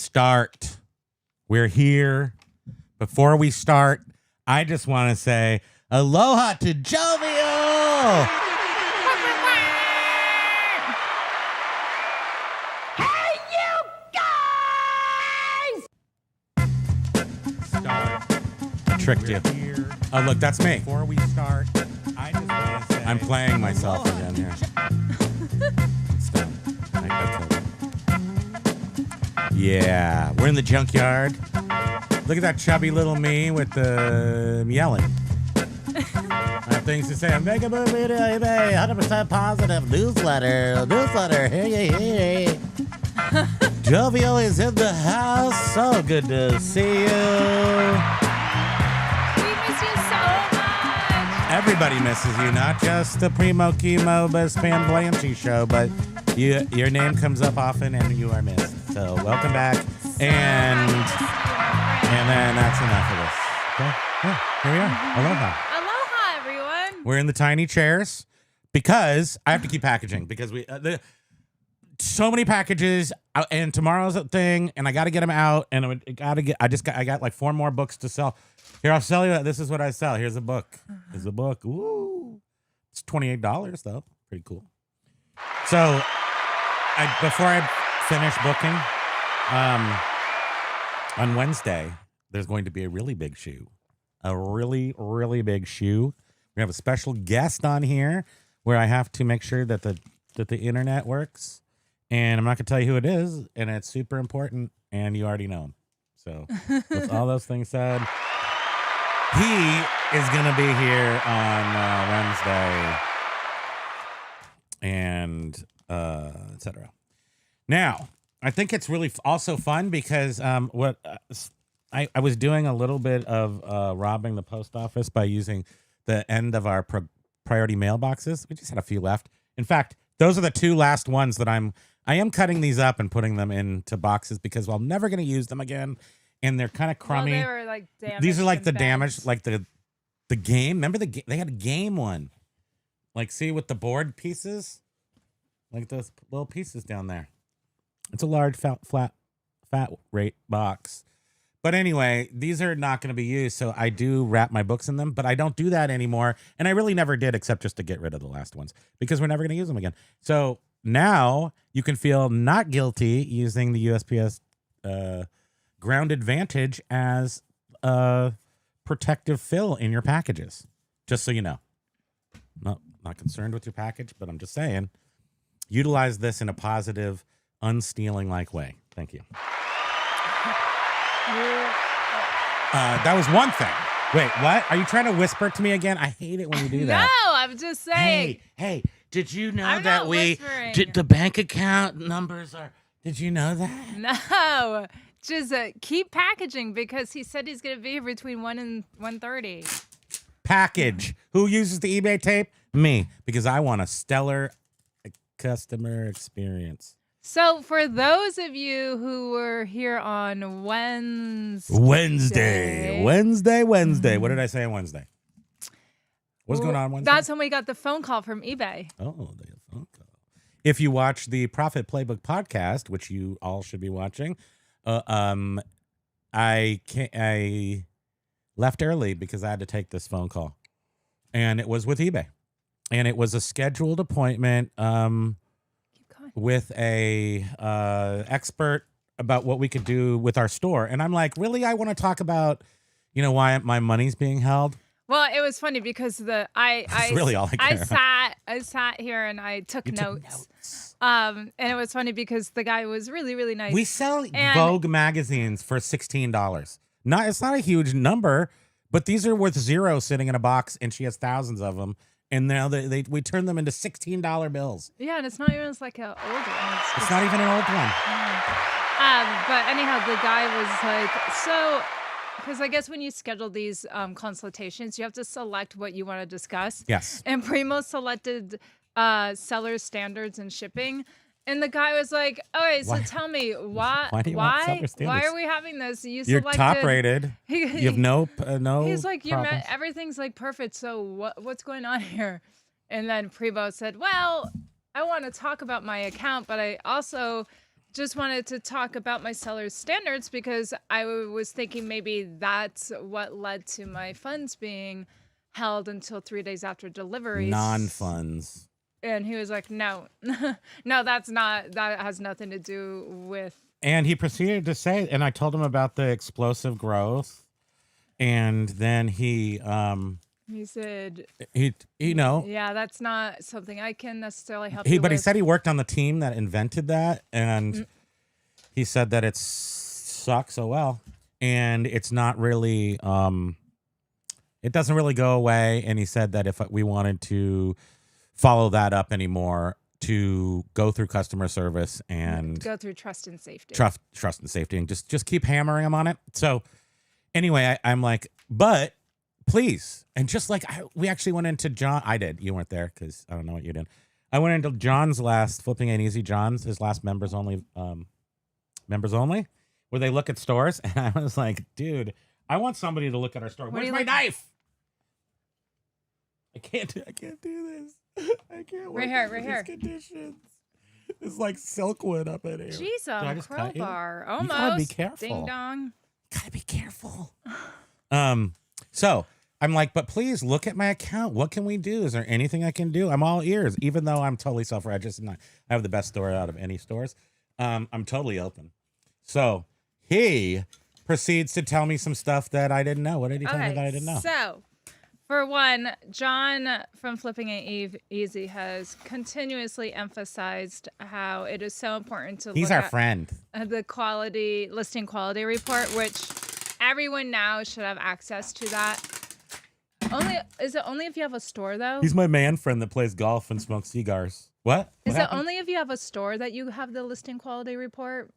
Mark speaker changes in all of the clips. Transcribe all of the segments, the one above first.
Speaker 1: start. We're here. Before we start, I just want to say aloha to Jovial.
Speaker 2: Hey, you guys!
Speaker 1: Start. I tricked you. Oh, look, that's me. Before we start, I just want to say I'm playing myself again here. Stop. I killed it. Yeah, we're in the junkyard. Look at that chubby little me with the yelling. I have things to say. I'm making a movie to eBay, 100% positive newsletter. Hey. Jovial is in the house. So good to see you.
Speaker 2: We miss you so much.
Speaker 1: Everybody misses you, not just the Primo, Kimo, Spam Blanchie show, but your name comes up often and you are missed. So welcome back. And then that's enough of this. Okay? Yeah, here we are. Aloha.
Speaker 2: Aloha, everyone.
Speaker 1: We're in the tiny chairs because I have to keep packaging because so many packages and tomorrow's a thing and I got to get them out and I got like 4 more books to sell. Here, I'll sell you. This is what I sell. Here's a book. Here's a book. Ooh, it's $28 though. Pretty cool. So before I finish booking, on Wednesday, there's going to be a really big shoe. A really, really big shoe. We have a special guest on here where I have to make sure that the internet works. And I'm not going to tell you who it is. And it's super important. And you already know him. So with all those things said, he is going to be here on Wednesday. And etc. Now, I think it's really also fun because I was doing a little bit of robbing the post office by using the end of our priority mailboxes. We just had a few left. In fact, those are the 2 last ones that I am cutting these up and putting them into boxes because I'm never going to use them again, and they're kind of crummy.
Speaker 2: Well, they were like damaged.
Speaker 1: These are like the
Speaker 2: bent.
Speaker 1: damaged, like the game. Remember they had a game one, like see with the board pieces, like those little pieces down there. It's a large, fat rate box. But anyway, these are not going to be used, so I do wrap my books in them, but I don't do that anymore, and I really never did except just to get rid of the last ones because we're never going to use them again. So now you can feel not guilty using the USPS Ground Advantage as a protective fill in your packages, just so you know. Not concerned with your package, but I'm just saying, utilize this in a positive, unstealing-like way. Thank you. That was one thing. Wait, what? Are you trying to whisper to me again? I hate it when you do that.
Speaker 2: No, I'm just saying.
Speaker 1: Hey, did you know
Speaker 2: I'm
Speaker 1: that
Speaker 2: not whispering.
Speaker 1: the bank account numbers are, did you know that?
Speaker 2: No, just keep packaging because he said he's going to be here between 1 and 1:30.
Speaker 1: Package. Who uses the eBay tape? Me, because I want a stellar customer experience.
Speaker 2: So for those of you who were here on Wednesday.
Speaker 1: What did I say on Wednesday? What's going on Wednesday?
Speaker 2: That's when we got the phone call from eBay.
Speaker 1: Oh, the phone call. If you watch the Profit Playbook podcast, which you all should be watching, I left early because I had to take this phone call, and it was with eBay, and it was a scheduled appointment. With a expert about what we could do with our store. And I'm like, really? I want to talk about, why my money's being held?
Speaker 2: Well, it was funny because
Speaker 1: That's really all I care about.
Speaker 2: I sat here and I took notes. And it was funny because the guy was really, really nice.
Speaker 1: We sell Vogue magazines for $16. It's not a huge number, but these are worth $0 sitting in a box, and she has thousands of them. And now we turn them into $16 bills.
Speaker 2: Yeah, and it's not even like an old one.
Speaker 1: It's not even an old one.
Speaker 2: But anyhow, the guy was like, so, because I guess when you schedule these consultations, you have to select what you want to discuss.
Speaker 1: Yes.
Speaker 2: And Primo selected seller standards and shipping. And the guy was like, "Okay, so tell me why are we having this?
Speaker 1: You're top rated. You have no.
Speaker 2: He's like, everything's like perfect. So what's going on here?" And then Primo said, "Well, I want to talk about my account, but I also just wanted to talk about my seller's standards because I was thinking maybe that's what led to my funds being held until 3 days after delivery.
Speaker 1: Non-funds.
Speaker 2: And he was like, no, no, that has nothing to do with.
Speaker 1: And he proceeded to say, and I told him about the explosive growth. And then he
Speaker 2: said,
Speaker 1: yeah,
Speaker 2: that's not something I can necessarily help you with.
Speaker 1: But he said he worked on the team that invented that. And he said that it sucks so well. And it's not really, it doesn't really go away. And he said that if we wanted to follow that up anymore, to go through customer service and
Speaker 2: go through trust and safety,
Speaker 1: trust and safety, and just keep hammering him on it. So anyway, I'm like, but please. And just like we actually went into John, I did. You weren't there because I don't know what you did. I went into John's last Flipping Ain't Easy. John's his last members only, where they look at stores, and I was like, dude, I want somebody to look at our store. Where's my knife? I can't do this. I can't.
Speaker 2: Right here.
Speaker 1: Conditions. It's like silkwood up in here.
Speaker 2: Jeez, crowbar. Almost.
Speaker 1: You gotta be careful.
Speaker 2: Ding dong.
Speaker 1: Gotta be careful. So I'm like, but please look at my account. What can we do? Is there anything I can do? I'm all ears, even though I'm totally self-righteous and I have the best store out of any stores. I'm totally open. So he proceeds to tell me some stuff that I didn't know. What did he tell me that I didn't know?
Speaker 2: So, for one, John from Flipping It Easy has continuously emphasized how it is so important to
Speaker 1: He's
Speaker 2: look
Speaker 1: our
Speaker 2: at
Speaker 1: friend.
Speaker 2: The listing quality report, which everyone now should have access to that. Is it only if you have a store, though?
Speaker 1: He's my man friend that plays golf and smokes cigars. What?
Speaker 2: Is it only if you have a store that you have the listing quality report?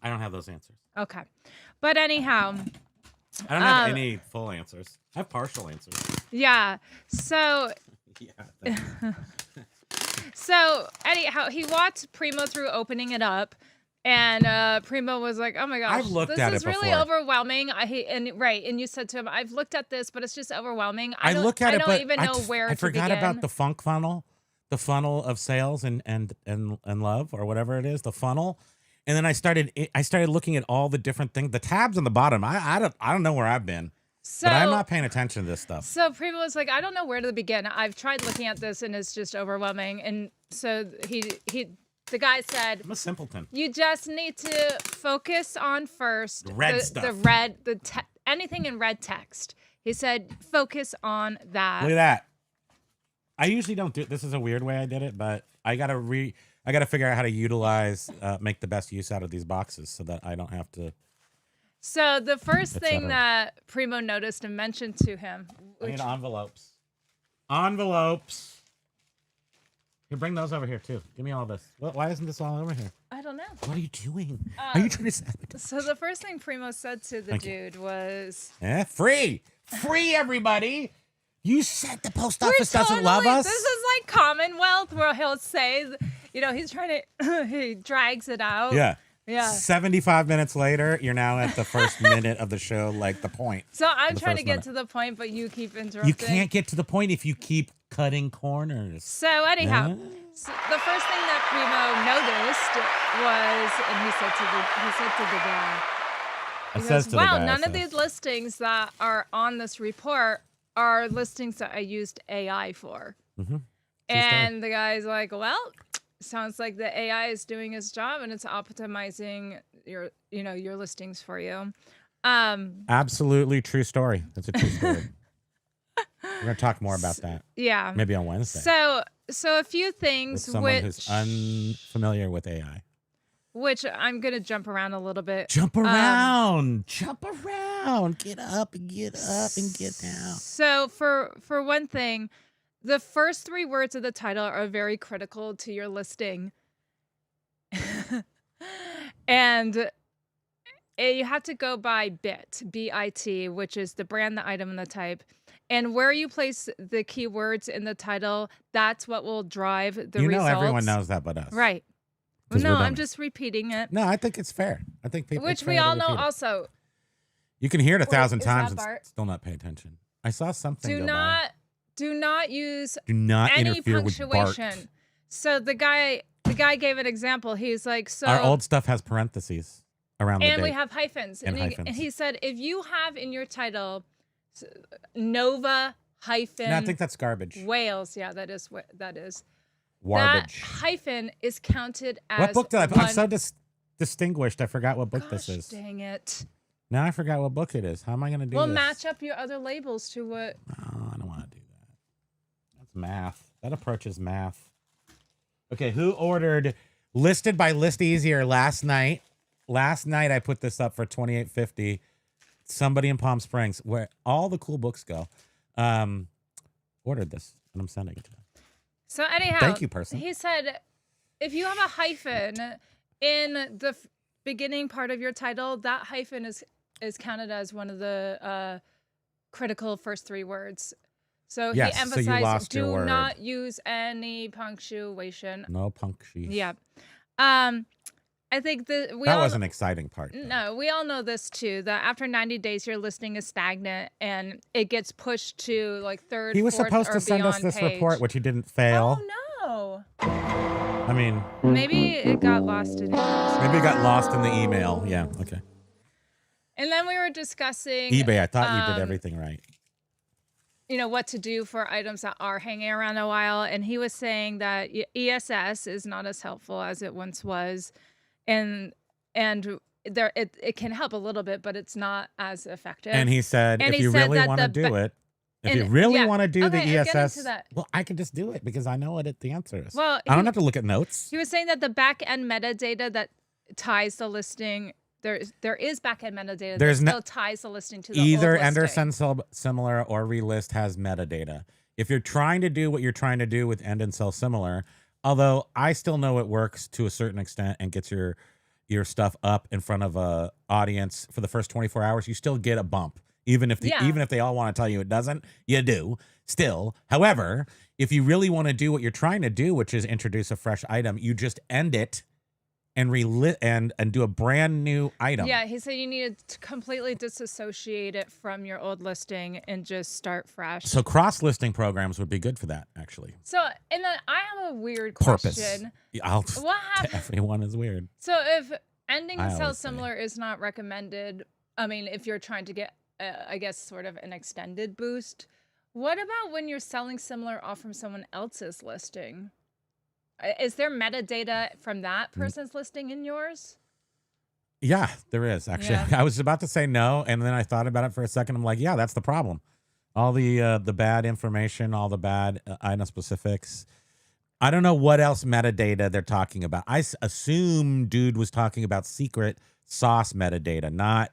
Speaker 1: I don't have those answers.
Speaker 2: Okay. But anyhow,
Speaker 1: I don't have any full answers. I have partial answers.
Speaker 2: Yeah. So so anyhow, he walked Primo through opening it up, and Primo was like, "Oh my gosh,
Speaker 1: I've looked at
Speaker 2: this is
Speaker 1: it
Speaker 2: really
Speaker 1: before.
Speaker 2: overwhelming." And you said to him, "I've looked at this, but it's just overwhelming.
Speaker 1: I look at it,
Speaker 2: don't even know where to begin." I
Speaker 1: forgot about the funk funnel, the funnel of sales and love, or whatever it is, the funnel. And then I started looking at all the different things, the tabs on the bottom. I don't know where I've been. But I'm not paying attention to this stuff.
Speaker 2: So Primo was like, I don't know where to begin. I've tried looking at this and it's just overwhelming. And so the guy said,
Speaker 1: I'm a simpleton.
Speaker 2: You just need to focus on first
Speaker 1: the red stuff.
Speaker 2: Anything in red text. He said, focus on that.
Speaker 1: Look at that. I usually don't do it. This is a weird way I did it, but I gotta figure out how to utilize, make the best use out of these boxes so that I don't have to.
Speaker 2: So the first thing that Primo noticed and mentioned to him.
Speaker 1: I need envelopes. Envelopes. You bring those over here too. Give me all this. Why isn't this all over here?
Speaker 2: I don't know.
Speaker 1: What are you doing? Are you trying to sabotage?
Speaker 2: So the first thing Primo said to the dude was,
Speaker 1: free, everybody. You said the post office doesn't love us.
Speaker 2: This is like Commonwealth, where he'll say, he's trying to, he drags it out.
Speaker 1: Yeah.
Speaker 2: Yeah.
Speaker 1: 75 minutes later, you're now at the first minute of the show, like the point.
Speaker 2: So I'm trying to get to the point, but you keep interrupting.
Speaker 1: You can't get to the point if you keep cutting corners.
Speaker 2: So anyhow, so the first thing that Primo noticed was, and he said to the guy, none of these listings that are on this report are listings that I used AI for. Mm-hmm. And the guy's like, well, sounds like the AI is doing its job and it's optimizing your listings for you.
Speaker 1: Absolutely true story. That's a true story. We're going to talk more about that.
Speaker 2: Yeah.
Speaker 1: Maybe on Wednesday.
Speaker 2: So a few things
Speaker 1: with someone who's unfamiliar with AI.
Speaker 2: Which I'm going to jump around a little bit.
Speaker 1: Jump around. Get up and get down.
Speaker 2: So for one thing, the first 3 words of the title are very critical to your listing. And you have to go by BIT, B-I-T, which is the brand, the item, and the type. And where you place the keywords in the title, that's what will drive the results.
Speaker 1: Everyone knows that but us.
Speaker 2: Right. No, I'm just repeating it.
Speaker 1: No, I think it's fair. I think people.
Speaker 2: Which we all know also.
Speaker 1: You can hear it 1,000 times and still not pay attention. I saw something.
Speaker 2: Do not use
Speaker 1: any
Speaker 2: punctuation.
Speaker 1: with Bart.
Speaker 2: So the guy the guy gave an example. He's like, so
Speaker 1: our old stuff has parentheses around the date.
Speaker 2: And we have hyphens. And he said, if you have in your title Nova hyphen.
Speaker 1: No, I think that's garbage.
Speaker 2: Wales. Yeah, that is.
Speaker 1: Garbage.
Speaker 2: That hyphen is counted as.
Speaker 1: What book did I put? I'm so distinguished. I forgot what book this is.
Speaker 2: Dang it.
Speaker 1: Now I forgot what book it is. How am I going to do this?
Speaker 2: Well, match up your other labels to what.
Speaker 1: No, I don't want to do that. That's math. That approaches math. Okay, who ordered listed by ListEasier last night? Last night I put this up for $28.50. Somebody in Palm Springs, where all the cool books go, ordered this, and I'm sending it to them.
Speaker 2: So anyhow,
Speaker 1: thank you, person.
Speaker 2: He said, if you have a hyphen in the beginning part of your title, that hyphen is counted as one of the critical first 3 words. So
Speaker 1: yes,
Speaker 2: he emphasized,
Speaker 1: so
Speaker 2: do not use any punctuation.
Speaker 1: No punctuation.
Speaker 2: Yeah. I think that
Speaker 1: was an exciting part. Though.
Speaker 2: No, we all know this too, that after 90 days, your listing is stagnant and it gets pushed to like 3rd,
Speaker 1: He was
Speaker 2: 4th,
Speaker 1: supposed
Speaker 2: or
Speaker 1: to send us this
Speaker 2: page.
Speaker 1: report, which he didn't fail.
Speaker 2: Oh, no.
Speaker 1: I mean.
Speaker 2: Maybe it got lost in emails.
Speaker 1: Maybe it got lost in the email. Yeah, okay.
Speaker 2: And then we were discussing.
Speaker 1: eBay, I thought you did everything right.
Speaker 2: You know, what to do for items that are hanging around a while. And he was saying that ESS is not as helpful as it once was. And there it can help a little bit, but it's not as effective.
Speaker 1: And he said, if you really want to do it, if you really want to do the ESS, well, I can just do it because I know what the answer is.
Speaker 2: Well,
Speaker 1: I don't have to look at notes.
Speaker 2: He was saying that the back end metadata that ties the listing, there is back end metadata that still ties the listing to the
Speaker 1: either
Speaker 2: old
Speaker 1: ender
Speaker 2: listing.
Speaker 1: send similar or relist has metadata. If you're trying to do what you're trying to do with end and sell similar, although I still know it works to a certain extent and gets your stuff up in front of a audience for the first 24 hours, you still get a bump. Even if they all want to tell you it doesn't, you do still. However, if you really want to do what you're trying to do, which is introduce a fresh item, you just end it and and do a brand new item.
Speaker 2: Yeah, he said you need to completely disassociate it from your old listing and just start fresh.
Speaker 1: So cross-listing programs would be good for that, actually.
Speaker 2: So, and then I have a weird question.
Speaker 1: What everyone is weird.
Speaker 2: So if ending sell similar is not recommended, I mean, if you're trying to get, I guess, sort of an extended boost, what about when you're selling similar off from someone else's listing? Is there metadata from that person's listing in yours?
Speaker 1: Yeah, there is, actually. Yeah. I was about to say no, and then I thought about it for a second. I'm like, yeah, that's the problem. All the bad information, all the bad item specifics. I don't know what else metadata they're talking about. I assume dude was talking about secret sauce metadata, not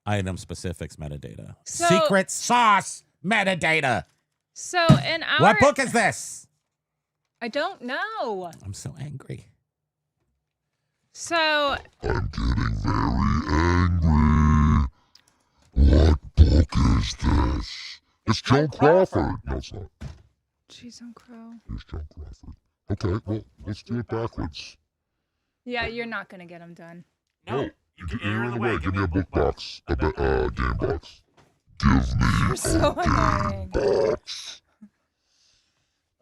Speaker 1: item specifics metadata. Secret sauce metadata.
Speaker 2: So in our...
Speaker 1: What book is this?
Speaker 2: I don't know.
Speaker 1: I'm so angry.
Speaker 2: So...
Speaker 3: I'm getting very angry. What book is this? It's Joan Crawford. No, it's not.
Speaker 2: Jeez, on Crow.
Speaker 3: It's Joan Crawford. Okay, well, let's do it backwards.
Speaker 2: Yeah, you're not going to get them done.
Speaker 3: No, you're in the way. Give me a book box. A game box. Give me
Speaker 2: You're so annoying.
Speaker 3: box.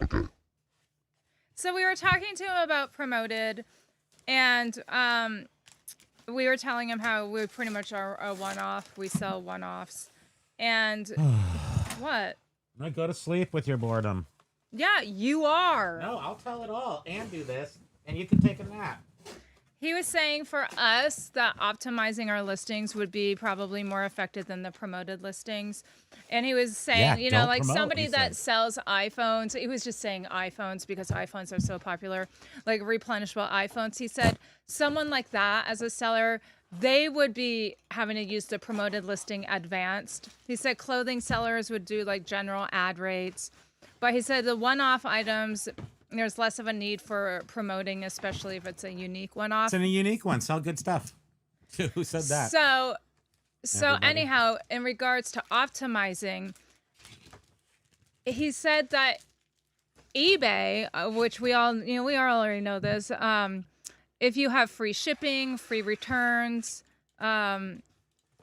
Speaker 3: Okay.
Speaker 2: So we were talking to him about Promoted, and we were telling him how we pretty much are a one-off. We sell one-offs. And what?
Speaker 1: I go to sleep with your boredom.
Speaker 2: Yeah, you are.
Speaker 1: No, I'll tell it all and do this, and you can take a nap.
Speaker 2: He was saying for us that optimizing our listings would be probably more effective than the promoted listings. And he was saying, you know, like somebody that sells iPhones, he was just saying iPhones because iPhones are so popular, like replenishable iPhones. He said someone like that as a seller, they would be having to use the promoted listing advanced. He said clothing sellers would do like general ad rates. But he said the one-off items, there's less of a need for promoting, especially if it's a unique one-off.
Speaker 1: It's a unique one. Sell good stuff. Who said that?
Speaker 2: So anyhow, in regards to optimizing, he said that eBay, which we all already know this, if you have free shipping, free returns, a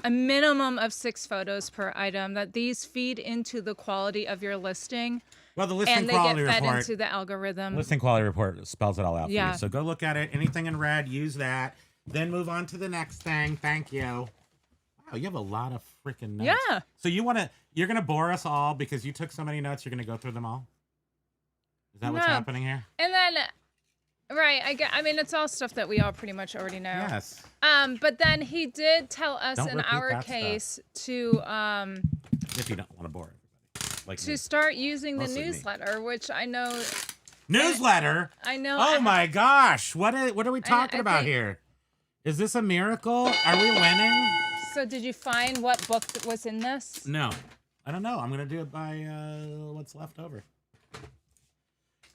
Speaker 2: minimum of 6 photos per item, that these feed into the quality of your listing.
Speaker 1: Well, the listing
Speaker 2: and they
Speaker 1: quality
Speaker 2: get fed
Speaker 1: report.
Speaker 2: into the algorithm.
Speaker 1: Listing quality report spells it all out for
Speaker 2: Yeah.
Speaker 1: you. So go look at it. Anything in red, use that. Then move on to the next thing. Thank you. Wow, you have a lot of freaking notes.
Speaker 2: Yeah.
Speaker 1: So you're gonna bore us all because you took so many notes. You're gonna go through them all. Is that what's happening here?
Speaker 2: And then, right? I mean, it's all stuff that we all pretty much already know.
Speaker 1: Yes.
Speaker 2: But then he did tell us
Speaker 1: Don't
Speaker 2: in
Speaker 1: repeat
Speaker 2: our
Speaker 1: that
Speaker 2: case to
Speaker 1: If you don't want to bore everybody, like
Speaker 2: to
Speaker 1: me.
Speaker 2: start using the
Speaker 1: Mostly me.
Speaker 2: newsletter, which I know.
Speaker 1: Newsletter.
Speaker 2: I know.
Speaker 1: Oh my gosh! What are we talking about
Speaker 2: think-
Speaker 1: here? Is this a miracle? Are we winning?
Speaker 2: So did you find what book was in this?
Speaker 1: No, I don't know. I'm gonna do it by what's left over.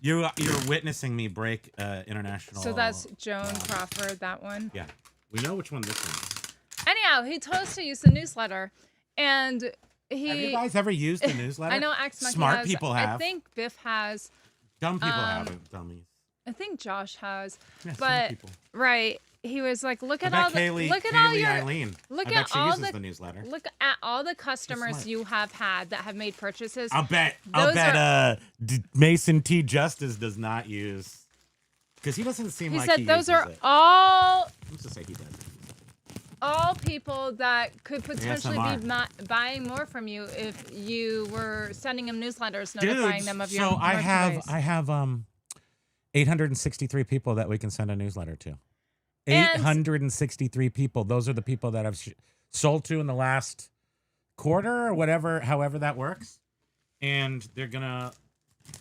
Speaker 1: You're witnessing me break international.
Speaker 2: So that's Joan Crawford, that one.
Speaker 1: Yeah, we know which one this one is.
Speaker 2: Anyhow, he told us to use the newsletter, and he.
Speaker 1: Have you guys ever used a newsletter?
Speaker 2: I know Axe Monkey
Speaker 1: Smart
Speaker 2: has.
Speaker 1: people have.
Speaker 2: I think Biff has.
Speaker 1: Dumb people haven't. Dummies.
Speaker 2: I think Josh has.
Speaker 1: Yeah, smart
Speaker 2: but
Speaker 1: people.
Speaker 2: right, he was like, look at
Speaker 1: I
Speaker 2: all
Speaker 1: bet
Speaker 2: the
Speaker 1: Kaylee,
Speaker 2: look at all
Speaker 1: Kaylee
Speaker 2: your
Speaker 1: Eileen.
Speaker 2: look
Speaker 1: I
Speaker 2: at
Speaker 1: bet she
Speaker 2: all
Speaker 1: uses the newsletter.
Speaker 2: Look at all the customers
Speaker 1: smart.
Speaker 2: you have had that have made purchases.
Speaker 1: I'll bet
Speaker 2: Those
Speaker 1: Mason T. Justice does not use, because he doesn't seem
Speaker 2: he
Speaker 1: like
Speaker 2: said
Speaker 1: he
Speaker 2: those
Speaker 1: uses
Speaker 2: are
Speaker 1: it.
Speaker 2: all
Speaker 1: Let's just say he does.
Speaker 2: all people that could potentially be
Speaker 1: ASMR.
Speaker 2: buying more from you if you were sending them newsletters notifying
Speaker 1: Dude,
Speaker 2: them of your
Speaker 1: so I
Speaker 2: merchandise.
Speaker 1: have 863 people that we can send a newsletter to.
Speaker 2: And-
Speaker 1: 863 people. Those are the people that I've sold to in the last quarter or whatever, however that works. And they're gonna.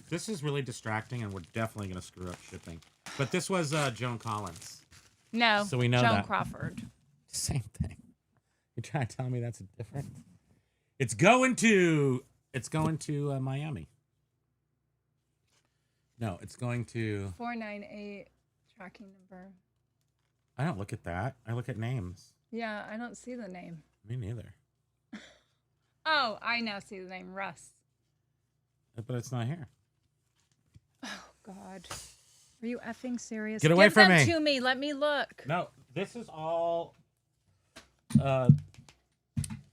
Speaker 1: This is really distracting, and we're definitely gonna screw up shipping. But this was Joan Collins.
Speaker 2: No,
Speaker 1: So we know
Speaker 2: Joan
Speaker 1: that.
Speaker 2: Crawford.
Speaker 1: Same thing. You're trying to tell me that's a different. It's going to Miami. No, it's going to.
Speaker 2: 498 tracking number.
Speaker 1: I don't look at that. I look at names.
Speaker 2: Yeah, I don't see the name.
Speaker 1: Me neither.
Speaker 2: Oh, I now see the name Russ.
Speaker 1: But it's not here.
Speaker 2: Oh God, are you effing serious?
Speaker 1: Get away
Speaker 2: Give
Speaker 1: from
Speaker 2: them
Speaker 1: me.
Speaker 2: to me. Let me look.
Speaker 1: No, this is all. I'm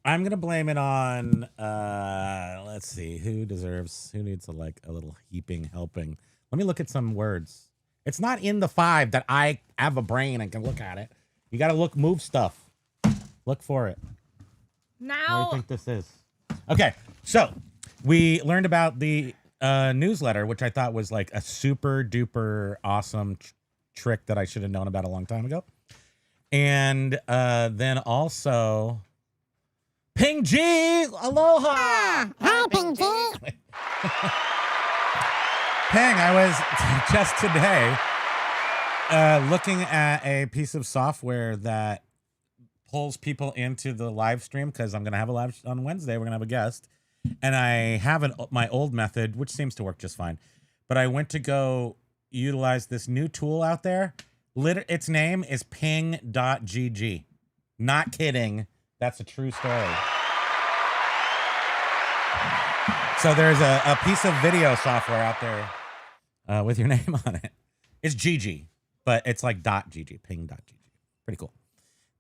Speaker 1: gonna blame it on. Let's see. Who needs a little heaping helping? Let me look at some words. It's not in the 5 that I have a brain and can look at it. You got to move stuff. Look for it. What do
Speaker 2: Now,
Speaker 1: you think this is? Okay, so we learned about the newsletter, which I thought was like a super duper awesome trick that I should have known about a long time ago. And then also, Ping G, aloha.
Speaker 4: Hi, Ping G.
Speaker 1: Ping, I was just today looking at a piece of software that pulls people into the live stream because I'm going to have a live on Wednesday. We're going to have a guest. And I have my old method, which seems to work just fine. But I went to go utilize this new tool out there. Its name is ping.gg. Not kidding. That's a true story. So there's a piece of video software out there with your name on it. It's GG, but it's like .gg, ping.gg. Pretty cool.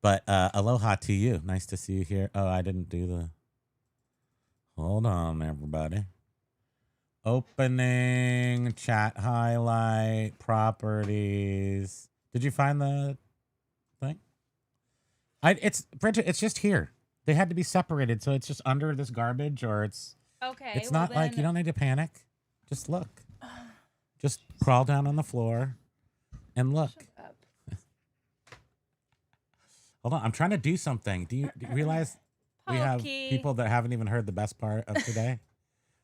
Speaker 1: But aloha to you. Nice to see you here. Oh, I didn't do the... Hold on, everybody. Opening, chat highlight, properties. Did you find the thing? Bridget, it's just here. They had to be separated, so it's just under this garbage, or it's...
Speaker 2: okay.
Speaker 1: It's
Speaker 2: well
Speaker 1: not like
Speaker 2: then-
Speaker 1: you don't need to panic. Just look. Just crawl down on the floor and look.
Speaker 2: Shut up.
Speaker 1: Hold on. I'm trying to do something. Do you realize we have
Speaker 2: Pokey.
Speaker 1: people that haven't even heard the best part of today?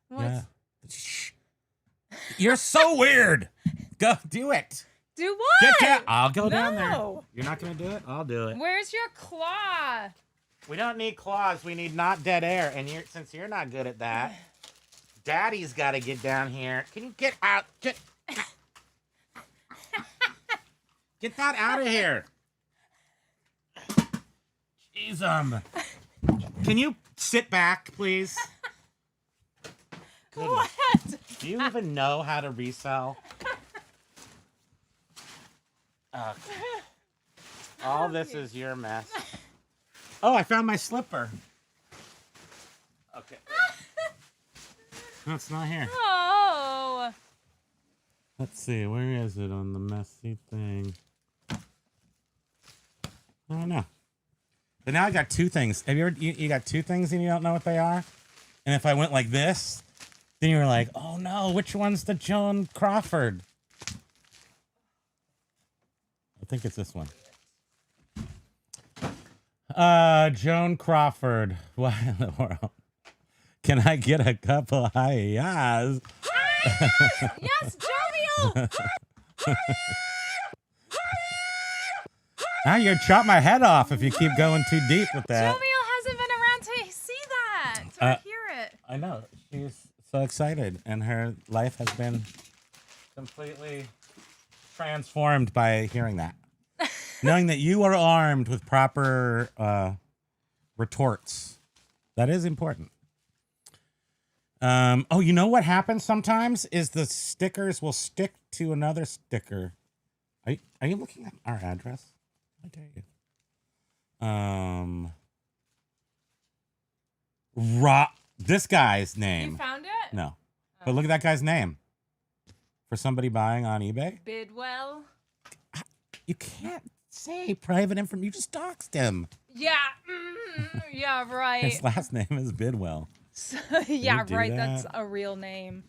Speaker 2: What?
Speaker 1: Yeah. Shh. You're so weird. Go do it.
Speaker 2: Do what?
Speaker 1: Get down. I'll go down there.
Speaker 2: No.
Speaker 1: You're not going to do it? I'll do it.
Speaker 2: Where's your claw?
Speaker 1: We don't need claws. We need not dead air. And since you're not good at that, Daddy's got to get down here. Can you get out? Get that out of here. Jeez, can you sit back, please? Goodness.
Speaker 2: What?
Speaker 1: Do you even know how to resell? All this is your mess. Oh, I found my slipper. Okay. No, it's not here.
Speaker 2: Oh.
Speaker 1: Let's see. Where is it on the messy thing? I don't know. But now I got two things. Have you ever, you got two things and you don't know what they are? And if I went like this, then you were like, oh no, which one's the Joan Crawford? I think it's this one. Joan Crawford. What in the world? Can I get a couple of hi-yas?
Speaker 2: Yes, jovial.
Speaker 1: Now you'll chop my head off if you keep going too deep with that.
Speaker 2: Jovial hasn't been around to see that or hear it.
Speaker 1: I know. She's so excited, and her life has been completely transformed by hearing that. Knowing that you are armed with proper retorts. That is important. Oh, you know what happens sometimes is the stickers will stick to another sticker. Are you looking at our address? I dare you. This guy's name.
Speaker 2: You found it?
Speaker 1: No. But look at that guy's name. For somebody buying on eBay.
Speaker 2: Bidwell.
Speaker 1: You can't say private information. You just doxed him.
Speaker 2: Yeah. Yeah, right.
Speaker 1: His last name is Bidwell.
Speaker 2: Yeah, right.
Speaker 1: That?
Speaker 2: That's a real name.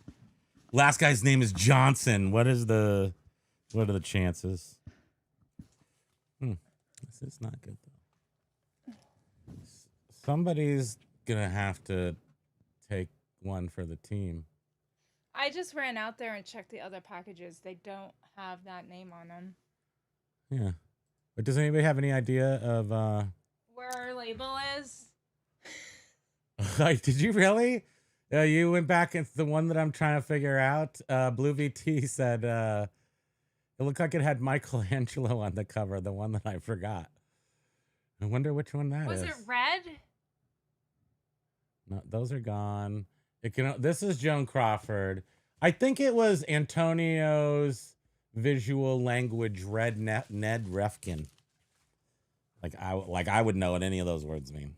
Speaker 1: Last guy's name is Johnson. What are the chances? This is not good though. Somebody's gonna have to take one for the team.
Speaker 2: I just ran out there and checked the other packages. They don't have that name on them.
Speaker 1: Yeah. But does anybody have any idea of
Speaker 2: where our label is?
Speaker 1: Did you really? You went back into the one that I'm trying to figure out. Blue VT said it looked like it had Michelangelo on the cover, the one that I forgot. I wonder which one that is.
Speaker 2: Was it red?
Speaker 1: No, those are gone. This is Joan Crawford. I think it was Antonio's visual language red Ned Refkin. Like I would know what any of those words mean.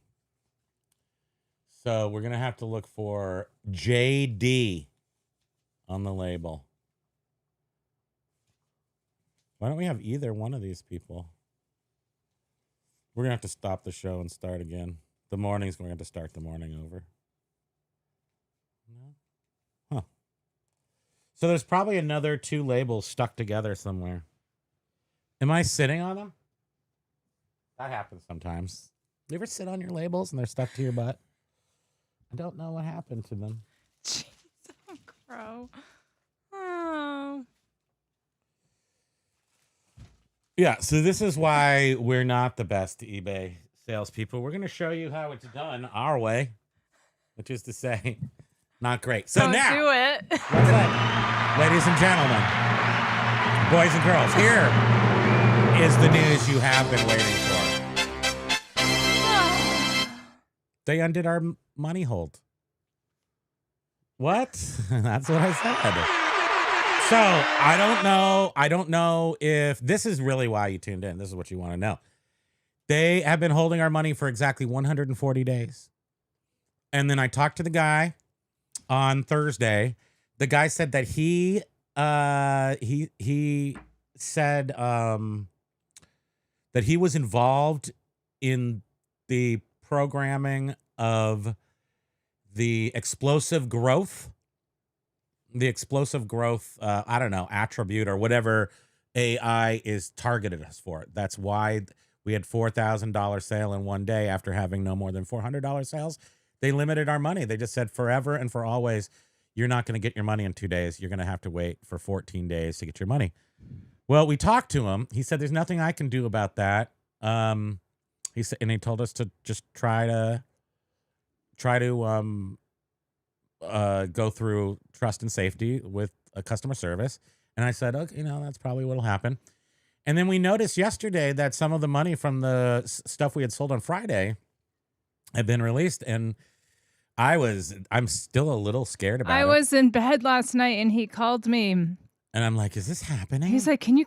Speaker 1: So we're gonna have to look for JD on the label. Why don't we have either one of these people? We're gonna have to stop the show and start again. The mornings, we're gonna have to start the morning over. No? Huh. So there's probably another two labels stuck together somewhere. Am I sitting on them? That happens sometimes. You ever sit on your labels and they're stuck to your butt? I don't know what happened to them.
Speaker 2: Jeez, Crow. Oh.
Speaker 1: Yeah, so this is why we're not the best eBay salespeople. We're going to show you how it's done our way, which is to say, not great. So
Speaker 2: Don't
Speaker 1: now,
Speaker 2: do it.
Speaker 1: what's that? Ladies and gentlemen, boys and girls, here is the news you have been waiting for. They undid our money hold. What? That's what I said. So I don't know if this is really why you tuned in. This is what you want to know. They have been holding our money for exactly 140 days. And then I talked to the guy on Thursday. The guy said that he said that he was involved in the programming of the explosive growth, I don't know, attribute or whatever AI is targeted us for. That's why we had $4,000 sale in one day after having no more than $400 sales. They limited our money. They just said forever and for always, you're not going to get your money in 2 days. You're going to have to wait for 14 days to get your money. Well, we talked to him. He said, there's nothing I can do about that. He said, and he told us to just try to go through trust and safety with a customer service. And I said, okay, that's probably what'll happen. And then we noticed yesterday that some of the money from the stuff we had sold on Friday had been released. And I'm still a little scared about it.
Speaker 2: I was in bed last night and he called me. And
Speaker 1: I'm like, is this happening?
Speaker 2: He's like,
Speaker 1: I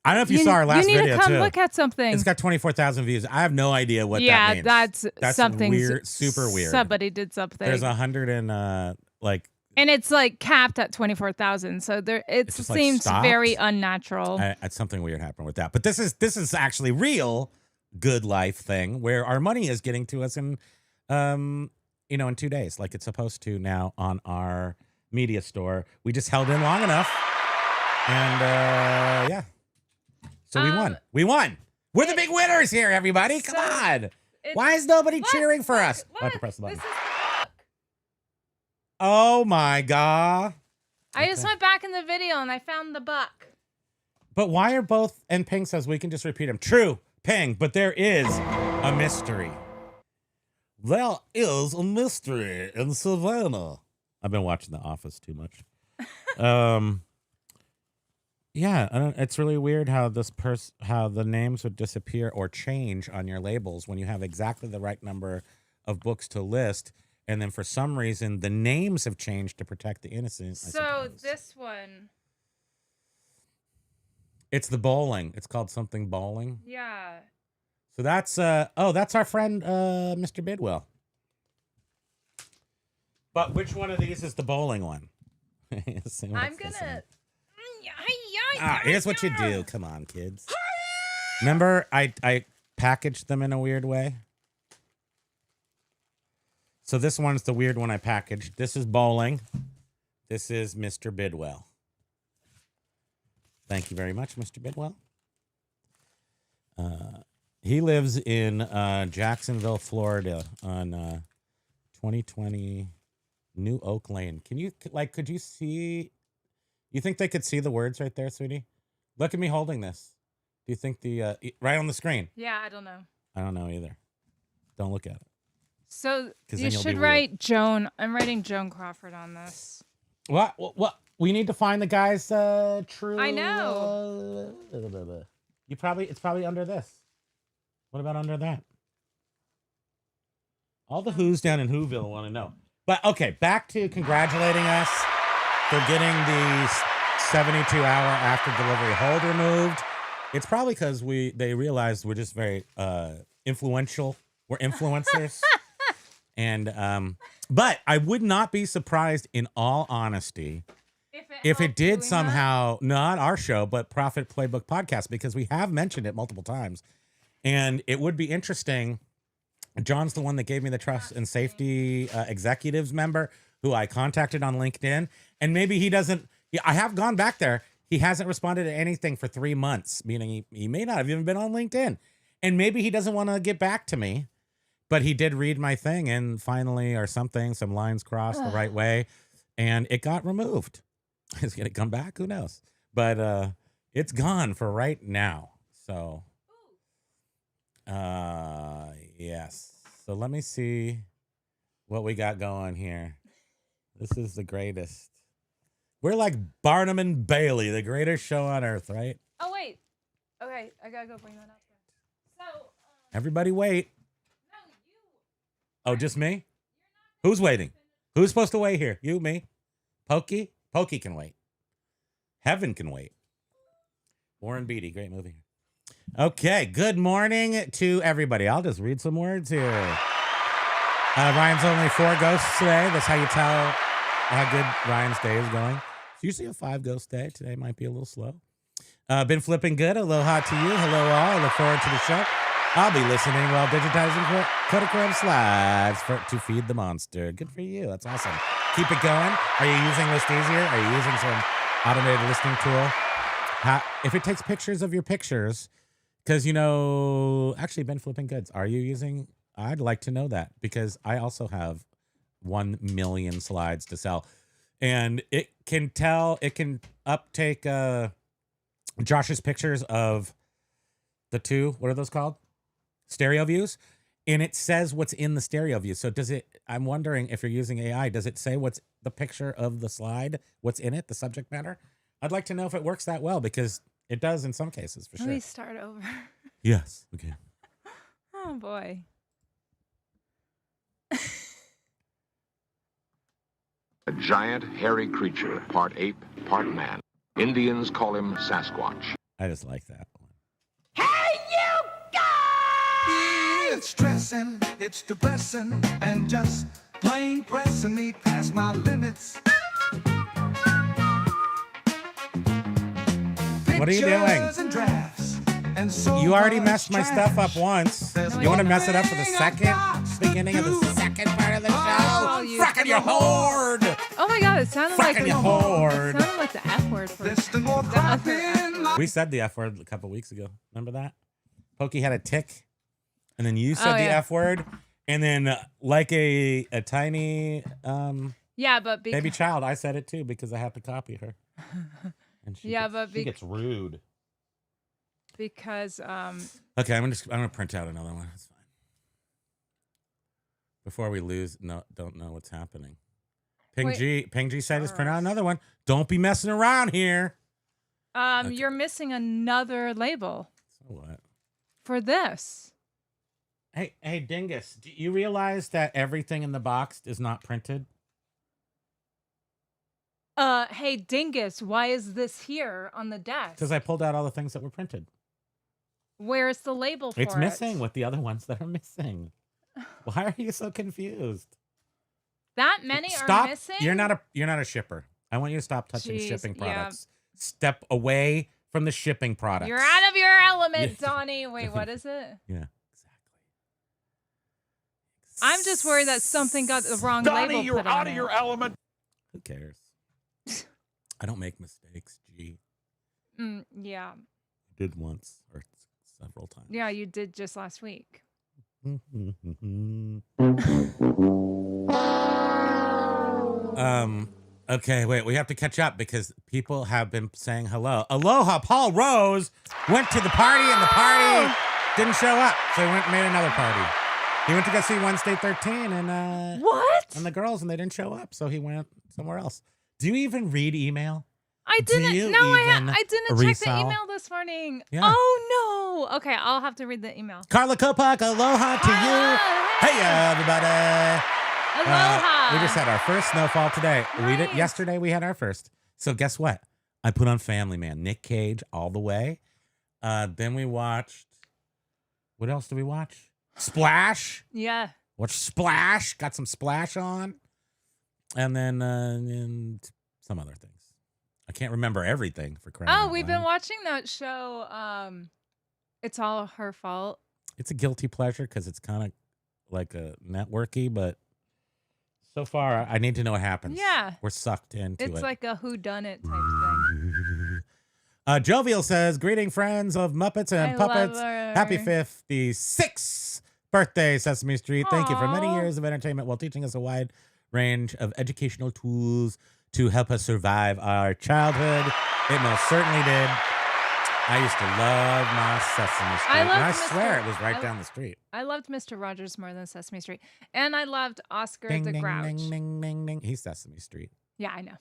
Speaker 1: don't know if you saw our last video, too.
Speaker 2: You need to come look at something.
Speaker 1: It's got 24,000 views. I have no idea what that means.
Speaker 2: Yeah, that's something
Speaker 1: weird, super weird.
Speaker 2: Somebody did something.
Speaker 1: There's 100 and
Speaker 2: And it's like capped at 24,000. So it
Speaker 1: just, like,
Speaker 2: seems
Speaker 1: stopped?
Speaker 2: very unnatural.
Speaker 1: Something weird happened with that. But this is actually real good life thing where our money is getting to us in, in 2 days, like it's supposed to now on our media store. We just held in long enough. And, yeah. So we won. We won. We're the big winners here, everybody. Come on. Why is nobody cheering for us? I have to press the button. Oh, my God.
Speaker 2: I just went back in the video and I found the buck.
Speaker 1: But why are both, and Ping says we can just repeat them. True, Ping, but there is a mystery. There is a mystery in Savannah. I've been watching The Office too much. Yeah, it's really weird how how the names would disappear or change on your labels when you have exactly the right number of books to list. And then for some reason, the names have changed to protect the innocent.
Speaker 2: So this one.
Speaker 1: It's the bowling. It's called something bowling.
Speaker 2: Yeah.
Speaker 1: So that's that's our friend Mr. Bidwell. But which one of these is the bowling one?
Speaker 2: I'm gonna.
Speaker 1: Here's what you do. Come on, kids. Remember, I packaged them in a weird way. So this one's the weird one I packaged. This is bowling. This is Mr. Bidwell. Thank you very much, Mr. Bidwell. He lives in Jacksonville, Florida on 2020 New Oak Lane. Can you, could you see? You think they could see the words right there, sweetie? Look at me holding this. Do you think right on the screen?
Speaker 2: Yeah, I don't know.
Speaker 1: I don't know either. Don't look at it.
Speaker 2: So you should write Joan. I'm writing Joan Crawford on this.
Speaker 1: What? We need to find the guy's true.
Speaker 2: I know.
Speaker 1: It's probably under this. What about under that? All the Who's down in Whoville want to know. But okay, back to congratulating us for getting the 72-hour after delivery hold removed. It's probably because they realized we're just very influential. We're influencers. And but I would not be surprised, in all honesty, if it did somehow, not our show, but Profit Playbook Podcast, because we have mentioned it multiple times. And it would be interesting. John's the one that gave me the trust and safety executives member who I contacted on LinkedIn. And maybe he doesn't. I have gone back there. He hasn't responded to anything for 3 months, meaning he may not have even been on LinkedIn. And maybe he doesn't want to get back to me. But he did read my thing and finally, or something, some lines crossed the right way. And it got removed. Is it going to come back? Who knows? But it's gone for right now. So, yes. So let me see what we got going here. This is the greatest. We're like Barnum and Bailey, the greatest show on earth, right?
Speaker 2: Oh, wait. Okay, I got to go bring that up. So,
Speaker 1: everybody wait. Oh, just me? Who's waiting? Who's supposed to wait here? You, me? Pokey? Pokey can wait. Heaven can wait. Warren Beatty, great movie. Okay, good morning to everybody. I'll just read some words here. Ryan's only 4 ghosts today. That's how you tell how good Ryan's day is going. It's usually a 5 ghost day. Today might be a little slow. Been flipping good. Aloha to you. Hello all. I look forward to the show. I'll be listening while digitizing Kodachrome slides to feed the monster. Good for you. That's awesome. Keep it going. Are you using ListEasier? Are you using some automated listing tool? If it takes pictures of your pictures, because, actually, Ben Flipping Goods, are you using? I'd like to know that because I also have 1 million slides to sell. And it can uptake Josh's pictures of the 2, what are those called? Stereo views, and it says what's in the stereo view. So I'm wondering if you're using AI, does it say what's the picture of the slide, what's in it, the subject matter? I'd like to know if it works that well because it does in some cases for sure.
Speaker 2: Let me start over.
Speaker 1: Yes. Okay.
Speaker 2: Oh boy.
Speaker 4: A giant, hairy creature, part ape, part man. Indians call him Sasquatch.
Speaker 1: I just like that one.
Speaker 5: Hey, you guys! It's stressing, it's depressing, and just plain pressing me past my limits.
Speaker 1: What are you doing? You already messed my stuff up once. You want to mess it up for the beginning of the second part of the show? Fracking your hoard!
Speaker 2: Oh my god, it sounded like
Speaker 1: Fracking your hoard!
Speaker 2: It sounded like the F word for
Speaker 1: We said the F word a couple weeks ago. Remember that? Pokey had a tick, and then you said the F word, and then like a tiny
Speaker 2: but
Speaker 1: baby child, I said it too because I have to copy her. And she
Speaker 2: she
Speaker 1: gets rude.
Speaker 2: Because
Speaker 1: okay, I'm gonna print out another one. That's fine. Before we don't know what's happening. Ping G said just print out another one. Don't be messing around here.
Speaker 2: Okay. You're missing another label.
Speaker 1: So what?
Speaker 2: For this.
Speaker 1: Hey, Dingus, do you realize that everything in the box is not printed?
Speaker 2: Hey, Dingus, why is this here on the desk?
Speaker 1: Because I pulled out all the things that were printed.
Speaker 2: Where's the label for it?
Speaker 1: It's missing with the other ones that are missing. Why are you so confused?
Speaker 2: That many are missing?
Speaker 1: You're not a shipper. I want you to stop touching shipping products. Yeah. Step away from the shipping products.
Speaker 2: You're out of your element, Donnie. Wait, what is it?
Speaker 1: Yeah, exactly.
Speaker 2: I'm just worried that something got the wrong label.
Speaker 5: Donnie, you're out of your element.
Speaker 1: Who cares? I don't make mistakes, G.
Speaker 2: Yeah.
Speaker 1: I did once or several times.
Speaker 2: Yeah, you did just last week.
Speaker 1: Okay, wait, we have to catch up because people have been saying hello. Aloha, Paul Rose went to the party and the party didn't show up. So he went and made another party. He went to go see Wednesday 13 and
Speaker 2: what?
Speaker 1: And the girls and they didn't show up. So he went somewhere else. Do you even read email?
Speaker 2: I didn't. No, I didn't check the email this morning. Yeah. Oh no. Okay, I'll have to read the email.
Speaker 1: Carla Kopak, aloha to you. Hey everybody.
Speaker 2: Aloha.
Speaker 1: We just had our first snowfall today.
Speaker 2: Nice.
Speaker 1: Yesterday we had our first. So guess what? I put on Family Man, Nick Cage all the way. Then we watched. What else did we watch? Splash.
Speaker 2: Yeah.
Speaker 1: Watched Splash. Got some Splash on. And then and some other things. I can't remember everything for crying out loud.
Speaker 2: We've been watching that show. It's All Her Fault.
Speaker 1: It's a guilty pleasure because it's kind of like a networky, but so far I need to know what happens.
Speaker 2: Yeah,
Speaker 1: we're sucked into it.
Speaker 2: It's like a whodunit type thing.
Speaker 1: Jovial says, "Greeting friends of Muppets and Puppets. Happy 56th birthday, Sesame Street. Thank you for many years of entertainment while teaching us a wide range of educational tools to help us survive our childhood." It most certainly did. I used to love my Sesame Street. I swear it was right down the street.
Speaker 2: I loved Mr. Rogers more than Sesame Street. And I loved Oscar
Speaker 1: ding,
Speaker 2: the
Speaker 1: ding,
Speaker 2: Grouch.
Speaker 1: Ding, ding, ding, ding. He's Sesame Street.
Speaker 2: Yeah, I know.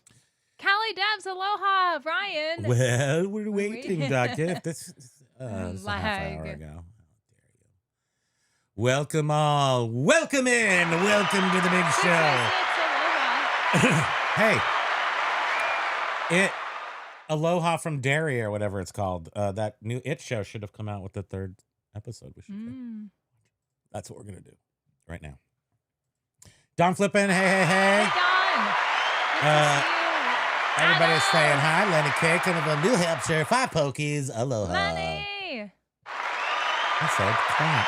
Speaker 2: Callie Debs, aloha, Ryan.
Speaker 1: Well, we're waiting, Doctor. If this is a half hour ago. How dare you. Welcome all. Welcome in. Welcome to the big show. Hey. Aloha from Derry or whatever it's called. That new It show should have come out with the third episode. We should. That's what we're going to do right now. Don Flippin, hey.
Speaker 2: Hey, Don. Good to see you.
Speaker 1: Everybody's saying hi. Lenny K, coming from New Hampshire. 5 Pokies. Aloha.
Speaker 2: Lenny.
Speaker 1: I said clap.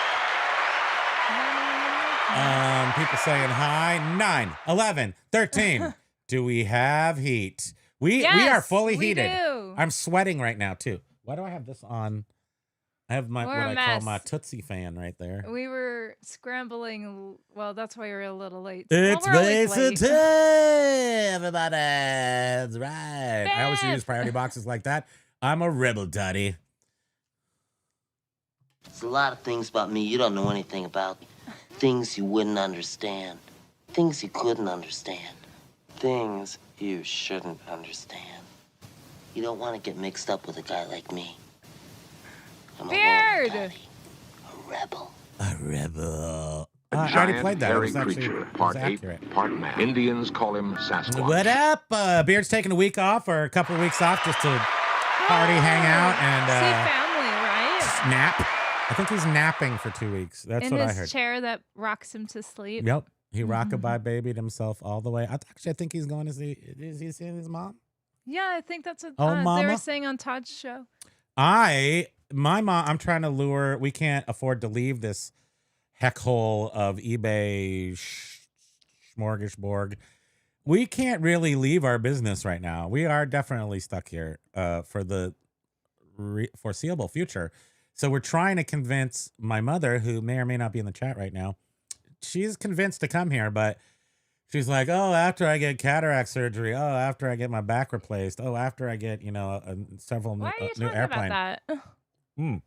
Speaker 1: People saying hi. 9, 11, 13. Do we have heat? We are fully heated.
Speaker 2: Do.
Speaker 1: I'm sweating right now too. Why do I have this on? I have my what I call my Tootsie fan right there.
Speaker 2: We were scrambling. Well, that's why you're a little late.
Speaker 1: It's race time, everybody. That's right. I always use priority boxes like that. I'm a rebel, Daddy.
Speaker 6: There's a lot of things about me you don't know anything about. Things you wouldn't understand. Things you couldn't understand. Things you shouldn't understand. You don't want to get mixed up with a guy like me. I'm
Speaker 2: Beard.
Speaker 6: A rebel.
Speaker 1: A rebel.
Speaker 4: A
Speaker 1: I
Speaker 4: giant,
Speaker 1: already played that.
Speaker 4: hairy
Speaker 1: It was
Speaker 4: creature, part ape, part man. Indians call him Sasquatch.
Speaker 1: What up? Beard's taking a week off or a couple of weeks off just to party, hang out, and
Speaker 2: see family, right?
Speaker 1: Nap. I think he's napping for 2 weeks. That's what I heard.
Speaker 2: In his chair that rocks him to sleep.
Speaker 1: Yep. He rockabye babied himself all the way. I think he's going to see. Is he seeing his mom?
Speaker 2: Yeah, I think that's what
Speaker 1: Oh,
Speaker 2: they were
Speaker 1: mama.
Speaker 2: saying on Todd's show.
Speaker 1: My mom, I'm trying to lure, we can't afford to leave this heck hole of eBay smorgasbord. We can't really leave our business right now. We are definitely stuck here for the foreseeable future. So we're trying to convince my mother, who may or may not be in the chat right now. She's convinced to come here, but she's like, oh, after I get cataract surgery. Oh, after I get my back replaced. Oh, after I get, several
Speaker 2: Why are you
Speaker 1: new
Speaker 2: talking
Speaker 1: airplane.
Speaker 2: about that?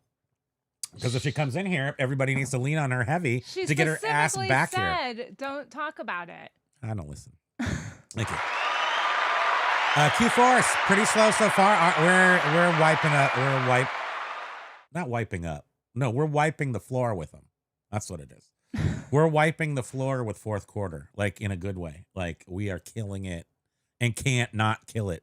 Speaker 1: Because if she comes in here, everybody needs to lean on her heavy
Speaker 2: She
Speaker 1: to get her ass back here.
Speaker 2: said, don't talk about it.
Speaker 1: I don't listen. Thank you. Q4 is pretty slow so far. We're wiping up. Not wiping up. No, we're wiping the floor with them. That's what it is. We're wiping the floor with fourth quarter, like in a good way. Like we are killing it and can't not kill it.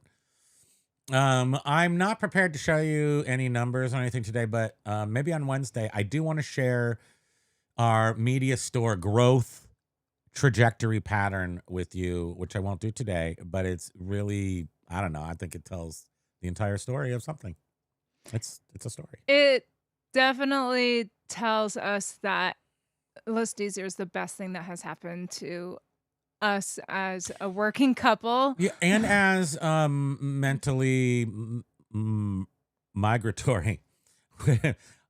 Speaker 1: I'm not prepared to show you any numbers or anything today, but maybe on Wednesday, I do want to share our media store growth trajectory pattern with you, which I won't do today, but it's really, I don't know. I think it tells the entire story of something. It's a story.
Speaker 2: It definitely tells us that ListEasier is the best thing that has happened to us as a working couple.
Speaker 1: Yeah, and as mentally migratory.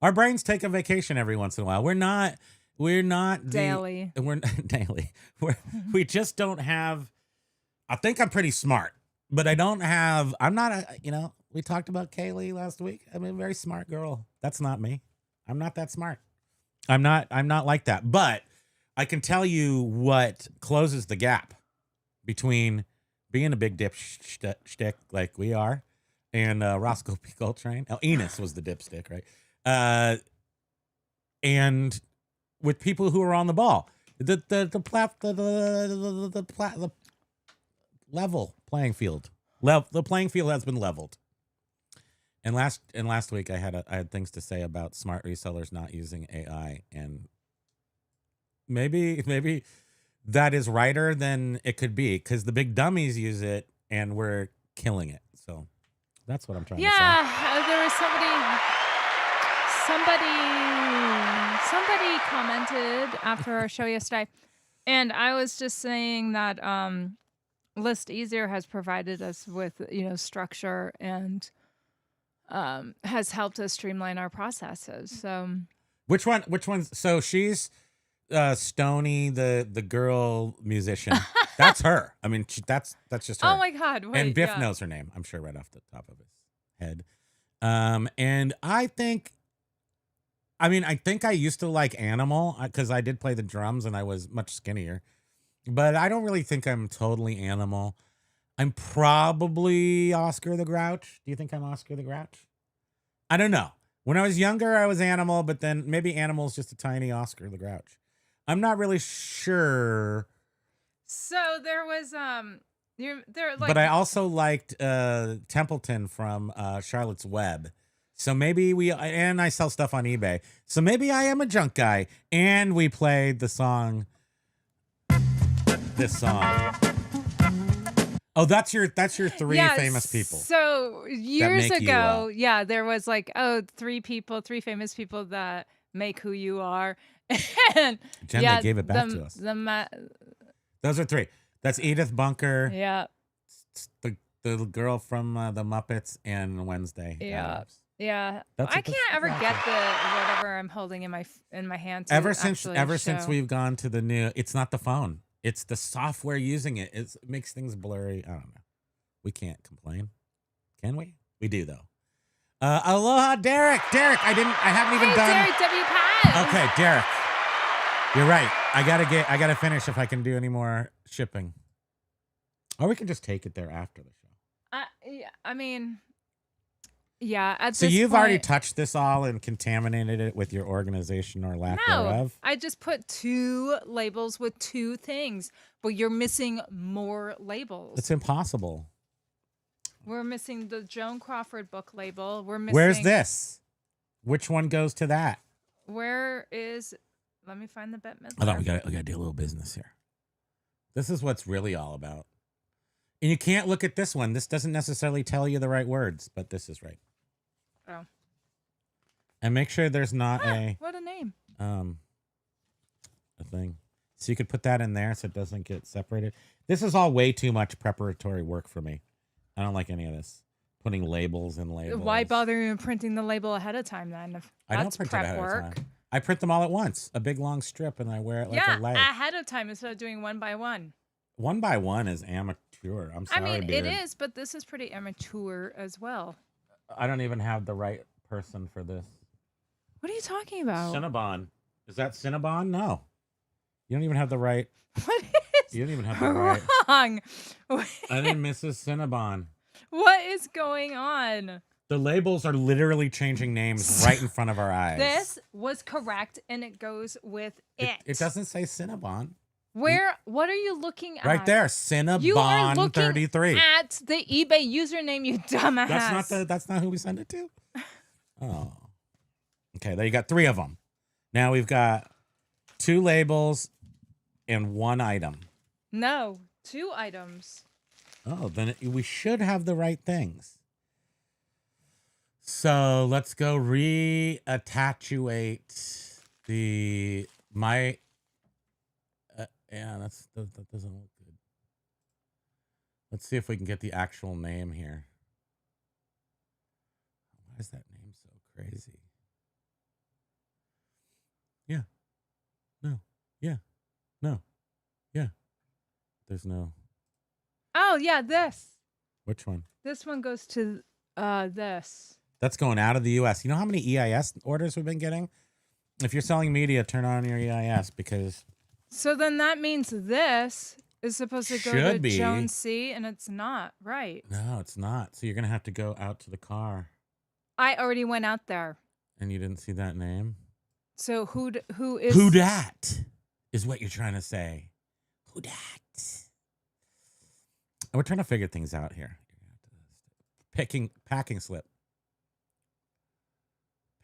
Speaker 1: Our brains take a vacation every once in a while. We're not
Speaker 2: Daily.
Speaker 1: We're daily. We just don't have. I think I'm pretty smart, but I'm not we talked about Kaylee last week. I'm a very smart girl. That's not me. I'm not that smart. I'm not like that. But I can tell you what closes the gap between being a big dipstick like we are and Roscoe P. Coltrane. Oh, Enos was the dipstick, right? And with people who are on the ball, the level playing field. The playing field has been leveled. And last week I had things to say about smart resellers not using AI, and maybe that is righter than it could be, because the big dummies use it and we're killing it. So that's what I'm trying to say.
Speaker 2: Yeah, there was somebody commented after our show yesterday, and I was just saying that ListEasier has provided us with structure and has helped us streamline our processes. So
Speaker 1: which one? So she's Stony, the girl musician. That's her. I mean, that's just her.
Speaker 2: Oh my God! Wait,
Speaker 1: and Biff knows her name, I'm sure, right off the top of his head. And I think I used to like Animal because I did play the drums and I was much skinnier, but I don't really think I'm totally Animal. I'm probably Oscar the Grouch. Do you think I'm Oscar the Grouch? I don't know. When I was younger, I was Animal, but then maybe Animal's just a tiny Oscar the Grouch. I'm not really sure.
Speaker 2: So there was
Speaker 1: but I also liked Templeton from Charlotte's Web. So maybe and I sell stuff on eBay. So maybe I am a junk guy. And we played this song. Oh, that's your three famous people.
Speaker 2: So years ago, there was three famous people that make who you are. And
Speaker 1: Jen, they gave it back to us. Those are three. That's Edith Bunker.
Speaker 2: Yeah.
Speaker 1: The girl from the Muppets and Wednesday.
Speaker 2: Yeah. Yeah. I can't ever get the whatever I'm holding in my hand.
Speaker 1: Ever since we've gone to the new, it's not the phone. It's the software using it. It makes things blurry. I don't know. We can't complain. Can we? We do though. Aloha, Derek. Derek, I haven't even done.
Speaker 2: Derek W. Pat.
Speaker 1: Okay, Derek. You're right. I gotta finish if I can do any more shipping. Or we can just take it there after the show. So you've already touched this all and contaminated it with your organization or lack thereof?
Speaker 2: I just put 2 labels with 2 things, but you're missing more labels.
Speaker 1: It's impossible.
Speaker 2: We're missing the Joan Crawford book label.
Speaker 1: Where's this? Which one goes to that?
Speaker 2: Let me find the Bette Midler.
Speaker 1: Hold on, we gotta do a little business here. This is what's really all about. And you can't look at this one. This doesn't necessarily tell you the right words, but this is right.
Speaker 2: Oh.
Speaker 1: And make sure there's not
Speaker 2: what a name.
Speaker 1: a thing. So you could put that in there so it doesn't get separated. This is all way too much preparatory work for me. I don't like any of this. Putting labels and labels.
Speaker 2: Why bother even printing the label ahead of time then? If
Speaker 1: I don't
Speaker 2: that's
Speaker 1: print it
Speaker 2: prep
Speaker 1: ahead
Speaker 2: work.
Speaker 1: of time. I print them all at once. A big long strip and I wear it like a layer.
Speaker 2: Ahead of time instead of doing one by one.
Speaker 1: One by one is amateur. I'm sorry,
Speaker 2: I mean,
Speaker 1: Beard.
Speaker 2: it is, but this is pretty amateur as well.
Speaker 1: I don't even have the right person for this.
Speaker 2: What are you talking about?
Speaker 1: Cinnabon. Is that Cinnabon? No. You don't even have the right.
Speaker 2: What is
Speaker 1: You don't even have the right.
Speaker 2: wrong?
Speaker 1: I didn't Mrs. Cinnabon.
Speaker 2: What is going on?
Speaker 1: The labels are literally changing names right in front of our eyes.
Speaker 2: This was correct, and it goes with it.
Speaker 1: It doesn't say Cinnabon.
Speaker 2: Where? What are you looking at?
Speaker 1: Right there,
Speaker 2: You are
Speaker 1: Cinnabon
Speaker 2: looking
Speaker 1: 33.
Speaker 2: at the eBay username, you dumbass.
Speaker 1: That's not who we send it to. Oh. Okay, there you got 3 of them. Now we've got 2 labels and 1 item.
Speaker 2: No, 2 items.
Speaker 1: Oh, then we should have the right things. So let's go reattachate my. Yeah, that doesn't look good. Let's see if we can get the actual name here. Why is that name so crazy? Yeah. No. Yeah. No. Yeah. There's no.
Speaker 2: Oh, yeah, this.
Speaker 1: Which one?
Speaker 2: This one goes to this.
Speaker 1: That's going out of the U.S. You know how many EIS orders we've been getting? If you're selling media, turn on your EIS because...
Speaker 2: So then that means this is supposed to go
Speaker 1: Should
Speaker 2: to
Speaker 1: be.
Speaker 2: Joan C, and it's not, right?
Speaker 1: No, it's not. So you're going to have to go out to the car.
Speaker 2: I already went out there.
Speaker 1: And you didn't see that name?
Speaker 2: So who is...
Speaker 1: Who dat is what you're trying to say. Who dat? We're trying to figure things out here. Packing slip.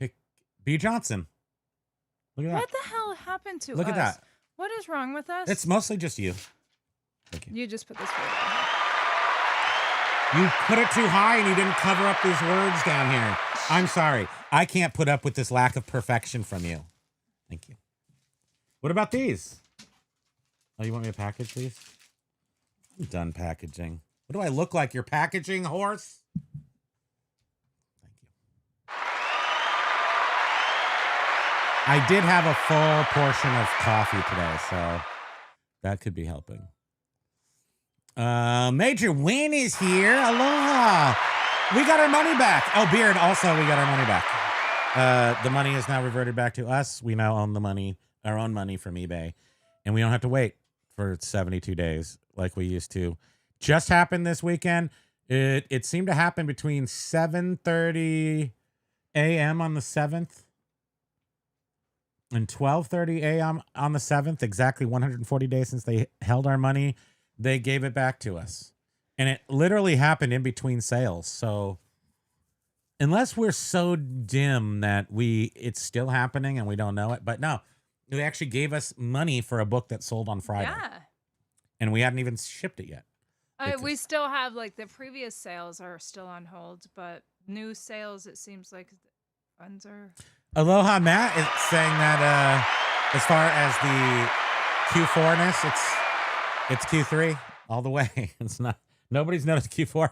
Speaker 1: Pick B. Johnson. Look at that.
Speaker 2: What the hell happened to us?
Speaker 1: Look at that.
Speaker 2: What is wrong with us?
Speaker 1: It's mostly just you. Thank you.
Speaker 2: You just put this word
Speaker 1: You put it too high and you didn't cover up these words down here. I'm sorry. I can't put up with this lack of perfection from you. Thank you. What about these? Oh, you want me to package these? I'm done packaging. What do I look like? You're packaging, horse? Thank you. I did have a full portion of coffee today, so that could be helping. Major Win is here. Aloha. We got our money back. Oh, Beard, also, we got our money back. The money is now reverted back to us. We now own the money, our own money from eBay, and we don't have to wait for 72 days like we used to. Just happened this weekend. It seemed to happen between 7:30 a.m. on the 7th and 12:30 a.m. on the 7th, exactly 140 days since they held our money. They gave it back to us. And it literally happened in between sales. So unless we're so dim that it's still happening and we don't know it, but no, they actually gave us money for a book that sold on Friday.
Speaker 2: Yeah.
Speaker 1: And we hadn't even shipped it yet.
Speaker 2: We still have, like, the previous sales are still on hold, but new sales, it seems like funds are...
Speaker 1: Aloha Matt is saying that as far as the Q4-ness, it's Q3 all the way. It's not... Nobody's noticed Q4.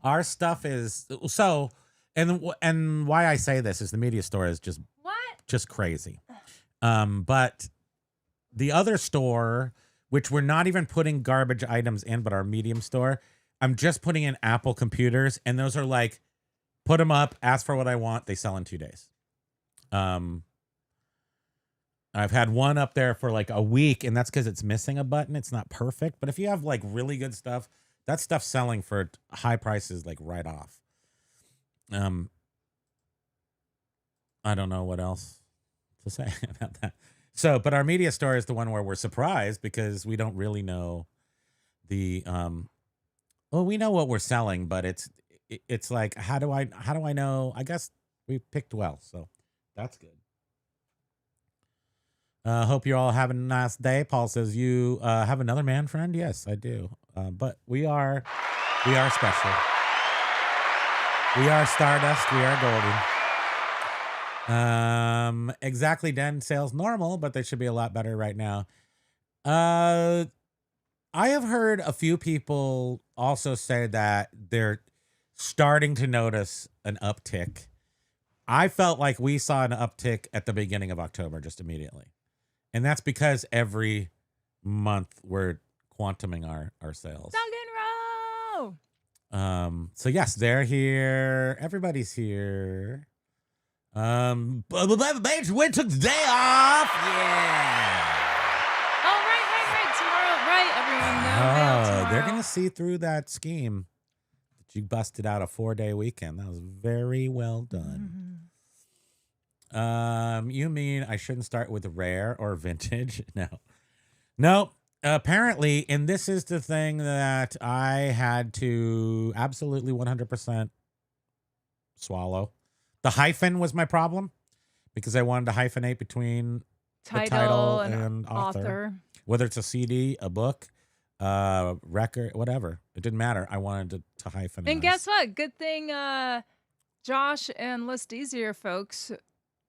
Speaker 1: Our stuff is... So, and why I say this is the media store is just...
Speaker 2: What?
Speaker 1: Just crazy. But the other store... which we're not even putting garbage items in, but our medium store, I'm just putting in Apple computers, and those are like, put them up, ask for what I want, they sell in 2 days. I've had one up there for like a week, and that's because it's missing a button. It's not perfect, but if you have like really good stuff, that stuff's selling for high prices, like right off. I don't know what else to say about that. So, but our media store is the one where we're surprised because we don't really know the, well, we know what we're selling, but it's like, how do I know? I guess we picked well, so that's good. Hope you're all having a nice day. Paul says, you have another man friend? Yes, I do. But we are special. We are stardust. We are golden. Exactly, Den. Sales normal, but they should be a lot better right now. I have heard a few people also say that they're starting to notice an uptick. I felt like we saw an uptick at the beginning of October, just immediately. And that's because every month we're quantuming our sales.
Speaker 2: Dog and row.
Speaker 1: So yes, they're here. Everybody's here. Bitch, when took the day off? Yeah.
Speaker 2: Oh, right. Tomorrow, right, everyone. No,
Speaker 1: Oh, they're
Speaker 2: tomorrow.
Speaker 1: gonna see through that scheme that you busted out a 4-day weekend. That was very well done. You mean I shouldn't start with rare or vintage? No. Apparently, and this is the thing that I had to absolutely 100% swallow. The hyphen was my problem because I wanted to hyphenate between the title and author. Whether it's a CD, a book, record, whatever. It didn't matter. I wanted to hyphenate.
Speaker 2: And guess what? Good thing Josh and ListEasier folks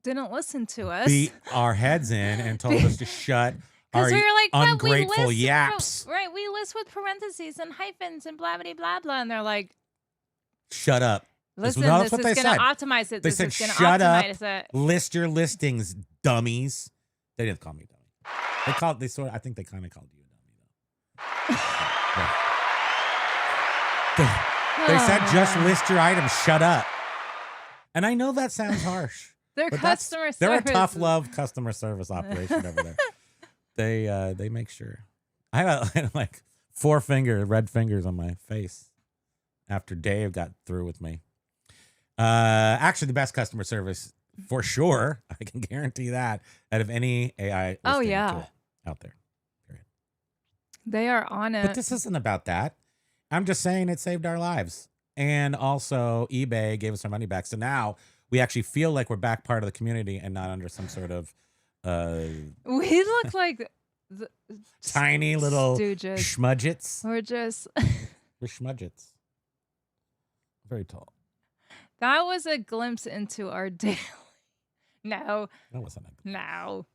Speaker 2: didn't listen to us.
Speaker 1: Beat our heads in and told us to shut our
Speaker 2: we were like,
Speaker 1: ungrateful yaps.
Speaker 2: Right, we list with parentheses and hyphens and blah, blah, blah, blah. And they're like,
Speaker 1: shut up.
Speaker 2: listen,
Speaker 1: That's
Speaker 2: this
Speaker 1: what
Speaker 2: is
Speaker 1: they
Speaker 2: going to
Speaker 1: said.
Speaker 2: optimize it.
Speaker 1: They
Speaker 2: This
Speaker 1: said,
Speaker 2: is going to
Speaker 1: shut up,
Speaker 2: optimize it.
Speaker 1: list your listings, dummies. They didn't call me dummy. I think they kind of called you a dummy, though. They said, just list your items, shut up. And I know that sounds harsh.
Speaker 2: Their
Speaker 1: but
Speaker 2: customer service.
Speaker 1: They're a tough love customer service operation over there. They make sure. I had like 4 red fingers on my face after Dave got through with me. Actually, the best customer service for sure. I can guarantee that out of any AI listing tool out there. Period.
Speaker 2: They are on it.
Speaker 1: But this isn't about that. I'm just saying it saved our lives. And also eBay gave us our money back. So now we actually feel like we're back part of the community and not under some sort of
Speaker 2: we look like the
Speaker 1: tiny little
Speaker 2: stooges.
Speaker 1: schmudgets.
Speaker 2: We're just
Speaker 1: We're schmudgets. Very tall.
Speaker 2: that was a glimpse into our daily. No.
Speaker 1: That wasn't a glimpse.
Speaker 2: No.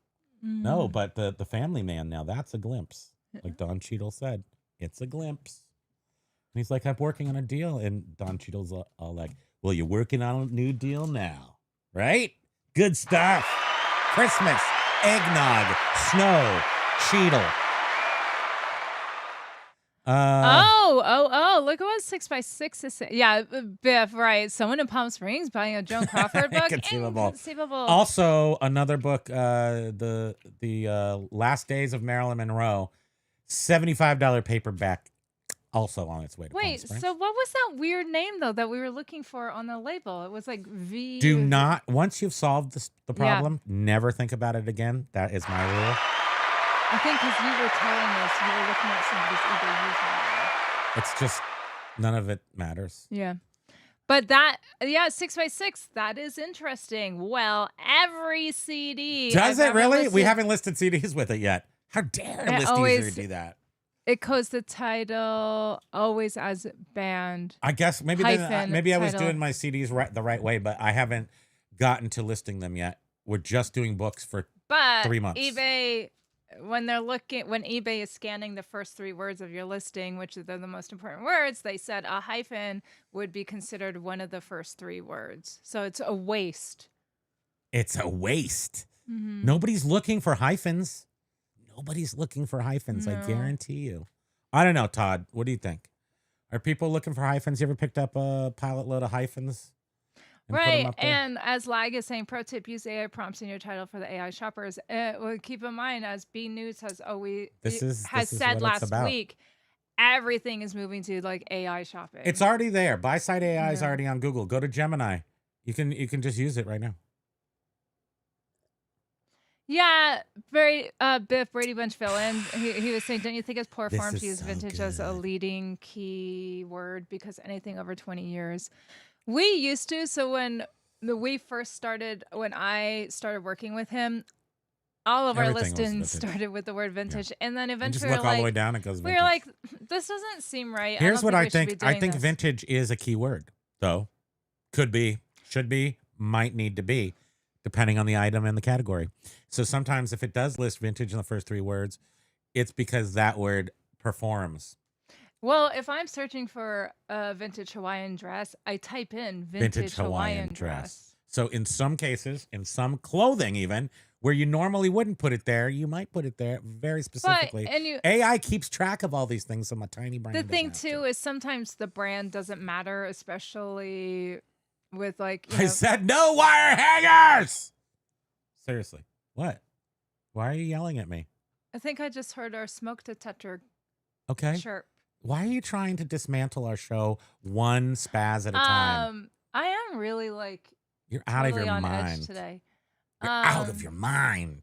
Speaker 1: No, but the family man now, that's a glimpse. Like Don Cheadle said, it's a glimpse. And he's like, I'm working on a deal. And Don Cheadle's all like, well, you're working on a new deal now, right? Good stuff. Christmas, eggnog, snow, Cheadle.
Speaker 2: Look at what 6x6 is saying. Yeah, Biff, right. Someone in Palm Springs buying a Joan Crawford book. Inconceivable.
Speaker 1: Also, another book, the Last Days of Marilyn Monroe, $75 paperback, also on its way to Palm Springs.
Speaker 2: So what was that weird name, though, that we were looking for on the label? It was like V.
Speaker 1: Do not, once you've solved the problem, never think about it again. That is my rule.
Speaker 2: I think because you were telling us you were looking at somebody's eBay username.
Speaker 1: It's just, none of it matters.
Speaker 2: Yeah. But 6x6, that is interesting. Well, every CD.
Speaker 1: Does it really? We haven't listed CDs with it yet. How dare ListEasier do that?
Speaker 2: It goes the title always as band.
Speaker 1: I guess maybe I was doing my CDs the right way, but I haven't gotten to listing them yet. We're just doing books for 3 months.
Speaker 2: eBay, when eBay is scanning the first 3 words of your listing, which are the most important words, they said a hyphen would be considered one of the first 3 words. So it's a waste.
Speaker 1: It's a waste.
Speaker 2: Mm-hmm.
Speaker 1: Nobody's looking for hyphens. Nobody's looking for hyphens, I guarantee you. I don't know, Todd. What do you think? Are people looking for hyphens? You ever picked up a pallet load of hyphens?
Speaker 2: Right. And as Lag is saying, pro tip, use AI prompts in your title for the AI shoppers. Well, keep in mind, as B News has said last week, everything is moving to like AI shopping.
Speaker 1: It's already there. Buy side AI is already on Google. Go to Gemini. You can just use it right now.
Speaker 2: Yeah, Biff Brady Bunch villain. He was saying, don't you think it's poor form to use vintage as a leading keyword because anything over 20 years? We used to. So when I started working with him, all of our
Speaker 1: Everything was
Speaker 2: listings
Speaker 1: vintage.
Speaker 2: started with the word vintage, and then
Speaker 1: And just
Speaker 2: eventually
Speaker 1: look all the way down, it goes
Speaker 2: we
Speaker 1: vintage.
Speaker 2: were like, this doesn't seem right.
Speaker 1: Here's what I
Speaker 2: we should be
Speaker 1: think. I
Speaker 2: doing
Speaker 1: think
Speaker 2: this.
Speaker 1: vintage is a key word, though. Could be, should be, might need to be, depending on the item and the category. So sometimes if it does list vintage in the first 3 words, it's because that word performs.
Speaker 2: Well, if I'm searching for a vintage Hawaiian dress, I type in vintage Hawaiian dress.
Speaker 1: So in some cases, in some clothing even, where you normally wouldn't put it there, you might put it there very specifically. AI keeps track of all these things, so my tiny brain
Speaker 2: The
Speaker 1: doesn't
Speaker 2: thing
Speaker 1: have
Speaker 2: too
Speaker 1: to.
Speaker 2: is sometimes the brand doesn't matter, especially with like. You
Speaker 1: I
Speaker 2: know,
Speaker 1: said no wire hangers! Seriously. What? Why are you yelling at me?
Speaker 2: I think I just heard our smoke detector
Speaker 1: Okay.
Speaker 2: chirp.
Speaker 1: Why are you trying to dismantle our show one spaz at a time?
Speaker 2: I am really like
Speaker 1: You're out of
Speaker 2: totally
Speaker 1: your
Speaker 2: on
Speaker 1: mind.
Speaker 2: edge today.
Speaker 1: You're out of your mind.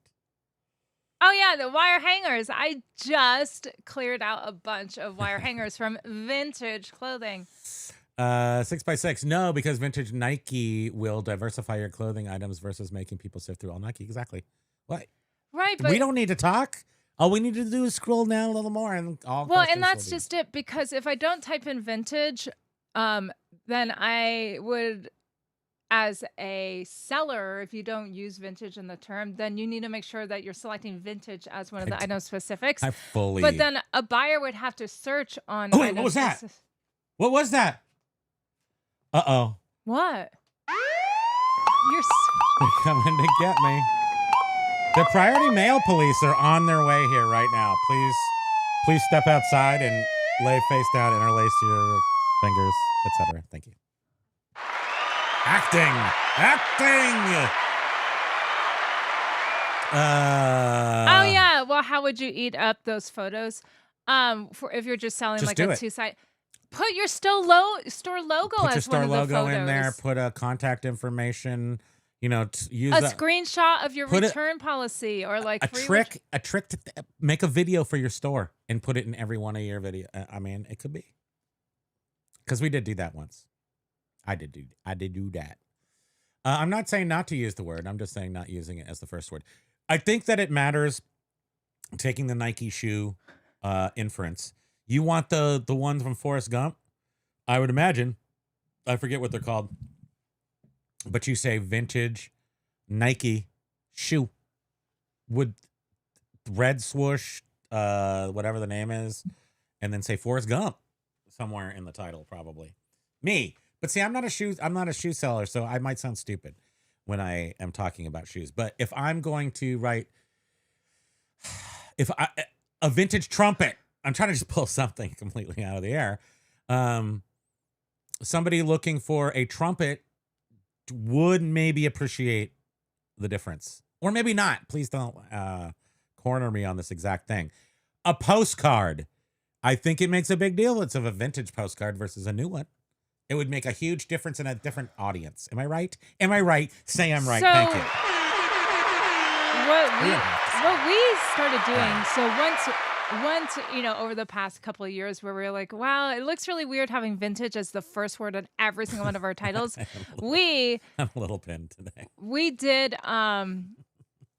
Speaker 2: Oh yeah, the wire hangers. I just cleared out a bunch of wire hangers from vintage clothing.
Speaker 1: 6x6. No, because vintage Nike will diversify your clothing items versus making people sift through all Nike. Exactly. What?
Speaker 2: Right, but
Speaker 1: We don't need to talk. All we need to do is scroll down a little more, and all.
Speaker 2: well,
Speaker 1: questions
Speaker 2: and that's
Speaker 1: will be-
Speaker 2: just it. Because if I don't type in vintage, then I would, as a seller, if you don't use vintage in the term, then you need to make sure that you're selecting vintage as one of the item specifics.
Speaker 1: I fully.
Speaker 2: But then a buyer would have to search on.
Speaker 1: Oh, wait,
Speaker 2: item
Speaker 1: what was that?
Speaker 2: speci-
Speaker 1: What was that? Uh-oh.
Speaker 2: What? You're.
Speaker 1: They're coming to get me. The priority mail police are on their way here right now. Please step outside and lay face down, interlace your fingers, etc. Thank you. Acting.
Speaker 2: Oh yeah. Well, how would you eat up those photos? For if you're just selling
Speaker 1: Just
Speaker 2: like
Speaker 1: do
Speaker 2: a
Speaker 1: it.
Speaker 2: 2-site, put your store logo
Speaker 1: Put your
Speaker 2: as
Speaker 1: store
Speaker 2: one of the
Speaker 1: logo
Speaker 2: photos.
Speaker 1: in there. Put a contact information. Use
Speaker 2: a screenshot of your
Speaker 1: put it-
Speaker 2: return policy or like
Speaker 1: a
Speaker 2: free
Speaker 1: trick to make a video for your store and put it in every one of your video. I mean, it could be because we did do that once. I did do that. I'm not saying not to use the word. I'm just saying not using it as the first word. I think that it matters. Taking the Nike shoe inference, you want the ones from Forrest Gump. I would imagine. I forget what they're called. But you say vintage Nike shoe with red swoosh, whatever the name is, and then say Forrest Gump somewhere in the title, probably. Me. But see, I'm not a shoe seller, so I might sound stupid when I am talking about shoes. But if I'm going to write a vintage trumpet, I'm trying to just pull something completely out of the air. Somebody looking for a trumpet would maybe appreciate the difference, or maybe not. Please don't corner me on this exact thing. A postcard. I think it makes a big deal. It's of a vintage postcard versus a new one. It would make a huge difference in a different audience. Am I right? Am I right? Say I'm right.
Speaker 2: So,
Speaker 1: Thank you.
Speaker 2: What we started doing, so once over the past couple of years where we were like, wow, it looks really weird having vintage as the first word on every single one of our titles.
Speaker 1: I'm a little pinned today.
Speaker 2: We did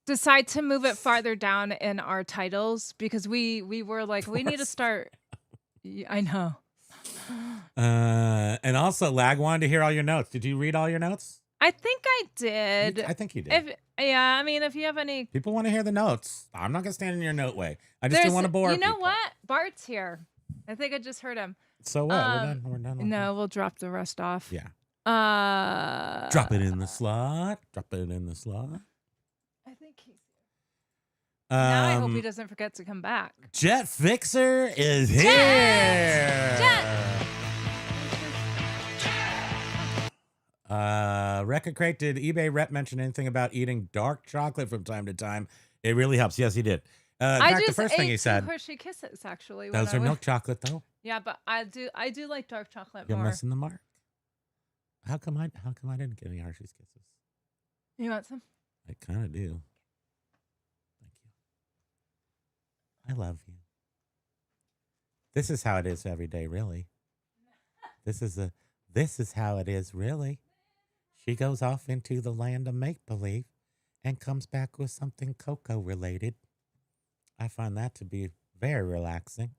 Speaker 2: decide to move it farther down in our titles because we were like, we need to start. I know.
Speaker 1: And also, Lag wanted to hear all your notes. Did you read all your notes?
Speaker 2: I think I did.
Speaker 1: I think you did.
Speaker 2: If you have any.
Speaker 1: People want to hear the notes. I'm not going to stand in your note way. I just didn't want to bore
Speaker 2: You know
Speaker 1: people.
Speaker 2: what? Bart's here. I think I just heard him.
Speaker 1: So what? We're done. with
Speaker 2: No, we'll drop the rest off.
Speaker 1: Yeah.
Speaker 2: Uh,
Speaker 1: Drop it in the slot.
Speaker 2: I think he's.
Speaker 1: Um,
Speaker 2: Now I hope he doesn't forget to come back.
Speaker 1: Jet Fixer is here.
Speaker 2: Jet.
Speaker 1: Record Crate, did eBay rep mention anything about eating dark chocolate from time to time? It really helps. Yes, he did. In fact, the first thing he said.
Speaker 2: Hershey Kisses, actually.
Speaker 1: Those are milk chocolate, though.
Speaker 2: Yeah, but I do like dark chocolate
Speaker 1: You're
Speaker 2: more.
Speaker 1: missing the mark. How come I didn't get any Hershey's Kisses?
Speaker 2: You want some?
Speaker 1: I kind of do. Thank you. I love you. This is how it is every day, really. This is how it is, really. She goes off into the land of make-believe, and comes back with something cocoa related. I find that to be very relaxing.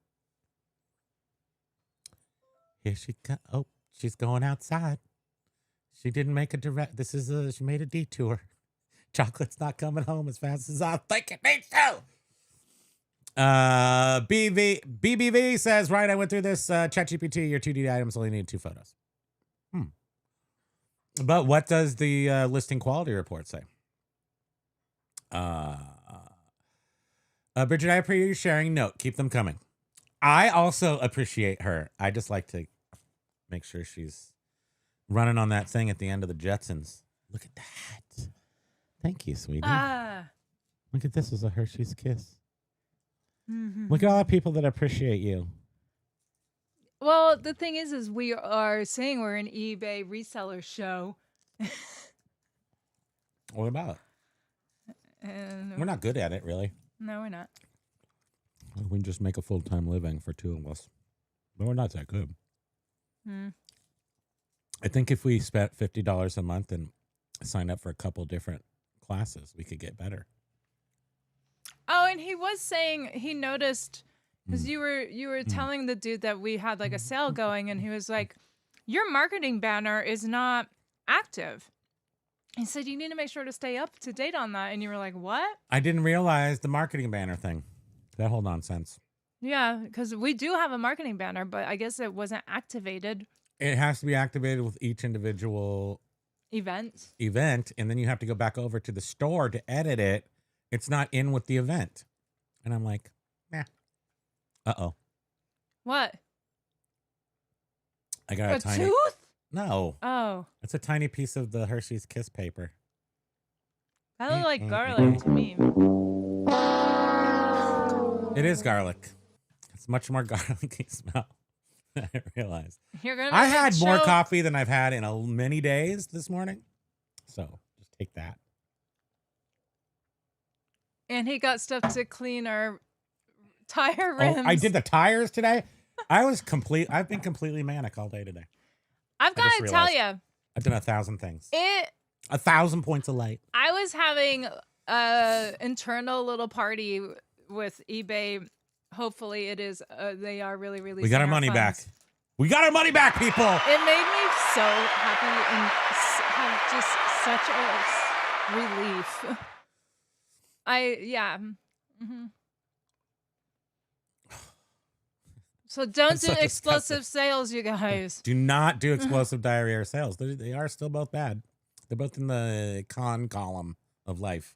Speaker 1: Here she comes. Oh, she's going outside. She didn't make a direct. She made a detour. Chocolate's not coming home as fast as I think it needs to. BBV says, right, I went through this. ChatGPT, your 2D items only need 2 photos. But what does the listing quality report say? Bridget, I appreciate you sharing. Note, keep them coming. I also appreciate her. I just like to make sure she's running on that thing at the end of the Jetsons. Look at that. Thank you, sweetie. Look at this. Is a Hershey's Kiss. Mm-hmm. Look at all the people that appreciate you.
Speaker 2: Well, the thing is we are saying we're an eBay reseller show.
Speaker 1: What about? We're not good at it, really.
Speaker 2: No, we're not.
Speaker 1: We can just make a full-time living for 2 of us. But we're not that good. I think if we spent $50 a month and signed up for a couple different classes, we could get better.
Speaker 2: Oh, and he was saying he noticed, because you were telling the dude that we had like a sale going, and he was like, your marketing banner is not active. He said, you need to make sure to stay up to date on that. And you were like, what?
Speaker 1: I didn't realize the marketing banner thing. That whole nonsense.
Speaker 2: Yeah, because we do have a marketing banner, but I guess it wasn't activated.
Speaker 1: It has to be activated with each individual event, and then you have to go back over to the store to edit it. It's not in with the event. And I'm like, nah. Uh-oh.
Speaker 2: What?
Speaker 1: I got a tiny...
Speaker 2: tooth?
Speaker 1: No.
Speaker 2: Oh.
Speaker 1: It's a tiny piece of the Hershey's Kiss paper.
Speaker 2: That looked like garlic to me.
Speaker 1: It is garlic. It's much more garlicky smell than I realized.
Speaker 2: I
Speaker 1: had more coffee than I've had in many days this morning. So just take that.
Speaker 2: And he got stuff to clean our tire rims.
Speaker 1: Oh, I did the tires today. I've been completely manic all day today.
Speaker 2: I've got to tell you.
Speaker 1: I've done 1,000 things. 1,000 points of light.
Speaker 2: I was having an internal little party with eBay. Hopefully it is. They are really, really.
Speaker 1: We got our money back. We got our money back, people.
Speaker 2: It made me so happy and have just such a relief. Mm-hmm. So don't do explosive sales, you guys.
Speaker 1: Do not do explosive diarrhea sales. They are still both bad. They're both in the con column of life.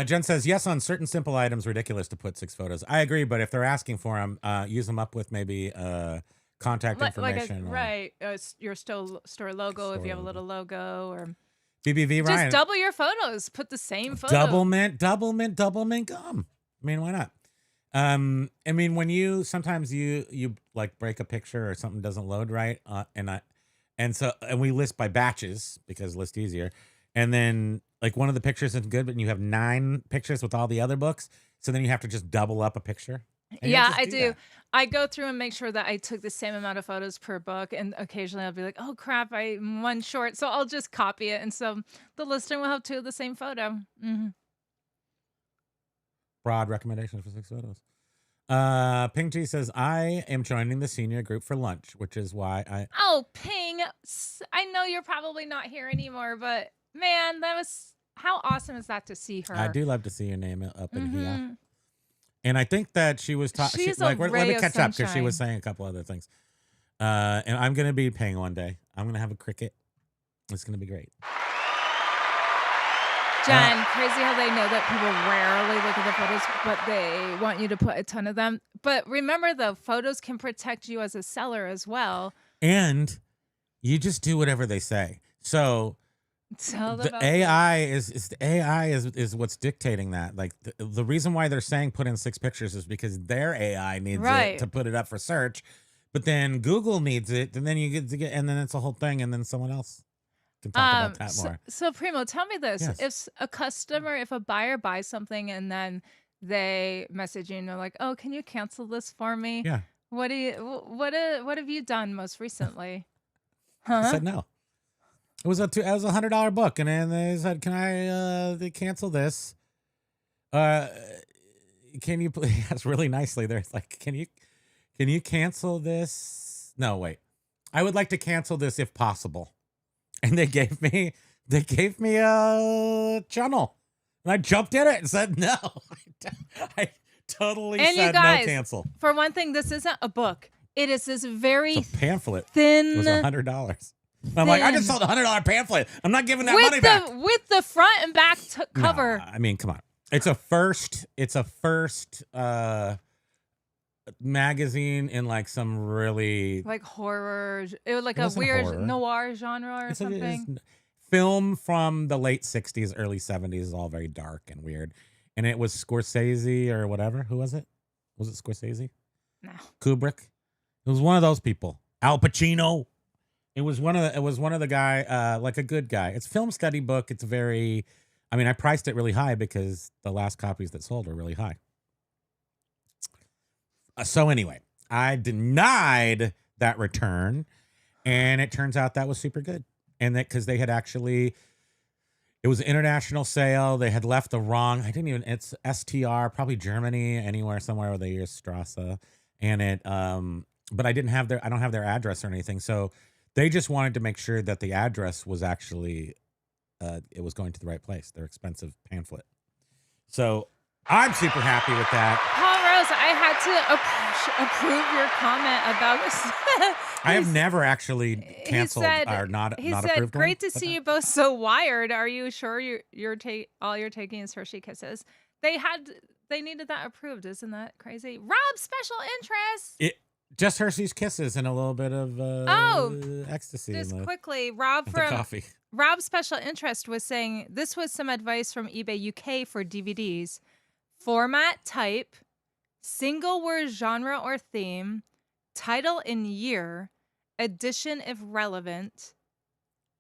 Speaker 1: Jen says, yes, on certain simple items, ridiculous to put 6 photos. I agree, but if they're asking for them, use them up with maybe contact information.
Speaker 2: Your store logo, if you have a little logo. Or
Speaker 1: BBV Ryan.
Speaker 2: Just double your photos. Put the same photo.
Speaker 1: Double mint gum. I mean, why not? I mean, when sometimes you like break a picture or something doesn't load right, and we list by batches because ListEasier, and then like one of the pictures isn't good, but you have 9 pictures with all the other books, so then you have to just double up a picture.
Speaker 2: Yeah, I do. I go through and make sure that I took the same amount of photos per book, and occasionally I'll be like, oh crap, I'm one short, so I'll just copy it, and so the listing will have 2 of the same photo. Mm-hmm.
Speaker 1: Broad recommendations for 6 photos. Ping G says, I am joining the senior group for lunch, which is why I...
Speaker 2: Oh, Ping. I know you're probably not here anymore, but man, how awesome is that to see her?
Speaker 1: I do love to see your name up in here. And I think that she was talking...
Speaker 2: Let
Speaker 1: me catch up because she was saying a couple other things. And I'm going to be Ping one day. I'm going to have a cricket. It's going to be great.
Speaker 2: Jen, crazy how they know that people rarely look at the photos, but they want you to put a ton of them. But remember, the photos can protect you as a seller as well.
Speaker 1: And you just do whatever they say. So the AI is what's dictating that. Like the reason why they're saying put in 6 pictures is because their AI needs it to put it up for search. But then Google needs it, and then you get to and then it's a whole thing, and then someone else can talk about that more.
Speaker 2: So Primo, tell me this: if a buyer buys something and then they message you and they're like, "Oh, can you cancel this for me?"
Speaker 1: Yeah.
Speaker 2: What have you done most recently?
Speaker 1: I said no. It was a $100 book, and then they said, "Can I cancel this? Can you please?" That's really nicely. They're like, "Can you cancel this?" No, wait. I would like to cancel this if possible. And they gave me a channel, and I jumped in it and said no. I totally
Speaker 2: and
Speaker 1: said
Speaker 2: you guys,
Speaker 1: no cancel.
Speaker 2: For one thing, this isn't a book. It is this very
Speaker 1: it's a pamphlet.
Speaker 2: Thin.
Speaker 1: It was $100. I'm like, I just sold a $100 pamphlet. I'm not giving that money back.
Speaker 2: With the front and back cover.
Speaker 1: No, I mean, come on. It's a first magazine in like some really
Speaker 2: like horror. It was like a weird
Speaker 1: horror.
Speaker 2: Noir genre or something.
Speaker 1: Film from the late 60s, early 70s is all very dark and weird. And it was Scorsese or whatever. Who was it? Was it Scorsese?
Speaker 2: No.
Speaker 1: Kubrick. It was one of those people. Al Pacino. It was one of the guy, like a good guy. It's a film study book. It's very, I mean, I priced it really high because the last copies that sold were really high. So anyway, I denied that return, and it turns out that was super good. And that because they had actually, it was an international sale. They had left the wrong, it's STR, probably Germany, somewhere where they use Strasse. And it, but I don't have their address or anything. So they just wanted to make sure that the address was actually, it was going to the right place, their expensive pamphlet. So I'm super happy with that.
Speaker 2: Paul Rose, I had to approve your comment about this.
Speaker 1: I have never actually canceled or not approved.
Speaker 2: He said, "Great to see you both so wired. Are you sure all you're taking is Hershey Kisses?" They needed that approved. Isn't that crazy? Rob, special interest.
Speaker 1: Just Hershey's Kisses and a little bit of ecstasy.
Speaker 2: Just quickly, Rob from
Speaker 1: coffee.
Speaker 2: Rob's special interest was saying this was some advice from eBay UK for DVDs: format, type, single word, genre or theme, title and year, edition if relevant,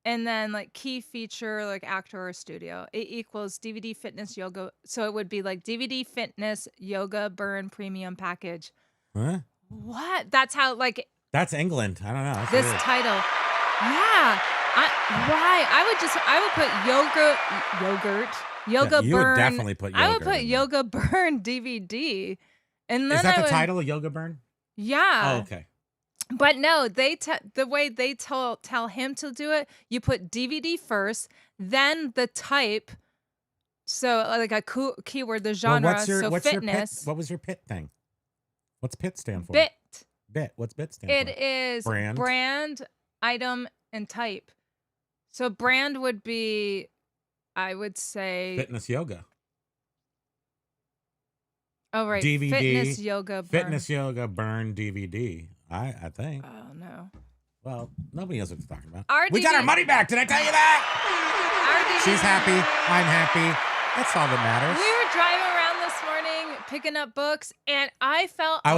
Speaker 2: and then like key feature like actor or studio. It equals DVD fitness yoga. So it would be like DVD fitness yoga burn premium package.
Speaker 1: Huh?
Speaker 2: What? That's how like.
Speaker 1: That's England. I don't know. That's
Speaker 2: this
Speaker 1: weird.
Speaker 2: title. Yeah. Why? I would put yoga
Speaker 1: you
Speaker 2: burn.
Speaker 1: Would definitely put yogurt.
Speaker 2: I would put yoga burn DVD. And then
Speaker 1: is that the title of Yoga Burn?
Speaker 2: Yeah.
Speaker 1: Oh, okay.
Speaker 2: But no, the way they tell him to do it, you put DVD first, then the type. So like a keyword, the genre.
Speaker 1: Well, what's
Speaker 2: fitness.
Speaker 1: Your PIT? What was your PIT thing? What's PIT stand for?
Speaker 2: Bit.
Speaker 1: What's BIT stand for?
Speaker 2: It is brand, item, and type. So brand would be, I would say,
Speaker 1: fitness yoga.
Speaker 2: Oh, right.
Speaker 1: DVD.
Speaker 2: Fitness yoga burn.
Speaker 1: Fitness yoga burn DVD. I think.
Speaker 2: Oh, no.
Speaker 1: Well, nobody knows what they're talking about.
Speaker 2: We
Speaker 1: got our money back. Did I tell you that? She's happy. I'm happy. That's all that matters.
Speaker 2: We were driving around this morning picking up books, and I felt
Speaker 1: I'm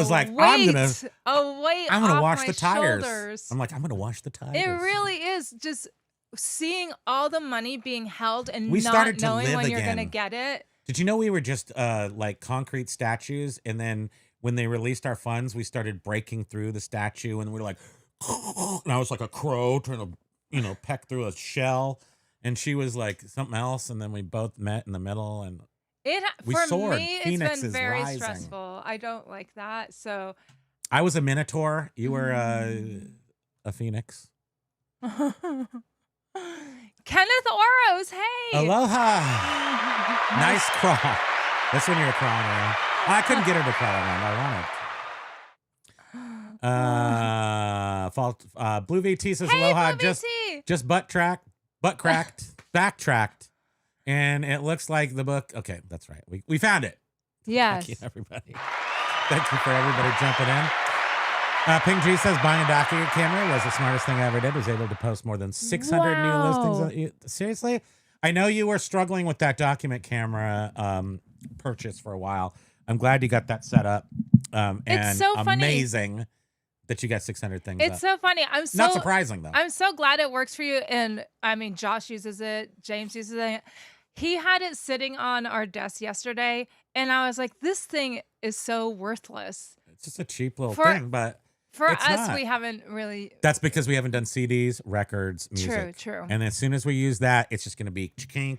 Speaker 1: gonna wash the tires.
Speaker 2: Shoulders.
Speaker 1: I'm like, I'm gonna wash the tires.
Speaker 2: It really is just seeing all the money being held and
Speaker 1: we
Speaker 2: not knowing when you're gonna get it.
Speaker 1: Did you know we were just like concrete statues, and then when they released our funds, we started breaking through the statue, and we were like, and I was like a crow trying to, peck through a shell, and she was like something else, and then we both met in the middle, and we soared.
Speaker 2: Me,
Speaker 1: Phoenix
Speaker 2: it's been
Speaker 1: is
Speaker 2: very
Speaker 1: rising.
Speaker 2: stressful. I don't like that. So
Speaker 1: I was a minotaur. You were a phoenix.
Speaker 2: Kenneth Oros, hey.
Speaker 1: Aloha. Nice crawl. That's when you were crawling around. I couldn't get her to crawl around. I wanted. Blue VT says aloha. Just butt cracked, backtracked, and it looks like the book. Okay, that's right. We found it.
Speaker 2: Yes.
Speaker 1: Thank you, everybody. Thank you for everybody jumping in. Ping G says buying a document camera was the smartest thing I ever did. Was able to post more than 600 new listings. Seriously? I know you were struggling with that document camera purchase for a while. I'm glad you got that set up. And
Speaker 2: it's so funny.
Speaker 1: Amazing that you got 600 things
Speaker 2: It's so funny.
Speaker 1: Not surprising, though.
Speaker 2: I'm so glad it works for you. And I mean, Josh uses it. James uses it. He had it sitting on our desk yesterday. And I was like, this thing is so worthless.
Speaker 1: It's just a cheap little thing, but
Speaker 2: For
Speaker 1: It's
Speaker 2: us,
Speaker 1: not.
Speaker 2: we haven't really.
Speaker 1: That's because we haven't done CDs, records, music.
Speaker 2: True.
Speaker 1: And as soon as we use that, it's just going to be
Speaker 2: Flat,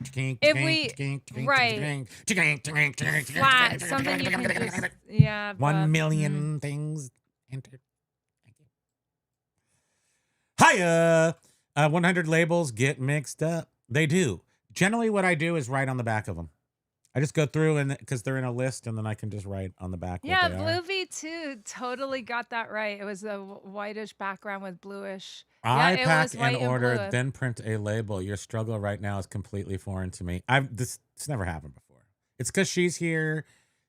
Speaker 2: something you can just, yeah.
Speaker 1: 1 million things entered. Hiya! 100 labels get mixed up. They do. Generally, what I do is write on the back of them. I just go through and because they're in a list, and then I can just write on the back.
Speaker 2: Yeah,
Speaker 1: what they
Speaker 2: Blue
Speaker 1: are.
Speaker 2: V2 totally got that right. It was a whitish background with bluish.
Speaker 1: I
Speaker 2: yeah,
Speaker 1: pack
Speaker 2: it was white
Speaker 1: and order,
Speaker 2: blue.
Speaker 1: then print a label. Your struggle right now is completely foreign to me. This never happened before. It's because she's here.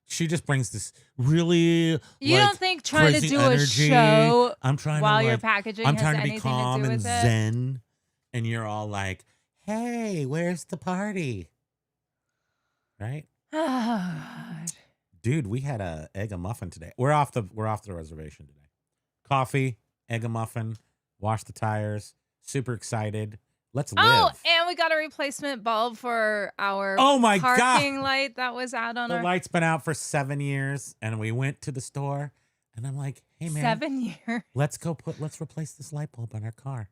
Speaker 1: She just brings this really.
Speaker 2: You don't think trying to
Speaker 1: crazy
Speaker 2: do
Speaker 1: energy.
Speaker 2: a show
Speaker 1: I'm trying
Speaker 2: while
Speaker 1: to,
Speaker 2: you're
Speaker 1: like,
Speaker 2: packaging
Speaker 1: I'm
Speaker 2: has
Speaker 1: trying to be
Speaker 2: anything
Speaker 1: calm
Speaker 2: to do
Speaker 1: and
Speaker 2: with it?
Speaker 1: zen, and you're all like, "Hey, where's the party?" Right? Dude, we had a egg and muffin today. We're off the reservation today. Coffee, egg and muffin, wash the tires. Super excited. Let's live.
Speaker 2: Oh, and we got a replacement bulb for our parking light that was out on
Speaker 1: the
Speaker 2: our
Speaker 1: light's been out for 7 years, and we went to the store, and I'm like, "Hey man,
Speaker 2: 7 years.
Speaker 1: let's replace this light bulb on our car,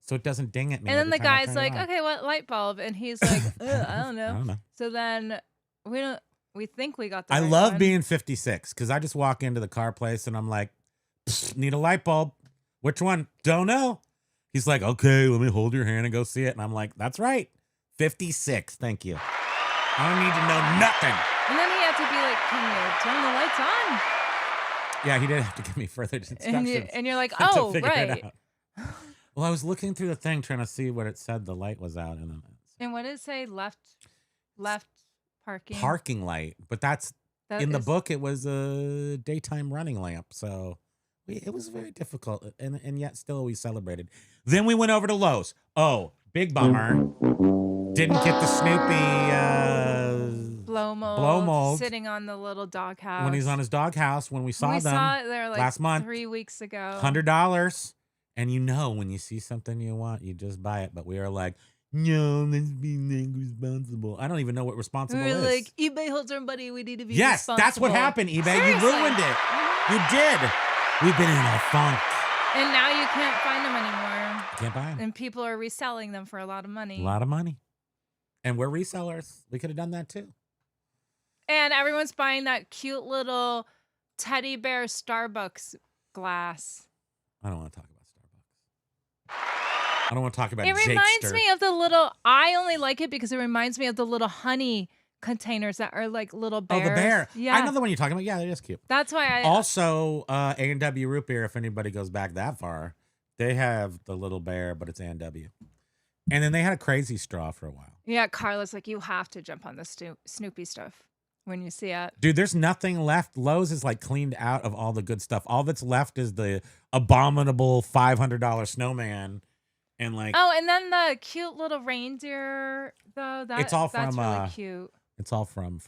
Speaker 1: so it doesn't ding at me."
Speaker 2: And then
Speaker 1: every
Speaker 2: the
Speaker 1: time I
Speaker 2: guy's
Speaker 1: turn it
Speaker 2: like,
Speaker 1: on."
Speaker 2: "Okay, what light bulb?" And he's like, "I don't know."
Speaker 1: I don't know.
Speaker 2: So then we think we got the
Speaker 1: I
Speaker 2: right
Speaker 1: love
Speaker 2: one.
Speaker 1: being 56 because I just walk into the car place and I'm like, "Need a light bulb? Which one? Don't know." He's like, "Okay, let me hold your hand and go see it." And I'm like, "That's right, 56. Thank you. I don't need to know nothing."
Speaker 2: And then he had to be like, "Can you turn the lights on?"
Speaker 1: Yeah, he did have to give me further instructions.
Speaker 2: And you're like,
Speaker 1: to
Speaker 2: "Oh,
Speaker 1: figure it
Speaker 2: right."
Speaker 1: out. Well, I was looking through the thing trying to see what it said. The light was out, and then
Speaker 2: And what did it say? Left parking.
Speaker 1: Parking light, but that in the book it was a daytime running lamp, so it was very difficult, and yet still we celebrated. Then we went over to Lowe's. Oh, big bummer! Didn't get the Snoopy
Speaker 2: blow mold sitting on the little doghouse
Speaker 1: when he's on his doghouse. When we saw them
Speaker 2: saw it there like
Speaker 1: last month,
Speaker 2: 3 weeks ago.
Speaker 1: $100, and when you see something you want, you just buy it. But we are like, "No, let's be responsible." I don't even know what responsible
Speaker 2: We were
Speaker 1: is.
Speaker 2: like, eBay holds our money. We need to be
Speaker 1: yes,
Speaker 2: responsible.
Speaker 1: that's what happened, eBay.
Speaker 2: Seriously.
Speaker 1: You ruined it. You did. We've been in a funk.
Speaker 2: And now you can't find them anymore.
Speaker 1: Can't buy them.
Speaker 2: And people are reselling them for a lot of money.
Speaker 1: A lot of money. And we're resellers. We could have done that too.
Speaker 2: And everyone's buying that cute little teddy bear Starbucks glass.
Speaker 1: I don't want to talk about Starbucks. I don't want to talk about
Speaker 2: It reminds
Speaker 1: Jakester.
Speaker 2: me of the little, I only like it because it reminds me of the little honey containers that are like little bears.
Speaker 1: Oh, the bear.
Speaker 2: Yeah.
Speaker 1: I know the one you're talking about. Yeah, they're just cute.
Speaker 2: That's why I.
Speaker 1: Also, A&W Root Beer, if anybody goes back that far, they have the little bear, but it's A&W. And then they had a crazy straw for a while.
Speaker 2: Yeah, Carla's like, you have to jump on the Snoopy stuff when you see it.
Speaker 1: Dude, there's nothing left. Lowe's is like cleaned out of all the good stuff. All that's left is the abominable $500 snowman. And like,
Speaker 2: oh, and then the cute little reindeer, though.
Speaker 1: It's all
Speaker 2: that's
Speaker 1: from,
Speaker 2: really cute.
Speaker 1: it's all from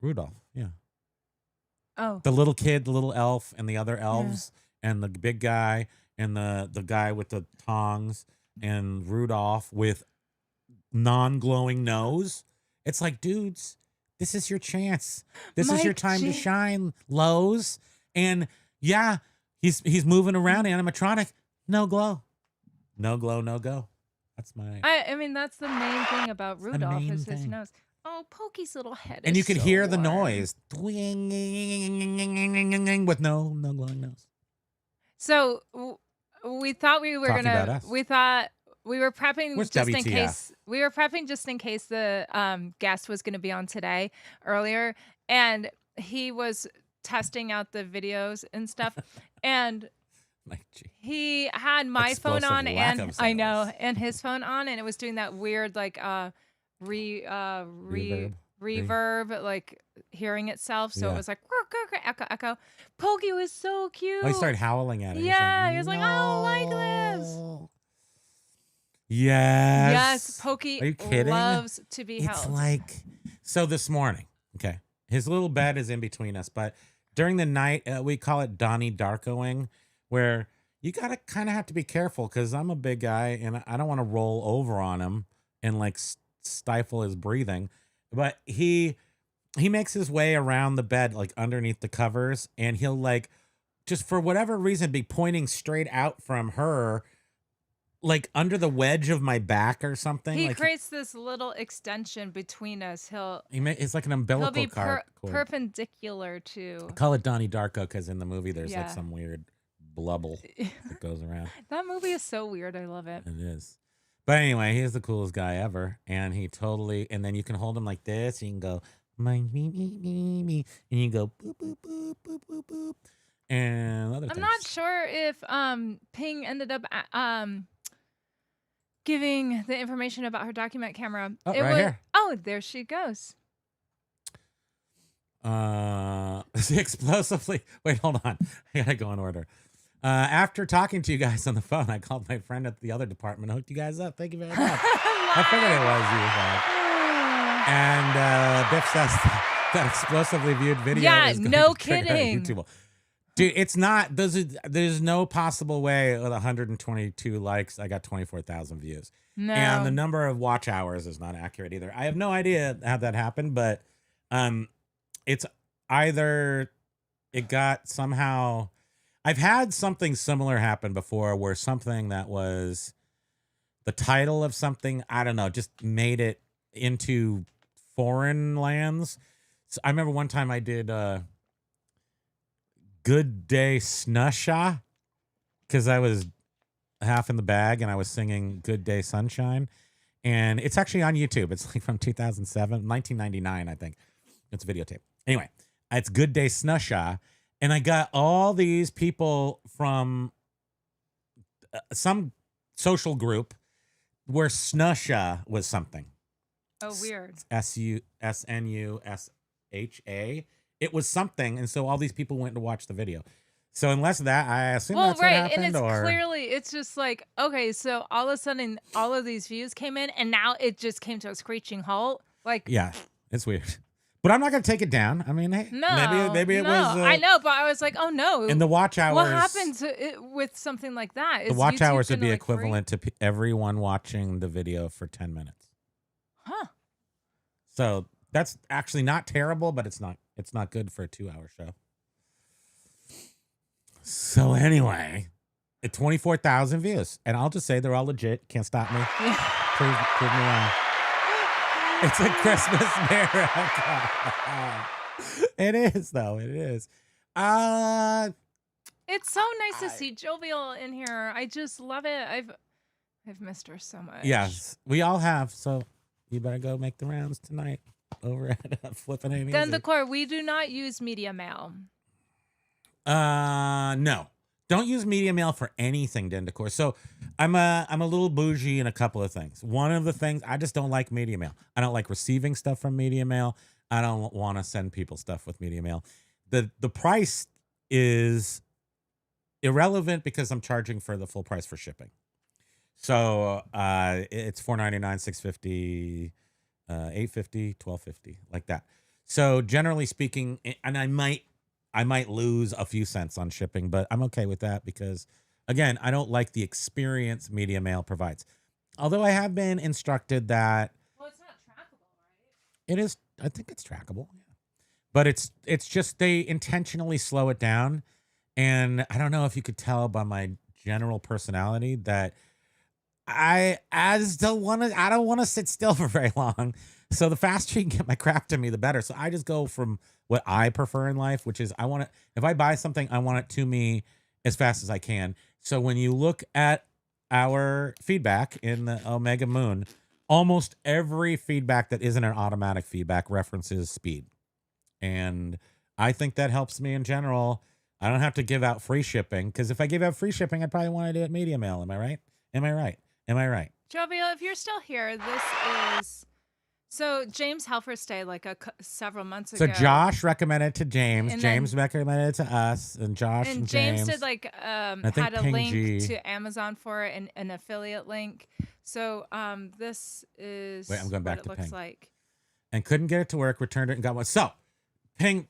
Speaker 1: Rudolph. Yeah.
Speaker 2: Oh.
Speaker 1: The little kid, the little elf, and the other elves, and the big guy, and the guy with the tongs, and Rudolph with non-glowing nose. It's like, dudes, this is your chance. This is your time to shine, Lowe's. And yeah, he's moving around animatronic. No glow. No glow, no go. That's my...
Speaker 2: I mean, that's the main thing about Rudolph is his nose. Oh, Pokey's little head
Speaker 1: And
Speaker 2: is
Speaker 1: you can
Speaker 2: so
Speaker 1: hear the
Speaker 2: warm.
Speaker 1: noise. With no glowing nose.
Speaker 2: So we thought we were
Speaker 1: Talking about
Speaker 2: gonna.
Speaker 1: us.
Speaker 2: We thought we were prepping
Speaker 1: Where's
Speaker 2: just in
Speaker 1: WTF?
Speaker 2: case. We were prepping just in case the guest was gonna be on today earlier, and he was testing out the videos and stuff, and
Speaker 1: Like, gee.
Speaker 2: he had my phone
Speaker 1: Explosive
Speaker 2: on
Speaker 1: lack
Speaker 2: and
Speaker 1: of
Speaker 2: I know,
Speaker 1: sales.
Speaker 2: and his phone on, and it was doing that weird like reverb, like hearing itself. So
Speaker 1: Yeah.
Speaker 2: it was like echo, echo. Pokey was so cute.
Speaker 1: Oh, he started howling at it.
Speaker 2: Yeah, he was like, I don't like this.
Speaker 1: Yes.
Speaker 2: Yes, Pokey
Speaker 1: Are you kidding?
Speaker 2: loves to be
Speaker 1: It's
Speaker 2: held.
Speaker 1: like, so this morning, okay, his little bed is in between us, but during the night, we call it Donnie Darkoing, where you got to kind of have to be careful because I'm a big guy and I don't want to roll over on him and like stifle his breathing. But he makes his way around the bed, like underneath the covers, and he'll like just for whatever reason be pointing straight out from her, like under the wedge of my back or something.
Speaker 2: He
Speaker 1: like
Speaker 2: creates this little extension between us.
Speaker 1: It's like an
Speaker 2: He'll
Speaker 1: umbilical
Speaker 2: be
Speaker 1: cord.
Speaker 2: perpendicular to.
Speaker 1: I call it Donnie Darko because in the movie there's like
Speaker 2: Yeah.
Speaker 1: some weird blubble that goes around.
Speaker 2: That movie is so weird. I love it.
Speaker 1: It is. But anyway, he's the coolest guy ever. And and then you can hold him like this. And you can go, me. And you go, boop, boop, boop, boop, boop, boop. And other
Speaker 2: I'm
Speaker 1: things.
Speaker 2: not sure if Ping ended up giving the information about her document camera.
Speaker 1: Oh, here.
Speaker 2: Oh, there she goes.
Speaker 1: Explosively. Wait, hold on. I gotta go in order. After talking to you guys on the phone, I called my friend at the other department, hooked you guys up. Thank you very much. I figured it was you guys. And Biff says that explosively viewed video.
Speaker 2: Yeah,
Speaker 1: is going
Speaker 2: no
Speaker 1: to trigger
Speaker 2: kidding.
Speaker 1: YouTube. Dude, it's not. There's no possible way with 122 likes. I got 24,000 views.
Speaker 2: No.
Speaker 1: And the number of watch hours is not accurate either. I have no idea how that happened, but it's either it got somehow. I've had something similar happen before where something that was the title of something, I don't know, just made it into foreign lands. So I remember one time I did Good Day Snusha because I was half in the bag and I was singing Good Day Sunshine. And it's actually on YouTube. It's like from 2007, 1999, I think. It's a videotape. Anyway, it's Good Day Snusha. And I got all these people from some social group where Snusha was something.
Speaker 2: Oh, weird.
Speaker 1: SNUSHA. It was something. And so all these people went to watch the video. So unless that, I assume
Speaker 2: Well,
Speaker 1: that's
Speaker 2: right.
Speaker 1: what happened.
Speaker 2: And it's clearly, it's just like, okay, so all of a sudden, all of these views came in and now it just came to a screeching halt. Like,
Speaker 1: yeah, it's weird. But I'm not going to take it down. I mean, hey,
Speaker 2: no,
Speaker 1: maybe it was.
Speaker 2: I know, but I was like, oh no.
Speaker 1: And the watch hours.
Speaker 2: What happened to it with something like that?
Speaker 1: The watch hours would be equivalent to everyone watching the video for 10 minutes.
Speaker 2: Huh.
Speaker 1: So that's actually not terrible, but it's not good for a 2-hour show. So anyway, at 24,000 views, and I'll just say they're all legit. Can't stop me. Prove me wrong. It's a Christmas miracle. It is, though. It is.
Speaker 2: It's so nice to see Jovial in here. I just love it. I've missed her so much.
Speaker 1: Yes, we all have. So you better go make the rounds tonight over at Flippin' Ain't
Speaker 2: Then
Speaker 1: Easy.
Speaker 2: the core, we do not use media mail.
Speaker 1: No. Don't use media mail for anything, Dendicor. So I'm a little bougie in a couple of things. One of the things, I just don't like media mail. I don't like receiving stuff from media mail. I don't want to send people stuff with media mail. The price is irrelevant because I'm charging for the full price for shipping. So it's $4.99, $6.50, $8.50, $12.50, like that. So generally speaking, and I might lose a few cents on shipping, but I'm okay with that because, again, I don't like the experience media mail provides. Although I have been instructed that.
Speaker 2: Well, it's not trackable, right?
Speaker 1: It is. I think it's trackable, yeah. But it's just they intentionally slow it down, and I don't know if you could tell by my general personality that I don't want to sit still for very long. So the faster you can get my crap to me, the better. So I just go from what I prefer in life, which is if I buy something, I want it to me as fast as I can. So when you look at our feedback in the Omega Moon, almost every feedback that isn't an automatic feedback references speed. And I think that helps me in general. I don't have to give out free shipping because if I give out free shipping, I'd probably want to do it media mail. Am I right? Am I right?
Speaker 2: Jovial, if you're still here, this is... So James Helfer stayed like several months ago.
Speaker 1: So Josh recommended to James.
Speaker 2: And
Speaker 1: James recommended it to us, and Josh and
Speaker 2: James did like had a
Speaker 1: Ping
Speaker 2: link
Speaker 1: G.
Speaker 2: to Amazon for it, and an affiliate link. So this is
Speaker 1: Wait, I'm going back
Speaker 2: what
Speaker 1: to
Speaker 2: it looks
Speaker 1: Ping.
Speaker 2: like.
Speaker 1: And couldn't get it to work. Returned it and got one. So Ping.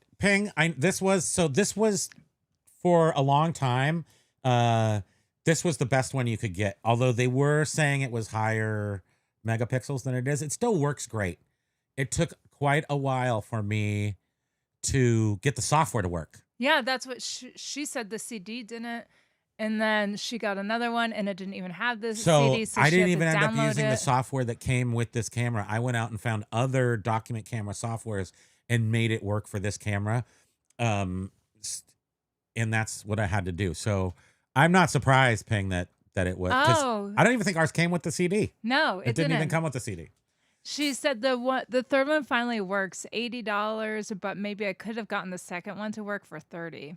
Speaker 1: This was for a long time. This was the best one you could get. Although they were saying it was higher megapixels than it is, it still works great. It took quite a while for me to get the software to work.
Speaker 2: Yeah, that's what she said. The CD didn't. And then she got another one, and it didn't even have the CD. So
Speaker 1: I
Speaker 2: she
Speaker 1: didn't
Speaker 2: had
Speaker 1: even
Speaker 2: to
Speaker 1: end up
Speaker 2: download
Speaker 1: using the
Speaker 2: it.
Speaker 1: software that came with this camera. I went out and found other document camera softwares and made it work for this camera. And that's what I had to do. So I'm not surprised paying that it was.
Speaker 2: Oh.
Speaker 1: I don't even think ours came with the CD.
Speaker 2: No,
Speaker 1: it didn't even come with the CD.
Speaker 2: She said the third one finally works, $80, but maybe I could have gotten the second one to work for $30.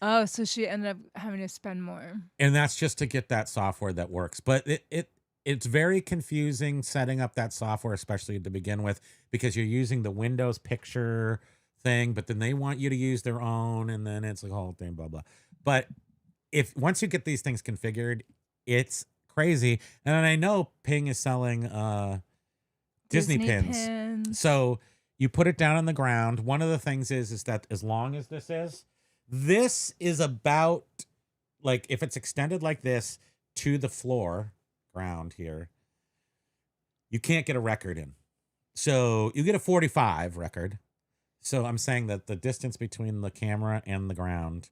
Speaker 2: Oh, so she ended up having to spend more.
Speaker 1: And that's just to get that software that works. But it's very confusing setting up that software, especially to begin with, because you're using the Windows picture thing, but then they want you to use their own, and then it's like a whole thing, blah, blah. But once you get these things configured, it's crazy. And I know Ping is selling Disney pins. So you put it down on the ground. One of the things is that as long as this is about, like, if it's extended like this to the floor ground here, you can't get a record in. So you get a 45 record. So I'm saying that the distance between the camera and the ground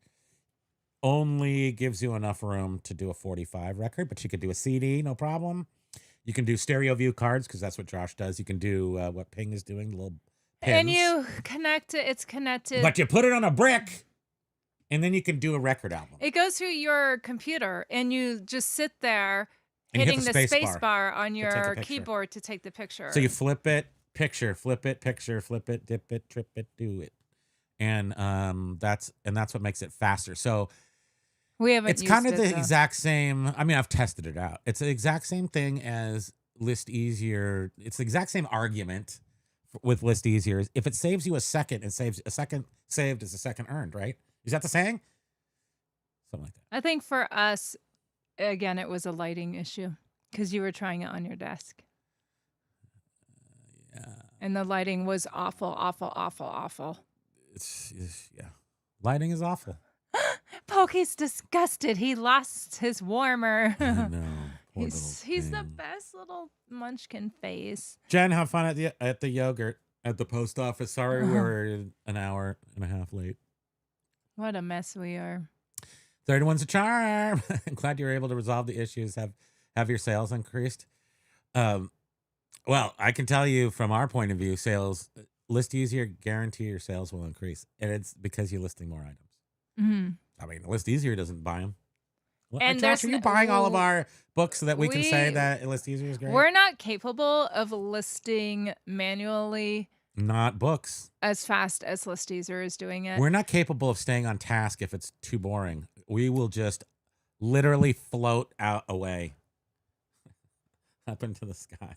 Speaker 1: only gives you enough room to do a 45 record, but you could do a CD, no problem. You can do stereo view cards, because that's what Josh does. You can do what Ping is doing, the little pins.
Speaker 2: And you connect it. It's connected.
Speaker 1: But you put it on a brick, and then you can do a record album.
Speaker 2: It goes through your computer, and you just sit there
Speaker 1: and
Speaker 2: hitting the space
Speaker 1: bar
Speaker 2: bar on your keyboard to take the picture.
Speaker 1: So you flip it, picture, flip it, picture, flip it, dip it, trip it, do it. And that's what makes it faster. So
Speaker 2: we haven't
Speaker 1: it's
Speaker 2: used
Speaker 1: kind of
Speaker 2: it,
Speaker 1: the
Speaker 2: though.
Speaker 1: exact same. I mean, I've tested it out. It's the exact same thing as ListEasier. It's the exact same argument with ListEasier. If it saves you a second, it saves a second saved is a second earned, right? Is that the saying? Something like that.
Speaker 2: I think for us, again, it was a lighting issue because you were trying it on your desk.
Speaker 1: Yeah.
Speaker 2: And the lighting was awful, awful, awful, awful.
Speaker 1: It's yeah. Lighting is awful.
Speaker 2: Pokey's disgusted. He lost his warmer.
Speaker 1: No.
Speaker 2: He's the best little munchkin face.
Speaker 1: Jen, have fun at the yogurt at the post office. Sorry, we were an hour and a half late.
Speaker 2: What a mess we are.
Speaker 1: 31's a charm. I'm glad you were able to resolve the issues. Have your sales increased? Well, I can tell you from our point of view, sales ListEasier guarantee your sales will increase, and it's because you're listing more items.
Speaker 2: Mm-hmm.
Speaker 1: I mean, ListEasier doesn't buy them.
Speaker 2: And
Speaker 1: Josh, are you buying all of our books so that we can say that ListEasier is great?
Speaker 2: We're not capable of listing manually.
Speaker 1: Not books.
Speaker 2: As fast as ListEasier is doing it.
Speaker 1: We're not capable of staying on task if it's too boring. We will just literally float out away up into the sky.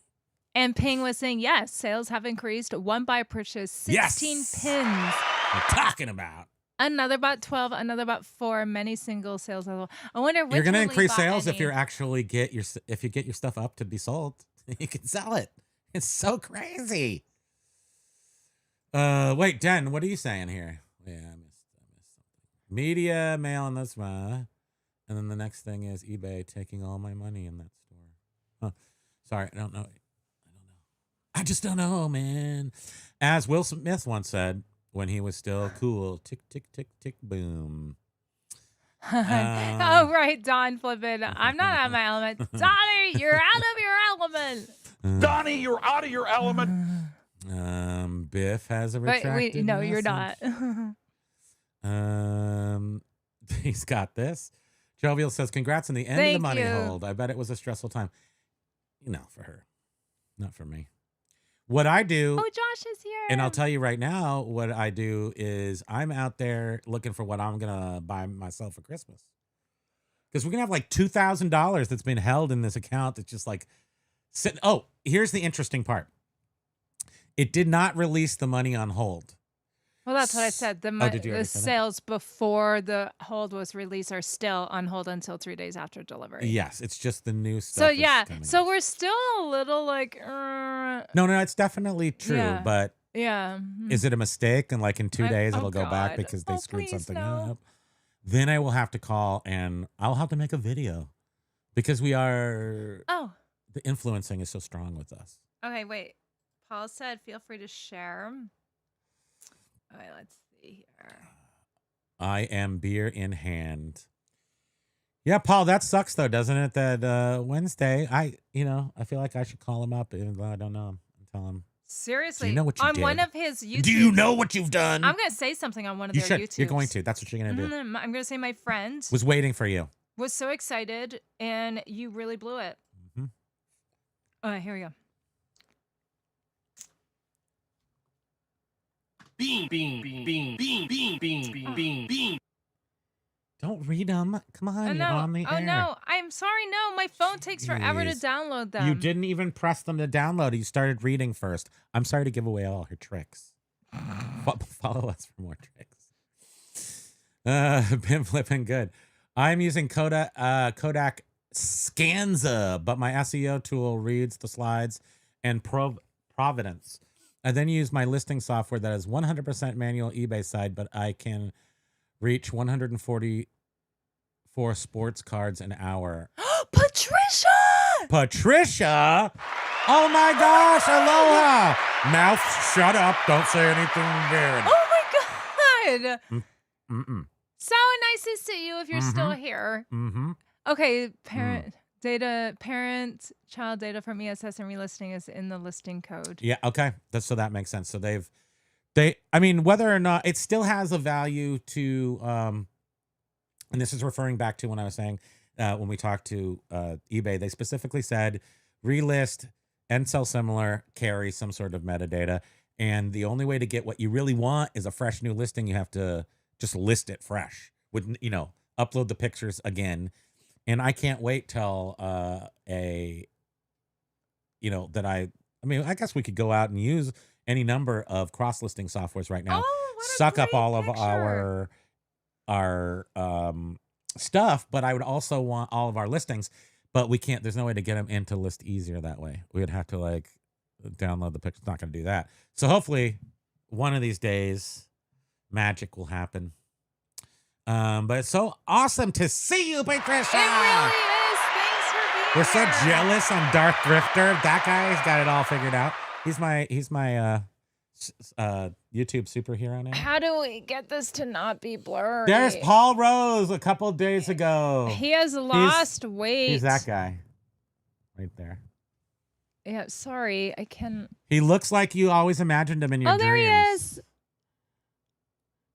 Speaker 2: And Ping was saying, yes, sales have increased. One buy purchased 16 pins.
Speaker 1: I'm talking about.
Speaker 2: Another bought 12, another bought 4, many single sales. I wonder which
Speaker 1: you're going to
Speaker 2: one
Speaker 1: increase sales
Speaker 2: any.
Speaker 1: if you actually get your stuff up to be sold. You can sell it. It's so crazy. Wait, Den, what are you saying here? Yeah, I missed something. Media, mail, and that's and then the next thing is eBay taking all my money in that store. Huh. Sorry, I don't know. I just don't know, man. As Will Smith once said when he was still cool, tick, tick, tick, tick, boom.
Speaker 2: Oh, right, Don flipping. I'm not out of my element. Donnie, you're out of your element.
Speaker 5: Donnie, you're out of your element.
Speaker 1: Biff has a retracted
Speaker 2: no, you're not.
Speaker 1: He's got this. Jovial says, congrats on the end of the money hold. I bet it was a stressful time. For her. Not for me. What I do.
Speaker 2: Oh, Josh is here.
Speaker 1: And I'll tell you right now, what I do is I'm out there looking for what I'm going to buy myself for Christmas. Because we're going to have like $2,000 that's been held in this account that's just like, oh, here's the interesting part. It did not release the money on hold.
Speaker 2: Well, that's what I said. The sales before the hold was released are still on hold until 3 days after delivery.
Speaker 1: Yes, it's just the new stuff.
Speaker 2: So, yeah. So we're still a little like...
Speaker 1: No, it's definitely true. But is it a mistake? And like in 2 days, it'll go back because they screwed something up. Then I will have to call and I'll have to make a video because we are...
Speaker 2: Oh.
Speaker 1: The influencing is so strong with us.
Speaker 2: Okay, wait. Paul said, feel free to share. All right, let's see here.
Speaker 1: I am beer in hand. Yeah, Paul, that sucks though, doesn't it? That Wednesday, I feel like I should call him up, even though I don't know him, and tell him.
Speaker 2: Seriously,
Speaker 1: Do you know what you
Speaker 2: on
Speaker 1: did?
Speaker 2: one of his YouTube.
Speaker 1: Do you know what you've done?
Speaker 2: I'm gonna say something on one of
Speaker 1: You
Speaker 2: their
Speaker 1: should.
Speaker 2: YouTubes.
Speaker 1: You're going to. That's what you're gonna do.
Speaker 2: I'm gonna say my friend
Speaker 1: Was waiting for you.
Speaker 2: was so excited, and you really blew it.
Speaker 1: Mm-hmm.
Speaker 2: Here we go.
Speaker 7: Bean, bean, bean, bean, bean, bean, bean, bean, bean, bean.
Speaker 1: Don't read them. Come on, you're on the air.
Speaker 2: Oh no, I'm sorry. No, my phone takes forever to
Speaker 1: Jeez.
Speaker 2: download them.
Speaker 1: You didn't even press them to download. You started reading first. I'm sorry to give away all her tricks. Follow us for more tricks. Been flipping good. I'm using Kodak Scanza, but my SEO tool reads the slides and Providence. I then use my listing software that is 100% manual eBay side, but I can reach 144 sports cards an hour.
Speaker 2: Patricia!
Speaker 1: Patricia? Oh my gosh, aloha! Mouth shut up. Don't say anything weird.
Speaker 2: Oh my god!
Speaker 1: Mm-mm.
Speaker 2: So nice to see you if you're still here.
Speaker 1: Mm-hmm.
Speaker 2: Okay, parent child data from ESS and relisting is in the listing code.
Speaker 1: Yeah, okay. So that makes sense. So I mean, whether or not it still has a value to, and this is referring back to when I was saying, when we talked to eBay, they specifically said relist and sell similar carry some sort of metadata. And the only way to get what you really want is a fresh new listing. You have to just list it fresh with, upload the pictures again. And I can't wait till I guess we could go out and use any number of cross-listing softwares right now.
Speaker 2: Oh, what a
Speaker 1: suck up
Speaker 2: great
Speaker 1: all of
Speaker 2: picture.
Speaker 1: our stuff, but I would also want all of our listings, but we can't. There's no way to get them into ListEasier that way. We would have to download the picture. It's not going to do that. So hopefully one of these days magic will happen. But it's so awesome to see you, Patricia.
Speaker 2: It really is. Thanks for being
Speaker 1: We're so
Speaker 2: here.
Speaker 1: jealous on Darth Drifter. That guy's got it all figured out. He's my YouTube superhero now.
Speaker 2: How do we get this to not be blurry?
Speaker 1: There's Paul Rose a couple days ago.
Speaker 2: He has lost weight.
Speaker 1: He's that guy right there.
Speaker 2: Yeah, sorry. I can.
Speaker 1: He looks like you always imagined him in your dreams.
Speaker 2: There he is.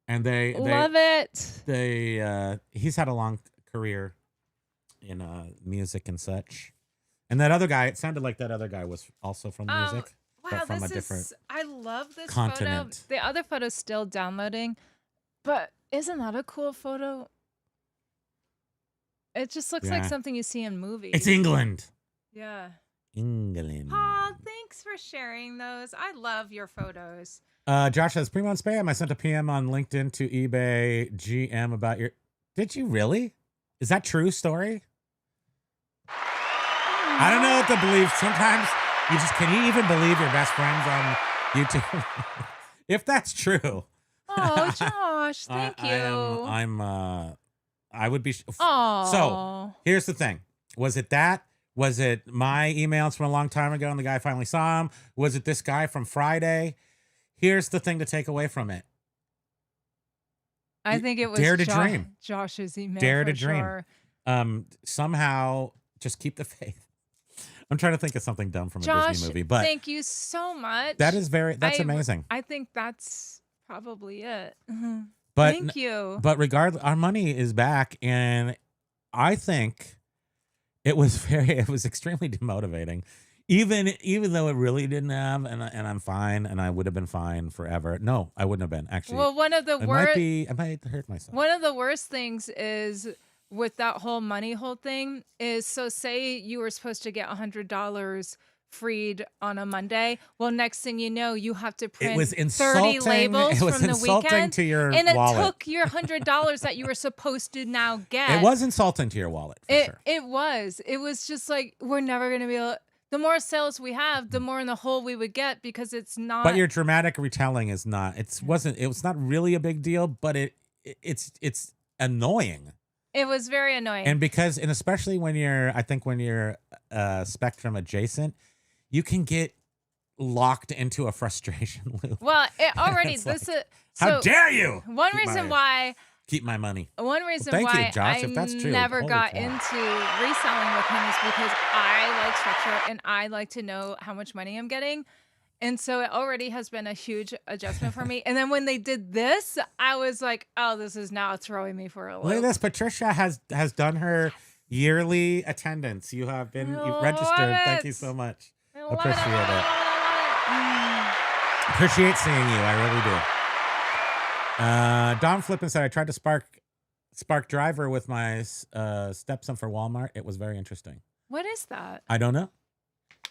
Speaker 1: And they
Speaker 2: love it.
Speaker 1: He's had a long career in music and such. And that other guy, it sounded like that other guy was also from music.
Speaker 2: Wow,
Speaker 1: but from a different
Speaker 2: I love this
Speaker 1: continent.
Speaker 2: photo. The other photo's still downloading, but isn't that a cool photo? It just looks like something you see in movies.
Speaker 1: It's England.
Speaker 2: Yeah.
Speaker 1: England.
Speaker 2: Paul, thanks for sharing those. I love your photos.
Speaker 1: Josh says, Primo and Spam, I sent a PM on LinkedIn to eBay GM about your... Did you really? Is that true story? I don't know what to believe. Sometimes can you even believe your best friends on YouTube? If that's true.
Speaker 2: Oh, Josh, thank you.
Speaker 1: I would be...
Speaker 2: Oh.
Speaker 1: So, here's the thing. Was it that? Was it my emails from a long time ago and the guy finally saw him? Was it this guy from Friday? Here's the thing to take away from it.
Speaker 2: I think it was
Speaker 1: Dare to dream.
Speaker 2: Josh's email.
Speaker 1: Dare to
Speaker 2: sure.
Speaker 1: dream. Somehow, just keep the faith. I'm trying to think of something dumb from a
Speaker 2: Josh,
Speaker 1: Disney movie, but
Speaker 2: thank you so much.
Speaker 1: that's amazing.
Speaker 2: I think that's probably it.
Speaker 1: But
Speaker 2: thank you.
Speaker 1: But regardless, our money is back, and I think it was extremely demotivating. Even though it really didn't have, and I'm fine, and I would have been fine forever. No, I wouldn't have been actually.
Speaker 2: Well, one of the worst.
Speaker 1: I might hurt myself.
Speaker 2: One of the worst things is with that whole money hold thing is, so say you were supposed to get $100 freed on a Monday. Well, next thing you know, you have to print 30 labels from the weekend,
Speaker 1: to your
Speaker 2: and
Speaker 1: wallet.
Speaker 2: It took your $100 that you were supposed to now get.
Speaker 1: It was insulting to your wallet. For sure.
Speaker 2: It was. It was just like, we're never going to be able. The more sales we have, the more in the hole we would get, because it's not.
Speaker 1: But your dramatic retelling is not. It was not really a big deal, but it's annoying.
Speaker 2: It was very annoying.
Speaker 1: And especially when you're Spectrum adjacent, you can get locked into a frustration loop.
Speaker 2: Well, it already
Speaker 1: It's how dare you?
Speaker 2: One reason why
Speaker 1: keep my money.
Speaker 2: One reason
Speaker 1: thank you,
Speaker 2: why
Speaker 1: Josh,
Speaker 2: I
Speaker 1: if that's true.
Speaker 2: never
Speaker 1: Holy
Speaker 2: got
Speaker 1: cow.
Speaker 2: into reselling with him is because I like structure and I like to know how much money I'm getting. And so it already has been a huge adjustment for me. And then when they did this, I was like, oh, this is now throwing me for a loop.
Speaker 1: Look at this. Patricia has done her yearly attendance. You've registered. Thank you so much. Appreciate it. Appreciate seeing you. I really do. Don Flippin said, I tried to spark driver with my stepson for Walmart. It was very interesting.
Speaker 2: What is that?
Speaker 1: I don't know.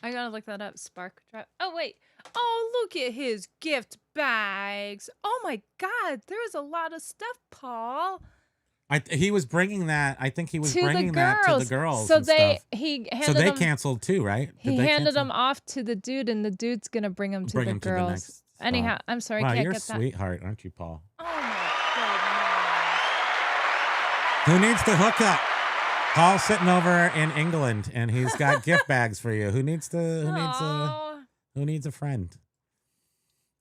Speaker 2: I gotta look that up. Spark drive. Oh, wait. Oh, look at his gift bags. Oh, my God. There's a lot of stuff, Paul.
Speaker 1: He was bringing that. I think he was bringing that to the girls.
Speaker 2: So
Speaker 1: and stuff.
Speaker 2: he handed
Speaker 1: So they
Speaker 2: them,
Speaker 1: canceled too, right?
Speaker 2: He handed them off to the dude, and the dude's gonna bring them to the girls.
Speaker 1: next
Speaker 2: Anyhow,
Speaker 1: spot.
Speaker 2: I'm sorry,
Speaker 1: Wow,
Speaker 2: can't
Speaker 1: you're a
Speaker 2: get that.
Speaker 1: sweetheart, aren't you, Paul?
Speaker 2: Oh my
Speaker 1: Who needs to hook up? Paul's sitting over in England, and he's got gift bags for you. Who needs a friend?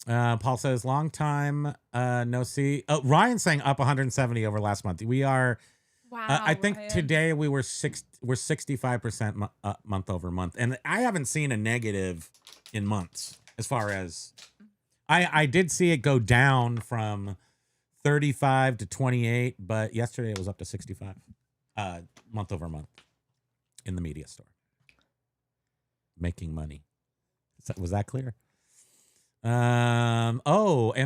Speaker 1: Paul says, long time no see. Oh, Ryan's saying up 170 over last month. We are.
Speaker 2: Wow.
Speaker 1: I think
Speaker 2: Ryan.
Speaker 1: today we're 65% month over month, and I haven't seen a negative in months. As far as I did see it go down from 35 to 28, but yesterday it was up to 65 month over month in the media store. Making money. Was that clear? And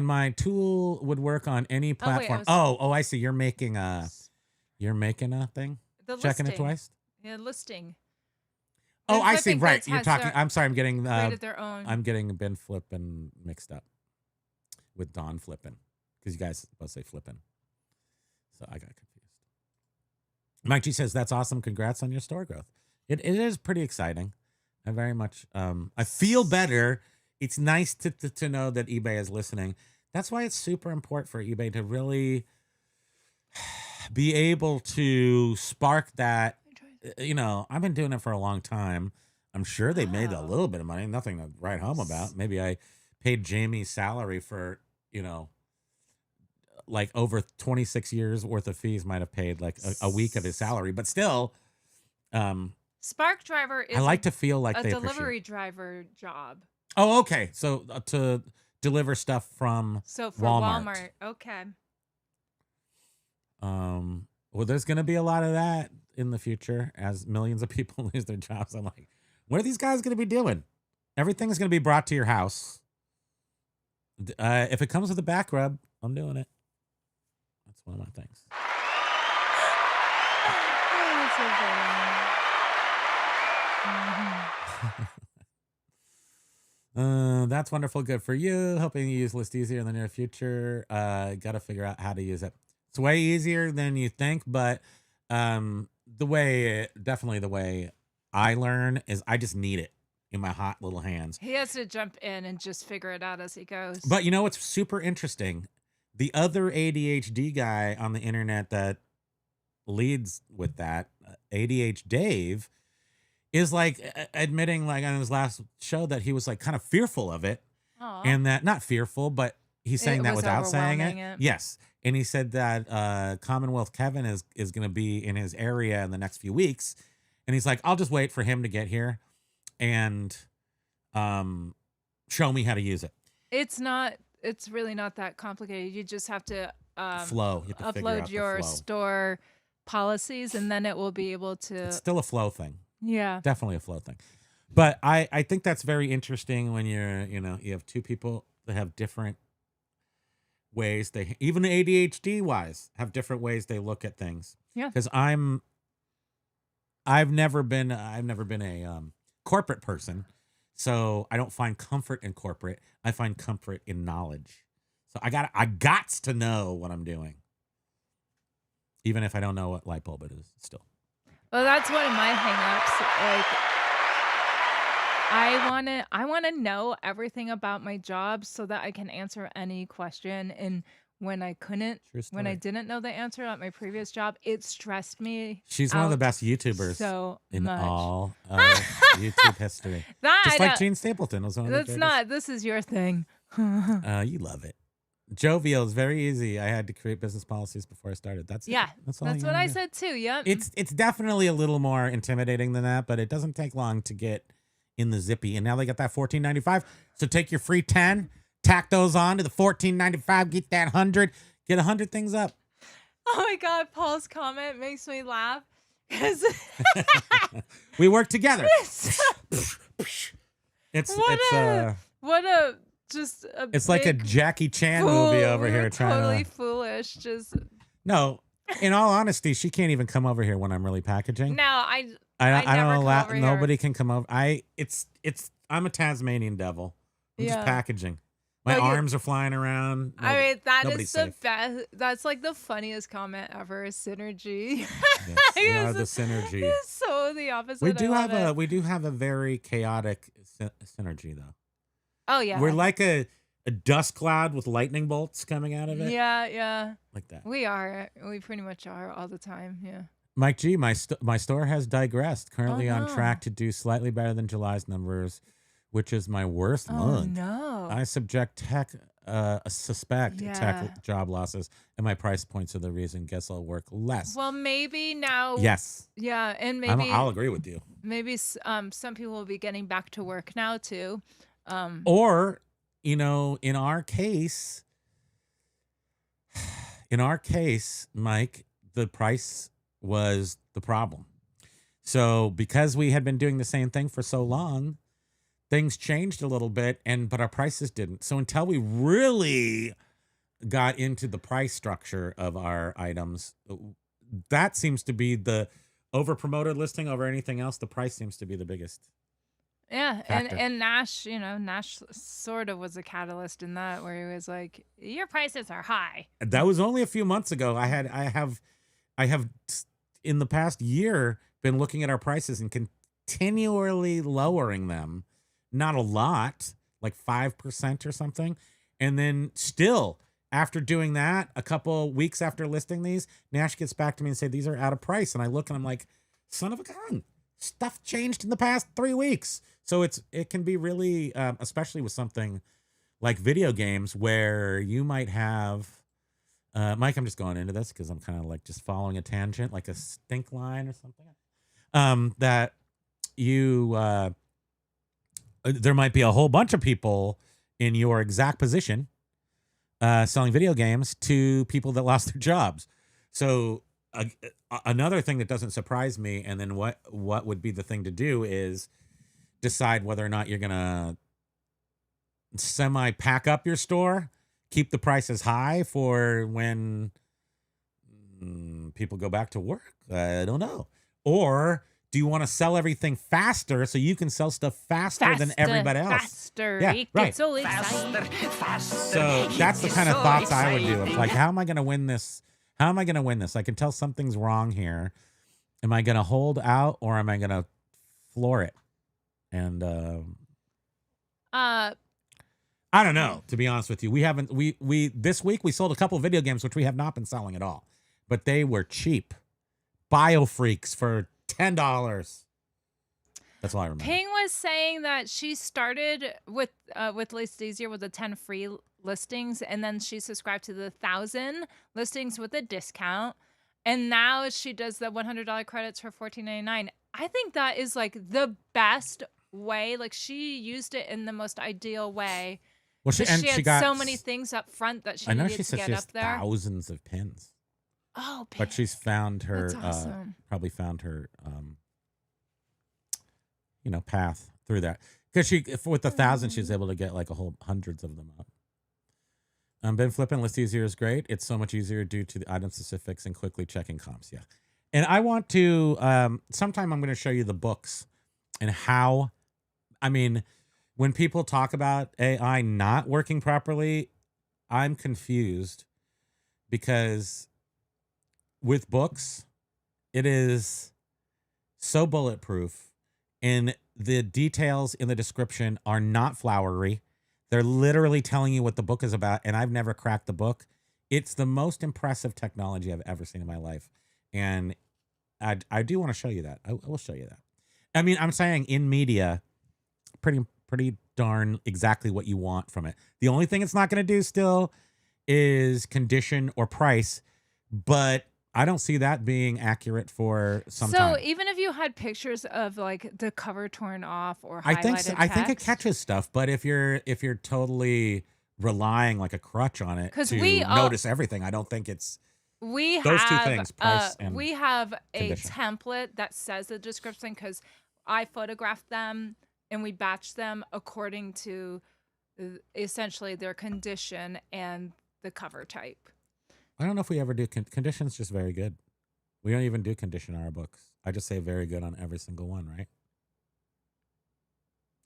Speaker 1: my tool would work on any platform. I see. You're making a thing?
Speaker 2: The
Speaker 1: Checking
Speaker 2: listing.
Speaker 1: it twice?
Speaker 2: Yeah, listing.
Speaker 1: Oh, I
Speaker 2: And
Speaker 1: see.
Speaker 2: Flipping
Speaker 1: Right.
Speaker 2: Bits
Speaker 1: You're
Speaker 2: has
Speaker 1: talking. I'm sorry. I'm getting
Speaker 2: created their own.
Speaker 1: I'm getting Ben Flippin mixed up with Don Flippin because you guys both say Flippin, so I got confused. Mike G says that's awesome. Congrats on your store growth. It is pretty exciting. I very much. I feel better. It's nice to know that eBay is listening. That's why it's super important for eBay to really be able to spark that. You know, I've been doing it for a long time. I'm sure they made a little bit of money. Nothing to write home about. Maybe I paid Jamie's salary for, like over 26 years worth of fees. Might have paid like a week of his salary, but still.
Speaker 2: Spark driver is
Speaker 1: I like to feel like
Speaker 2: a
Speaker 1: they
Speaker 2: delivery
Speaker 1: appreciate.
Speaker 2: Driver job.
Speaker 1: Oh, okay. So to deliver stuff from
Speaker 2: So for
Speaker 1: Walmart.
Speaker 2: Okay.
Speaker 1: Well, there's going to be a lot of that in the future as millions of people lose their jobs. I'm like, what are these guys going to be doing? Everything is going to be brought to your house. If it comes with a back rub, I'm doing it. That's one of my things. That's wonderful. Good for you. Hoping you use ListEasier in the near future. Got to figure out how to use it. It's way easier than you think, but the way I learn is I just need it in my hot little hands.
Speaker 2: He has to jump in and just figure it out as he goes.
Speaker 1: But you know what's super interesting? The other ADHD guy on the internet that leads with that, ADH Dave, is like admitting, like on his last show, that he was like kind of fearful of it.
Speaker 2: Aww.
Speaker 1: And that, not fearful, but he's saying that without saying it.
Speaker 2: It.
Speaker 1: Yes. And he said that Commonwealth Kevin is going to be in his area in the next few weeks. And he's like, I'll just wait for him to get here and show me how to use it.
Speaker 2: It's really not that complicated. You just have to
Speaker 1: flow. You have to
Speaker 2: upload your store policies, and then it will be able to.
Speaker 1: It's still a flow thing.
Speaker 2: Yeah,
Speaker 1: definitely a flow thing. But I think that's very interesting when you have two people that have different ways. They even ADHD wise have different ways they look at things.
Speaker 2: Yeah,
Speaker 1: because I've never been a corporate person, so I don't find comfort in corporate. I find comfort in knowledge. So I got to know what I'm doing, even if I don't know what light bulb it is. Still.
Speaker 2: Well, that's one of my hangups. Like, I want to know everything about my job so that I can answer any question. And when I didn't know the answer at my previous job, it stressed me.
Speaker 1: She's one of the best YouTubers
Speaker 2: so
Speaker 1: in
Speaker 2: much.
Speaker 1: all YouTube history. Just like Gene Stapleton was one of the greatest.
Speaker 2: This is your thing.
Speaker 1: You love it. Jovial is very easy. I had to create business policies before I started. That's it.
Speaker 2: That's
Speaker 1: all you
Speaker 2: what
Speaker 1: gotta
Speaker 2: I
Speaker 1: do.
Speaker 2: said too. Yep.
Speaker 1: It's definitely a little more intimidating than that, but it doesn't take long to get in the zippy. And now they got that $14.95. So take your free 10, tack those on to the $14.95, get that 100, get 100 things up.
Speaker 2: Oh my God, Paul's comment makes me laugh because
Speaker 1: We work together. It's like a Jackie Chan movie over here
Speaker 2: totally foolish. Just
Speaker 1: no. In all honesty, she can't even come over here when I'm really packaging.
Speaker 2: no, I
Speaker 1: don't
Speaker 2: never
Speaker 1: allow.
Speaker 2: come over
Speaker 1: Nobody
Speaker 2: here.
Speaker 1: can come over. I'm a Tasmanian devil. I'm just
Speaker 2: Yeah.
Speaker 1: packaging. My arms are flying around.
Speaker 2: I mean, that
Speaker 1: nobody's
Speaker 2: is the
Speaker 1: safe.
Speaker 2: best. That's like the funniest comment ever. Synergy.
Speaker 1: Yes, we are the synergy.
Speaker 2: It's so the opposite.
Speaker 1: We do
Speaker 2: I love it.
Speaker 1: have a very chaotic synergy though.
Speaker 2: Oh yeah.
Speaker 1: We're like a dust cloud with lightning bolts coming out of it.
Speaker 2: Yeah.
Speaker 1: Like that.
Speaker 2: We are. We pretty much are all the time. Yeah.
Speaker 1: Mike G, my store has digressed. Currently on
Speaker 2: no.
Speaker 1: track to do slightly better than July's numbers, which is my worst month.
Speaker 2: No.
Speaker 1: I suspect
Speaker 2: Yeah.
Speaker 1: tech job losses, and my price points are the reason. Guess I'll work less.
Speaker 2: Well, maybe now.
Speaker 1: Yes.
Speaker 2: Yeah, and maybe
Speaker 1: I'll agree with you.
Speaker 2: maybe some people will be getting back to work now too.
Speaker 1: Or, in our case, Mike, the price was the problem. So because we had been doing the same thing for so long, things changed a little bit, but our prices didn't. So until we really got into the price structure of our items, that seems to be the over-promoted listing over anything else. The price seems to be the biggest.
Speaker 2: Yeah,
Speaker 1: factor.
Speaker 2: and Nash, Nash sort of was a catalyst in that, where he was like, "Your prices are high."
Speaker 1: That was only a few months ago. I have in the past year been looking at our prices and continually lowering them. Not a lot, like 5% or something. And then still, after doing that, a couple weeks after listing these, Nash gets back to me and say, these are out of price. And I look and I'm like, son of a gun, stuff changed in the past 3 weeks. So it can be really, especially with something like video games where you might have, Mike, I'm just going into this because I'm kind of like just following a tangent, like a stink line or something, that you, there might be a whole bunch of people in your exact position selling video games to people that lost their jobs. So another thing that doesn't surprise me, and then what would be the thing to do is decide whether or not you're going to semi-pack up your store, keep the prices high for when people go back to work. I don't know. Or do you want to sell everything faster so you can sell stuff faster than everybody else?
Speaker 2: Faster.
Speaker 1: Yeah,
Speaker 2: It
Speaker 1: right.
Speaker 2: gets so exciting.
Speaker 1: So that's the kind of thoughts I would do. It's like, how am I going to win this? How am I going to win this? I can tell something's wrong here. Am I going to hold out or am I going to floor it? And I don't know, to be honest with you. We this week we sold a couple of video games which we have not been selling at all, but they were cheap. Biofreaks for $10. That's all I remember.
Speaker 2: Ping was saying that she started with ListEasier with the 10 free listings, and then she subscribed to the 1,000 listings with a discount, and now she does the $100 credits for $14.99. I think that is like the best way. Like, she used it in the most ideal way.
Speaker 1: Well,
Speaker 2: she had
Speaker 1: got
Speaker 2: so many things up front that she
Speaker 1: I know
Speaker 2: needed
Speaker 1: she
Speaker 2: to
Speaker 1: said
Speaker 2: get
Speaker 1: she
Speaker 2: up
Speaker 1: has
Speaker 2: there.
Speaker 1: thousands of pins.
Speaker 2: Oh,
Speaker 1: but she's found her
Speaker 2: That's awesome.
Speaker 1: probably found her path through that, because with the 1,000 she's able to get like a whole hundreds of them up. Been flipping. ListEasier is great. It's so much easier due to the item specifics and quickly checking comps. Yeah, and I want to sometime I'm going to show you the books and how. I mean, when people talk about AI not working properly, I'm confused, because with books, it is so bulletproof, and the details in the description are not flowery. They're literally telling you what the book is about, and I've never cracked the book. It's the most impressive technology I've ever seen in my life, and I do want to show you that. I will show you that. I mean, I'm saying in media, pretty darn exactly what you want from it. The only thing it's not going to do still is condition or price, but I don't see that being accurate for some time.
Speaker 2: So even if you had pictures of like the cover torn off or
Speaker 1: I
Speaker 2: highlighted
Speaker 1: think I think it
Speaker 2: text,
Speaker 1: catches stuff, but if you're totally relying like a crutch on it
Speaker 2: 'Cause
Speaker 1: to
Speaker 2: we all-
Speaker 1: notice everything, I don't think it's
Speaker 2: we
Speaker 1: those
Speaker 2: have
Speaker 1: two things, price and
Speaker 2: we have a
Speaker 1: condition.
Speaker 2: template that says the description because I photographed them and we batched them according to essentially their condition and the cover type.
Speaker 1: I don't know if we ever do condition's just very good. We don't even do condition in our books. I just say very good on every single one, right?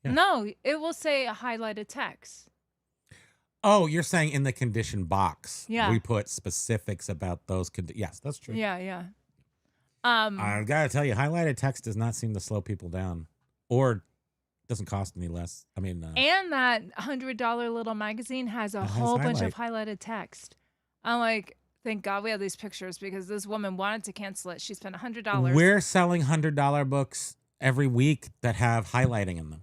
Speaker 1: Yeah.
Speaker 2: No, it will say highlighted text.
Speaker 1: Oh, you're saying in the condition box,
Speaker 2: Yeah.
Speaker 1: we put specifics about those. Yes, that's true.
Speaker 2: Yeah.
Speaker 1: I gotta tell you, highlighted text does not seem to slow people down, or doesn't cost any less. I mean,
Speaker 2: and that $100 little magazine has a whole bunch of highlighted text. I'm like, thank God we have these pictures because this woman wanted to cancel it. She spent $100.
Speaker 1: we're selling $100 books every week that have highlighting in them.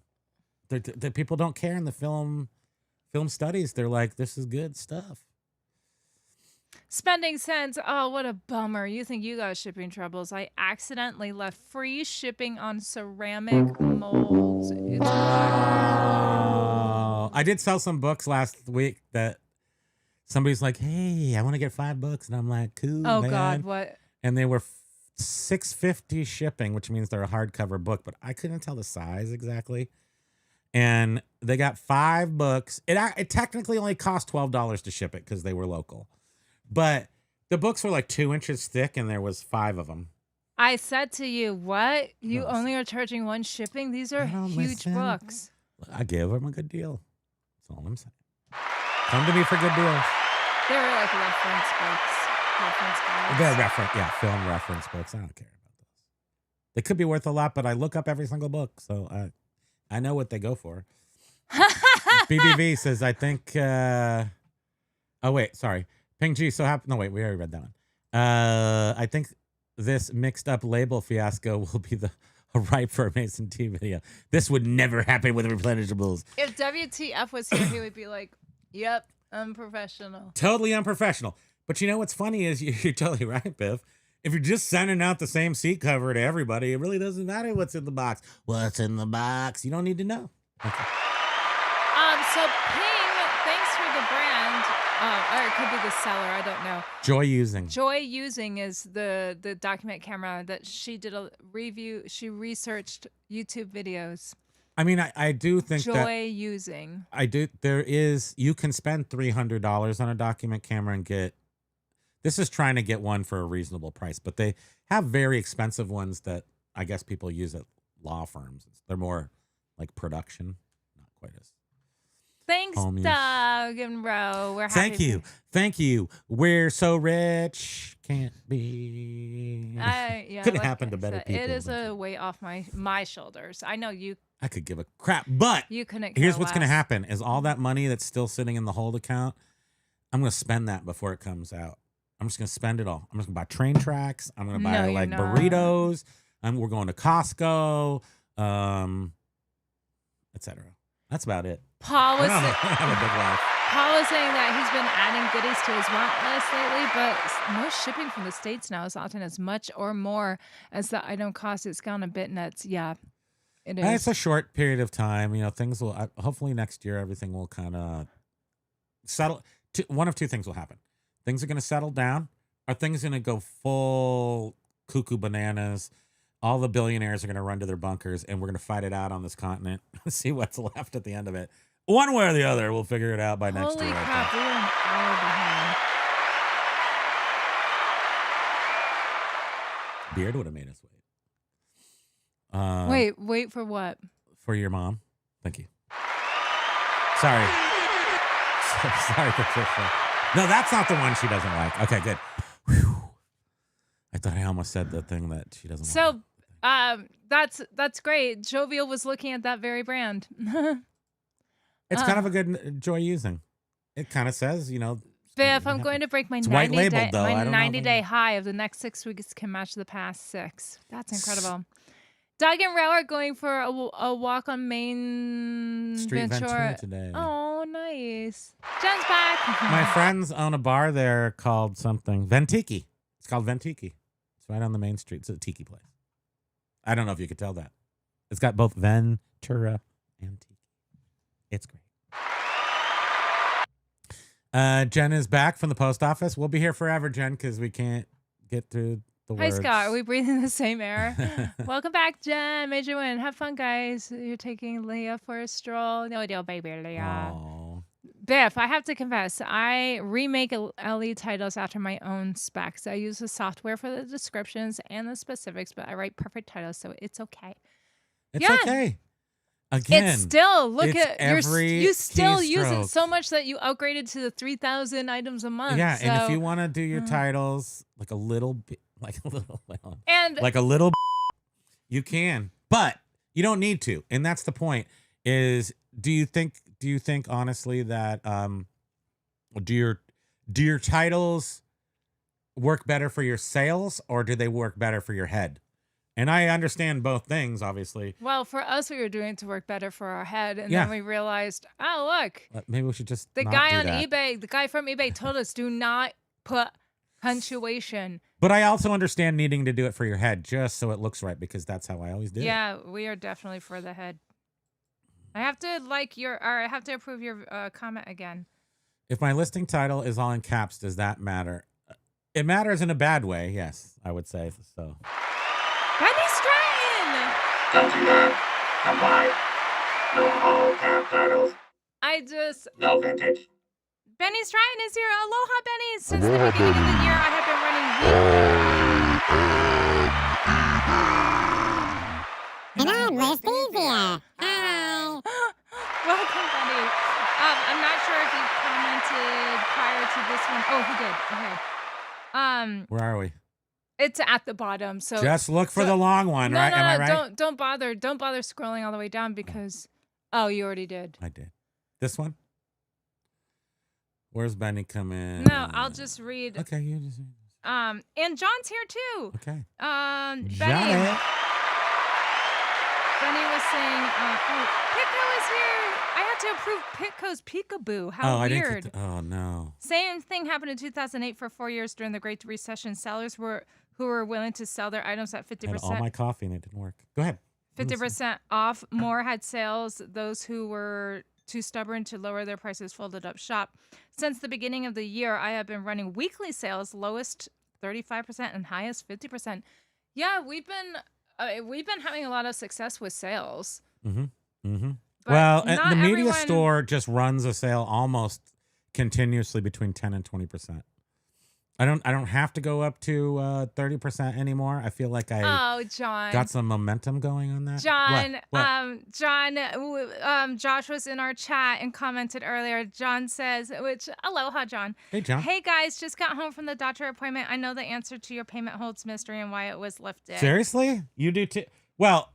Speaker 1: The people don't care in the film studies. They're like, this is good stuff.
Speaker 2: Spending cents. Oh, what a bummer. You think you got shipping troubles. I accidentally left free shipping on ceramic molds. It's
Speaker 1: I did sell some books last week that somebody's like, hey, I want to get 5 books. And I'm like, cool,
Speaker 2: Oh,
Speaker 1: man.
Speaker 2: God, what?
Speaker 1: And they were $6.50 shipping, which means they're a hardcover book, but I couldn't tell the size exactly. And they got 5 books. It technically only cost $12 to ship it because they were local. But the books were like 2 inches thick, and there was 5 of them.
Speaker 2: I said to you, what? You
Speaker 1: No,
Speaker 2: only are charging 1 shipping? These are
Speaker 1: don't
Speaker 2: huge
Speaker 1: listen.
Speaker 2: books.
Speaker 1: I give them a good deal. That's all I'm saying. Come to me for good deals.
Speaker 2: They were like reference books.
Speaker 1: They're film reference books. I don't care about those. They could be worth a lot, but I look up every single book, so I know what they go for. BBV says, I think. Oh wait, sorry. Ping G. So happy. No wait, we already read that one. I think this mixed up label fiasco will be a ripe for a Mason T video. This would never happen with replenishables.
Speaker 2: If WTF was here, he would be like, yep, unprofessional.
Speaker 1: Totally unprofessional. But you know what's funny is you're totally right, Biff. If you're just sending out the same seat cover to everybody, it really doesn't matter what's in the box. What's in the box? You don't need to know. Okay.
Speaker 2: So Ping, thanks for the brand. Or it could be the seller, I don't know.
Speaker 1: Joy Using.
Speaker 2: Joy Using is the document camera that she did a review. She researched YouTube videos.
Speaker 1: I mean, I do think that
Speaker 2: Joy Using.
Speaker 1: You can spend $300 on a document camera and get, this is trying to get one for a reasonable price, but they have very expensive ones that I guess people use at law firms. They're more like production, not quite as.
Speaker 2: Thanks,
Speaker 1: Homies.
Speaker 2: Doug and Ro. We're happy.
Speaker 1: Thank you. We're so rich. Can't be. Could
Speaker 2: like
Speaker 1: happen
Speaker 2: I
Speaker 1: to better
Speaker 2: said,
Speaker 1: people.
Speaker 2: It is a weight off my shoulders. I know you.
Speaker 1: I could give a crap, but
Speaker 2: You couldn't.
Speaker 1: here's
Speaker 2: care
Speaker 1: what's going to
Speaker 2: less.
Speaker 1: happen: is all that money that's still sitting in the hold account, I'm going to spend that before it comes out. I'm just going to spend it all. I'm just going to buy train tracks. I'm going to buy
Speaker 2: No, you're
Speaker 1: like
Speaker 2: not.
Speaker 1: burritos. We're going to Costco, etc. That's about it.
Speaker 2: Paul was.
Speaker 1: I'm a big life.
Speaker 2: Paul was saying that he's been adding goodies to his want list lately, but no shipping from the States now is often as much or more as the item cost. It's gone a bit nuts. Yeah, it is.
Speaker 1: And it's a short period of time. You know, things will, hopefully next year, everything will kind of settle. One of two things will happen. Things are going to settle down, or things are going to go full cuckoo bananas. All the billionaires are going to run to their bunkers, and we're going to fight it out on this continent. See what's left at the end of it. One way or the other, we'll figure it out by next
Speaker 2: Holy
Speaker 1: year. I
Speaker 2: crap,
Speaker 1: think.
Speaker 2: we're an hour behind.
Speaker 1: Beard would have made us wait.
Speaker 2: Wait for what?
Speaker 1: For your mom. Thank you. Sorry. Sorry, Patricia. No, that's not the one she doesn't like. Okay, good. Whew. I thought I almost said the thing that she doesn't like.
Speaker 2: So, that's great. Jovial was looking at that very brand.
Speaker 1: It's kind of a good Joy Using. It kind of says, you know.
Speaker 2: Biff, I'm going to break my
Speaker 1: It's white
Speaker 2: 90
Speaker 1: labeled,
Speaker 2: day,
Speaker 1: though. I
Speaker 2: my
Speaker 1: don't know if
Speaker 2: 90-day high of the next 6 weeks can match the past 6. That's incredible. Doug and Row are going for a walk on Main
Speaker 1: Street Ventura today.
Speaker 2: Oh, nice. Jen's back.
Speaker 1: My friends own a bar there called something Ventiki. It's called Ventiki. It's right on the main street. It's a tiki place. I don't know if you could tell that. It's got both Ventura and tiki. It's great. Jen is back from the post office. We'll be here forever, Jen, because we can't get through the
Speaker 2: Hi,
Speaker 1: words.
Speaker 2: Scott. Are we breathing the same air? Welcome back, Jen. Major win. Have fun, guys. You're taking Leah for a stroll. No deal, baby, Leah.
Speaker 1: Aww.
Speaker 2: Biff, I have to confess, I remake LE titles after my own specs. I use the software for the descriptions and the specifics, but I write perfect titles, so it's okay.
Speaker 1: It's okay. Again,
Speaker 2: it's still you still use it
Speaker 1: keystroke.
Speaker 2: so much that you upgraded to the 3,000 items a month.
Speaker 1: Yeah,
Speaker 2: so,
Speaker 1: and if you want to do your titles like a little bit,
Speaker 2: and
Speaker 1: you can, but you don't need to. And that's the point. Is do you think honestly that do your titles work better for your sales or do they work better for your head? And I understand both things, obviously.
Speaker 2: Well, for us, we were doing it to work better for our head, and then we realized, oh look,
Speaker 1: maybe we should just
Speaker 2: the
Speaker 1: not
Speaker 2: guy
Speaker 1: do
Speaker 2: on
Speaker 1: that.
Speaker 2: eBay, the guy from eBay told us do not put punctuation.
Speaker 1: But I also understand needing to do it for your head, just so it looks right, because that's how I always did it.
Speaker 2: Yeah, we are definitely for the head. I have to I have to approve your comment again.
Speaker 1: If my listing title is all in caps, does that matter? It matters in a bad way, yes, I would say so.
Speaker 2: Benny Stratton!
Speaker 3: Don't do that. Comply. No all cap titles. No vintage.
Speaker 2: Benny Stratton is here. Aloha, Benny. Since
Speaker 3: Aloha,
Speaker 2: the beginning of
Speaker 3: Benny.
Speaker 2: the year, I have been running
Speaker 3: I am eBay.
Speaker 8: And I'm ListEasier. Hi.
Speaker 2: Welcome, Benny. I'm not sure if you commented prior to this one. Oh, he did. Okay.
Speaker 1: Where are we?
Speaker 2: It's at the bottom. So
Speaker 1: Just look for the long one, right? Am I right?
Speaker 2: Don't bother scrolling all the way down because you already did.
Speaker 1: I did. This one? Where's Benny come in?
Speaker 2: No, I'll just read.
Speaker 1: Okay, you just.
Speaker 2: And John's here too.
Speaker 1: Okay.
Speaker 2: Benny was saying, Pitco is here. I had to approve Pitco's Peekaboo. How weird.
Speaker 1: Oh no.
Speaker 2: Same thing happened in 2008 for 4 years during the Great Recession. Sellers who were willing to sell their items at 50%.
Speaker 1: I had all my coffee and it didn't work. Go ahead.
Speaker 2: 50% off. More had sales. Those who were too stubborn to lower their prices folded up shop. Since the beginning of the year, I have been running weekly sales, lowest 35% and highest 50%. Yeah, we've been having a lot of success with sales.
Speaker 1: Mm-hmm. Mm-hmm.
Speaker 2: But
Speaker 1: Well,
Speaker 2: not
Speaker 1: the media
Speaker 2: everyone-
Speaker 1: store just runs a sale almost continuously between 10 and 20%. I don't have to go up to 30% anymore. I feel like I
Speaker 2: John.
Speaker 1: got some momentum going on that.
Speaker 2: John,
Speaker 1: What?
Speaker 2: Josh was in our chat and commented earlier. John says, aloha, John.
Speaker 1: Hey, John.
Speaker 2: Hey, guys, just got home from the doctor appointment. I know the answer to your payment holds mystery and why it was lifted.
Speaker 1: Seriously? You do too? Well,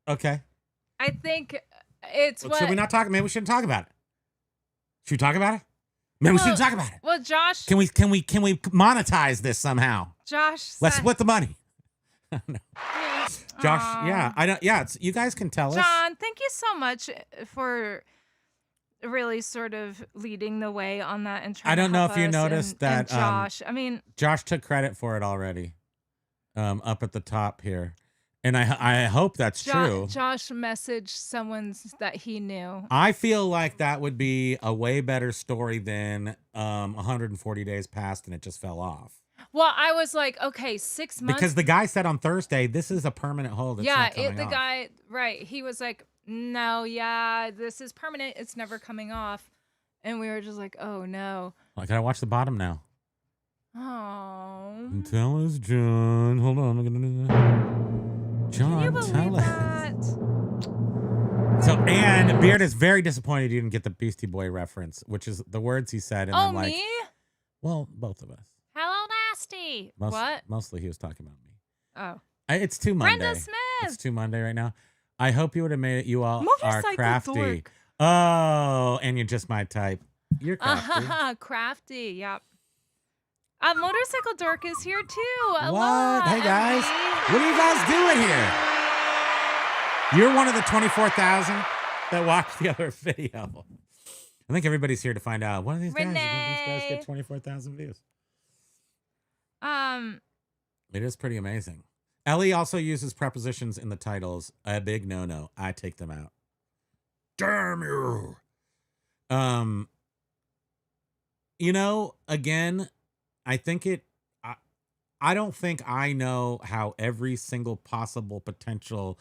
Speaker 1: okay.
Speaker 2: I think it's
Speaker 1: Well,
Speaker 2: what...
Speaker 1: should we not talk? Maybe we shouldn't talk about it. Should we talk about it? Maybe we shouldn't talk about it.
Speaker 2: Well, Josh...
Speaker 1: Can we monetize this somehow?
Speaker 2: Josh
Speaker 1: Let's
Speaker 2: said-
Speaker 1: split the money. No.
Speaker 2: Yeah.
Speaker 1: Josh,
Speaker 2: Aw.
Speaker 1: yeah, I don't. Yeah, you guys can tell us.
Speaker 2: John, thank you so much for really sort of leading the way on that and trying
Speaker 1: I don't
Speaker 2: to
Speaker 1: know
Speaker 2: help
Speaker 1: if you
Speaker 2: us
Speaker 1: noticed
Speaker 2: and
Speaker 1: that,
Speaker 2: Josh, I mean,
Speaker 1: Josh took credit for it already, up at the top here, and I hope that's true.
Speaker 2: Josh messaged someone that he knew.
Speaker 1: I feel like that would be a way better story than 140 days passed and it just fell off.
Speaker 2: Well, I was like, okay, 6 months.
Speaker 1: Because the guy said on Thursday, this is a permanent hold. It's not coming off.
Speaker 2: Guy, right. He was like, no, yeah, this is permanent. It's never coming off. And we were just like, oh, no.
Speaker 1: I gotta watch the bottom now.
Speaker 2: Oh.
Speaker 1: Tell us, John. Hold on. I'm gonna do that. John,
Speaker 2: Can you believe
Speaker 1: tell us.
Speaker 2: that?
Speaker 1: So, and Beard is very disappointed you didn't get the Beastie Boy reference, which is the words he said. And
Speaker 2: Oh,
Speaker 1: I'm like,
Speaker 2: me?
Speaker 1: well, both of us.
Speaker 2: Hello, Nasty. What?
Speaker 1: Mostly he was talking about me.
Speaker 2: Oh.
Speaker 1: It's too Monday.
Speaker 2: Brenda Smith.
Speaker 1: It's too Monday right now. I hope you would have made it. You all are
Speaker 2: Motorcycle
Speaker 1: crafty.
Speaker 2: dork.
Speaker 1: Oh, and you're just my type. You're crafty.
Speaker 2: Crafty, yep. Motorcycle Dork is here too.
Speaker 1: What?
Speaker 2: Aloha,
Speaker 1: Hey, guys.
Speaker 2: MD.
Speaker 1: What are you guys doing here? You're one of the 24,000 that watched the other video. I think everybody's here to find out. One of these guys, these guys
Speaker 2: Renee.
Speaker 1: get 24,000 views.
Speaker 2: Um,
Speaker 1: It is pretty amazing. Ellie also uses prepositions in the titles. A big no-no. I take them out. Damn you. You know, again, I think I don't think I know how every single possible potential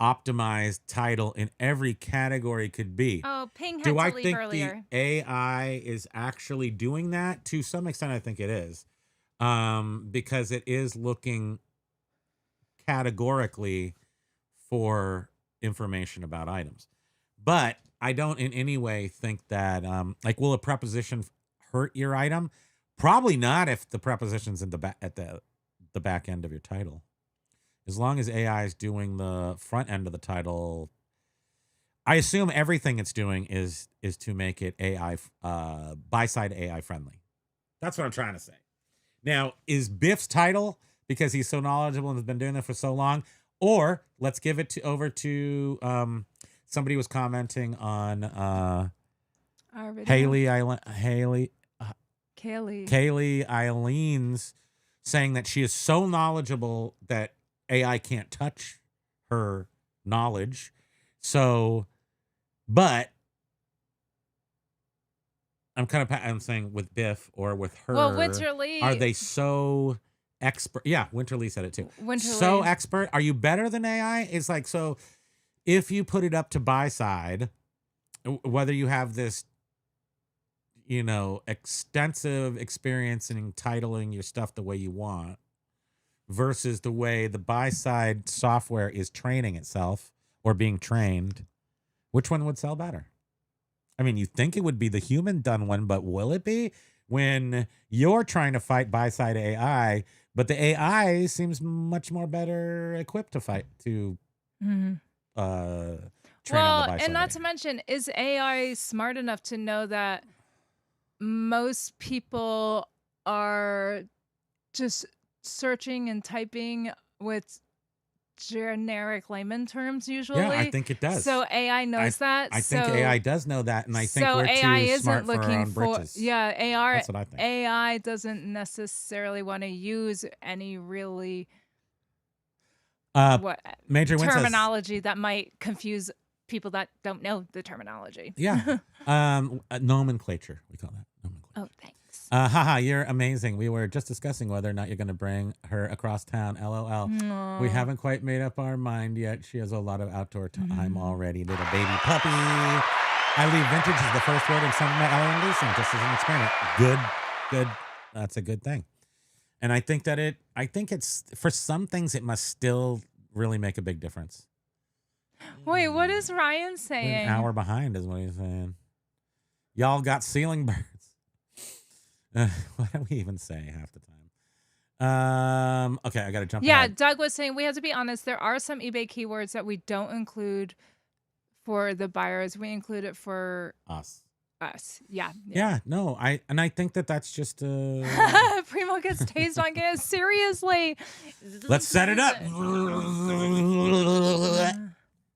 Speaker 1: optimized title in every category could be.
Speaker 2: oh, Ping had
Speaker 1: Do
Speaker 2: to
Speaker 1: I
Speaker 2: leave
Speaker 1: think
Speaker 2: earlier.
Speaker 1: the AI is actually doing that? To some extent, I think it is. Because it is looking categorically for information about items. But I don't in any way think that, like, will a preposition hurt your item? Probably not if the preposition's in the back at the back end of your title. As long as AI is doing the front end of the title, I assume everything it's doing is to make it AI buy-side AI friendly. That's what I'm trying to say. Now, is Biff's title because he's so knowledgeable and has been doing that for so long, or let's give it over to somebody was commenting on
Speaker 2: Our video.
Speaker 1: Kaylee Eileen's saying that she is so knowledgeable that AI can't touch her knowledge. So, but I'm saying with Biff or with her,
Speaker 2: Well, Winterly.
Speaker 1: are they so expert? Yeah, Winterly said it too.
Speaker 2: Winterly.
Speaker 1: So expert. Are you better than AI? It's like, so if you put it up to buy side, whether you have this, you know, extensive experience in titling your stuff the way you want versus the way the buy side software is training itself or being trained, which one would sell better? I mean, you think it would be the human done one, but will it be when you're trying to fight buy side AI, but the AI seems much more better equipped to fight to train on the buy side?
Speaker 2: And not to mention, is AI smart enough to know that most people are just searching and typing with generic layman terms usually?
Speaker 1: Yeah, I think it does.
Speaker 2: So AI knows that.
Speaker 1: I think AI does know that, and I think
Speaker 2: so
Speaker 1: we're
Speaker 2: AI
Speaker 1: too smart
Speaker 2: isn't
Speaker 1: for our
Speaker 2: looking
Speaker 1: own
Speaker 2: for
Speaker 1: britches.
Speaker 2: yeah
Speaker 1: That's what I think.
Speaker 2: AI doesn't necessarily want to use any really
Speaker 1: Major Win says-
Speaker 2: terminology that might confuse people that don't know the terminology.
Speaker 1: Yeah. Nomenclature, we call that. Nomenclature.
Speaker 2: Oh, thanks.
Speaker 1: Haha, you're amazing. We were just discussing whether or not you're going to bring her across town. LOL.
Speaker 2: Aw.
Speaker 1: We haven't quite made up our mind yet. She has a lot of outdoor time already. Little baby puppy. I believe vintage is the first word in some of my LA leasing, just as an experiment. Good. That's a good thing. And I think that it's, for some things, it must still really make a big difference.
Speaker 2: Wait, what is Ryan
Speaker 1: We're
Speaker 2: saying?
Speaker 1: an hour behind is what he's saying. Y'all got ceiling birds. What do we even say half the time? Okay, I got to jump ahead.
Speaker 2: Doug was saying we have to be honest. There are some eBay keywords that we don't include for the buyers. We include it for
Speaker 1: Us.
Speaker 2: Yeah.
Speaker 1: Yeah, no, I think that that's just
Speaker 2: Primo gets tased on gas. Seriously.
Speaker 1: Let's set it up.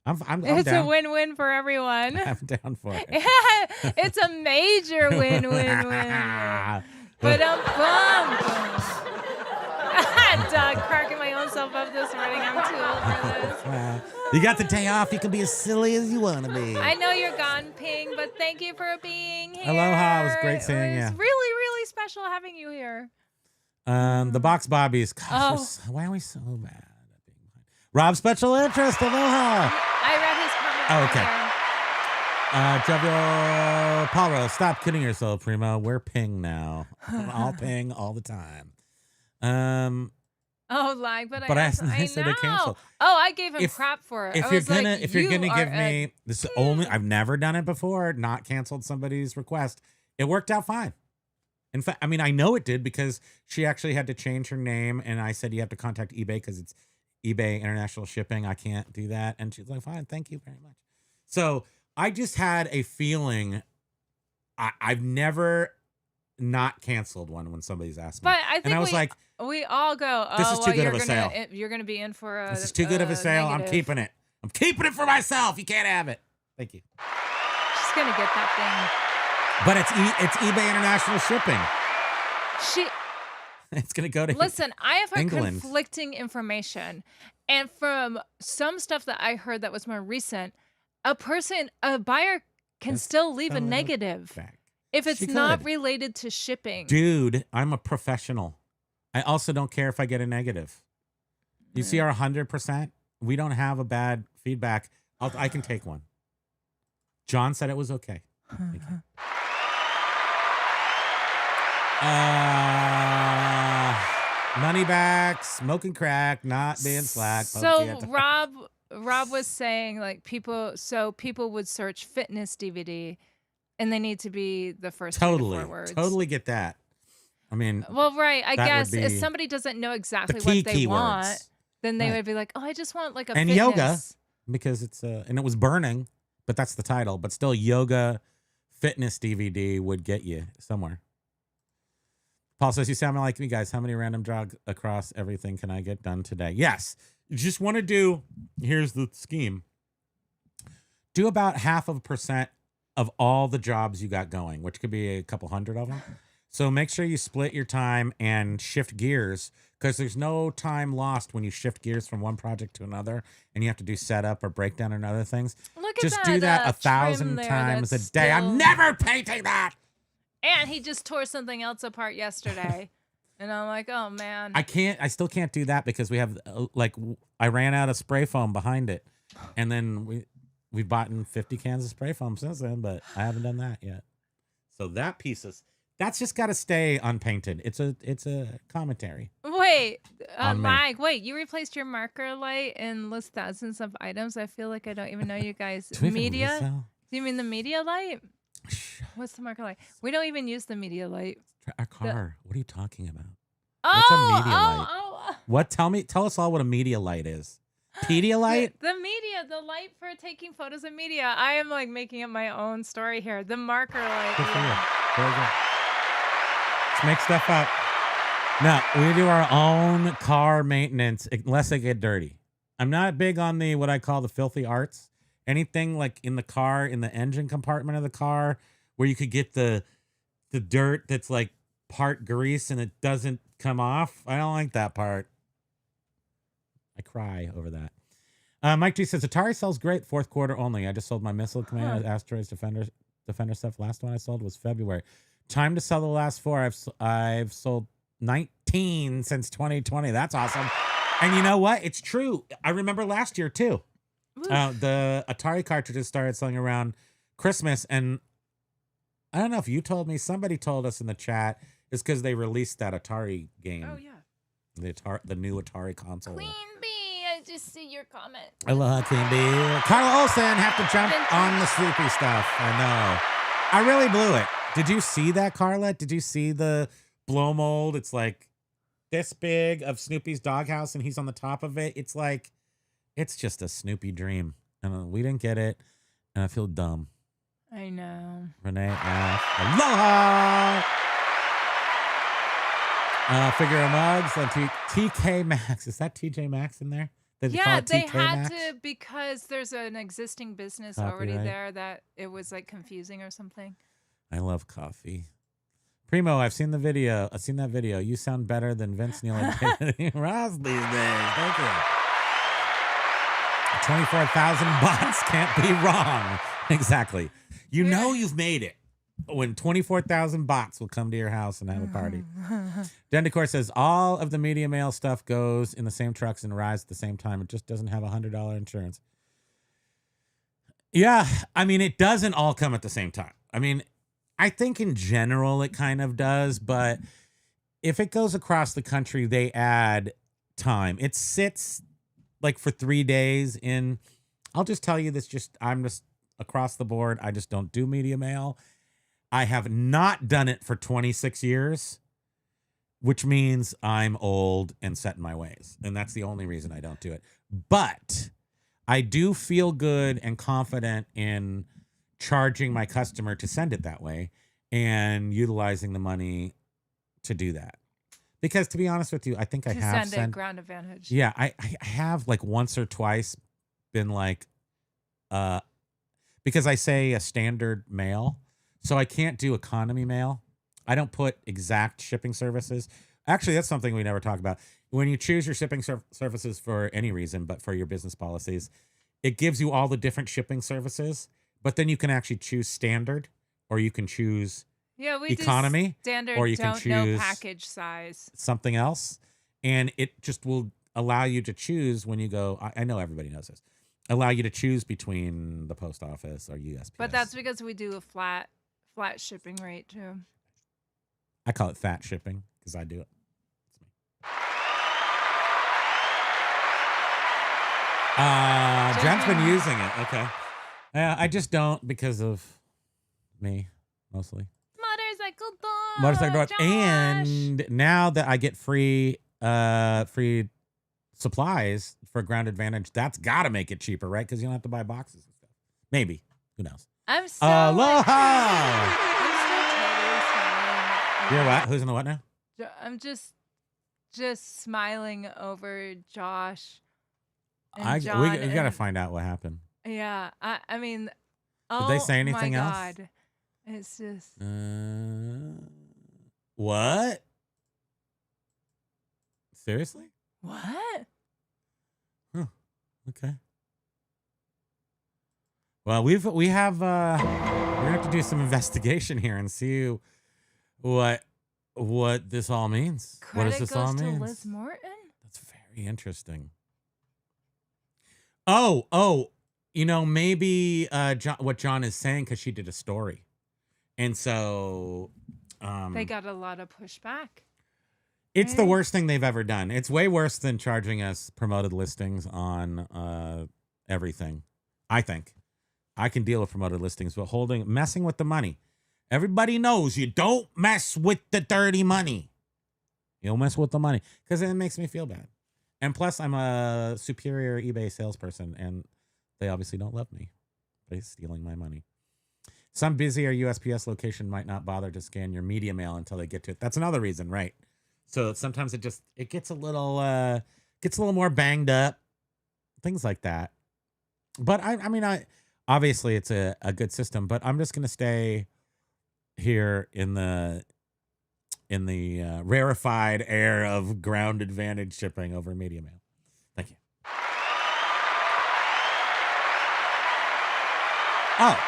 Speaker 1: I'm
Speaker 2: It's
Speaker 1: down.
Speaker 2: a win-win for everyone.
Speaker 1: I'm down for it.
Speaker 2: It's a major win-win-win. But Doug, cracking my own self up this morning. I'm too old for this.
Speaker 1: You got the day off. You can be as silly as you want to be.
Speaker 2: I know you're gone, Ping, but thank you for being here.
Speaker 1: Aloha. It was great seeing you.
Speaker 2: It was really, really special having you here.
Speaker 1: The Box Bobbies. Gosh, why are we so bad at being behind? Rob Special Interest. Aloha.
Speaker 2: I read his comment.
Speaker 1: Oh, okay. Jovial Paulo, stop kidding yourself, Primo. We're ping now. All ping all the time.
Speaker 2: But
Speaker 1: I said to cancel.
Speaker 2: Oh, I gave him crap for it.
Speaker 1: If you're gonna give me this, only I've never done it before. Not canceled somebody's request. It worked out fine. In fact, I mean, I know it did because she actually had to change her name, and I said you have to contact eBay because it's eBay international shipping. I can't do that, and she's like, "Fine, thank you very much." So I just had a feeling. I've never not canceled one when somebody's asked me,
Speaker 2: but I think
Speaker 1: and I was like,
Speaker 2: we all go, oh,
Speaker 1: this is too good of a sale.
Speaker 2: You're going to be in for a
Speaker 1: This is too good of a sale.
Speaker 2: negative.
Speaker 1: I'm keeping it. I'm keeping it for myself. You can't have it. Thank you.
Speaker 2: She's going to get that thing
Speaker 1: But it's eBay International Shipping.
Speaker 2: She
Speaker 1: It's going to go to
Speaker 2: Listen, I have heard
Speaker 1: England.
Speaker 2: conflicting information. And from some stuff that I heard that was more recent, a buyer can still leave a negative if it's not related to shipping.
Speaker 1: Dude, I'm a professional. I also don't care if I get a negative. You see our 100%? We don't have a bad feedback. I can take one. John said it was okay. Money back, smoking crack, not being slack.
Speaker 2: So Rob was saying like people would search fitness DVD and they need to be the first 3 to 4 words.
Speaker 1: Totally get that. I mean,
Speaker 2: well, right. I guess if somebody doesn't know exactly what they want, then they would be like, oh, I just want like a
Speaker 1: and
Speaker 2: fitness.
Speaker 1: Yoga, because it's and it was burning, but that's the title. But still, yoga fitness DVD would get you somewhere. Paul says, you sound like me, guys. How many random jog across everything can I get done today? Yes. You just want to do, here's the scheme. Do about 0.5% of all the jobs you got going, which could be a couple hundred of them. So make sure you split your time and shift gears, because there's no time lost when you shift gears from one project to another and you have to do setup or breakdown and other things.
Speaker 2: Look at
Speaker 1: just do that 1,000 times a day. I'm never painting that.
Speaker 2: And he just tore something else apart yesterday. And I'm like, oh, man.
Speaker 1: I still can't do that because we have, I ran out of spray foam behind it. And then we've bought 50 cans of spray foam since then, but I haven't done that yet. So that's just got to stay unpainted. It's a commentary.
Speaker 2: Wait, Mike, you replaced your marker light and list thousands of items. I feel like I don't even know you guys. Media? Do you mean the media light? What's the marker light? We don't even use the media light.
Speaker 1: Our car. What are you talking about? What's a media light? What? Tell us all what a media light is. Pedialyte?
Speaker 2: The media, the light for taking photos of media. I am like making up my own story here. The marker light.
Speaker 1: Good for you. Very good. Let's make stuff up. No, we do our own car maintenance unless they get dirty. I'm not big on what I call the filthy arts. Anything like in the car, in the engine compartment of the car, where you could get the dirt that's like part grease and it doesn't come off. I don't like that part. I cry over that. Mike G says, Atari sells great, 4th quarter only. I just sold my Missile Command, Asteroids, Defender stuff. Last one I sold was February. Time to sell the last 4. I've sold 19 since 2020. That's awesome. And you know what? It's true. I remember last year too. The Atari cartridges started selling around Christmas, and I don't know if you told me, somebody told us in the chat, it's because they released that Atari game. Oh yeah, the new Atari console.
Speaker 2: Queen Bee, I just see your comment.
Speaker 1: Aloha, Queen Bee. Carla Olsen have to jump on the Snoopy stuff. I know. I really blew it. Did you see that, Carla? Did you see the blow mold? It's like this big of Snoopy's doghouse, and he's on the top of it. It's like, it's just a Snoopy dream. And we didn't get it, and I feel dumb.
Speaker 2: I know.
Speaker 1: Renee F. Aloha! Figure of mugs on TK Maxx. Is that TJ Maxx in there?
Speaker 2: Yeah, they had to, because there's an existing business already there that it was like confusing or something.
Speaker 1: I love coffee. Primo, I've seen that video. You sound better than Vince Neil and Ross these days. Thank you. 24,000 bots can't be wrong. Exactly. You know you've made it when 24,000 bots will come to your house and have a party. Dendicor says all of the media mail stuff goes in the same trucks and arrives at the same time. It just doesn't have $100 insurance. Yeah, I mean, it doesn't all come at the same time. I mean, I think in general it kind of does, but if it goes across the country, they add time. It sits like for 3 days in. I'll just tell you this, I'm just across the board. I just don't do media mail. I have not done it for 26 years, which means I'm old and set in my ways. And that's the only reason I don't do it. But I do feel good and confident in charging my customer to send it that way and utilizing the money to do that. Because to be honest with you, I think I have
Speaker 2: sent it Ground Advantage.
Speaker 1: Yeah, I have like once or twice been like, because I say a standard mail. So I can't do economy mail. I don't put exact shipping services. Actually, that's something we never talk about. When you choose your shipping services for any reason, but for your business policies, it gives you all the different shipping services, but then you can actually choose standard, or you can choose
Speaker 2: Yeah, we
Speaker 1: economy,
Speaker 2: do standard,
Speaker 1: or you can
Speaker 2: don't know
Speaker 1: choose
Speaker 2: package size.
Speaker 1: something else. And it just will allow you to choose when you go. I know everybody knows this. Allow you to choose between the post office or USPS.
Speaker 2: But that's because we do a flat shipping rate too.
Speaker 1: I call it fat shipping because I do it. Jen's been using it. Okay. I just don't because of me, mostly.
Speaker 2: Motorcycle door. Josh.
Speaker 1: And now that I get free supplies for Ground Advantage, that's got to make it cheaper, right? Because you don't have to buy boxes and stuff. Maybe. Who knows?
Speaker 2: I'm so
Speaker 1: Aloha!
Speaker 2: I'm still totally smiling.
Speaker 1: You're what? Who's in the what now?
Speaker 2: I'm just smiling over Josh. And
Speaker 1: We
Speaker 2: John
Speaker 1: got to find out what happened.
Speaker 2: Yeah, I mean,
Speaker 1: Did they say anything
Speaker 2: my
Speaker 1: else?
Speaker 2: God. It's just
Speaker 1: what? Seriously?
Speaker 2: what?
Speaker 1: Huh. Okay. Well, we're gonna have to do some investigation here and see what this all means. What does this all mean?
Speaker 2: To Liz Morton?
Speaker 1: That's very interesting. Oh, maybe what John is saying, because she did a story. And so
Speaker 2: They got a lot of pushback.
Speaker 1: It's the worst thing they've ever done. It's way worse than charging us promoted listings on everything. I think I can deal with promoted listings, but messing with the money. Everybody knows you don't mess with the dirty money. You don't mess with the money, because it makes me feel bad. And plus, I'm a superior eBay salesperson, and they obviously don't love me by stealing my money. Some busier USPS location might not bother to scan your media mail until they get to it. That's another reason, right? So sometimes it gets a little more banged up, things like that. But I mean, obviously it's a good system, but I'm just gonna stay here in the rarefied air of Ground Advantage shipping over media mail. Thank you. Oh.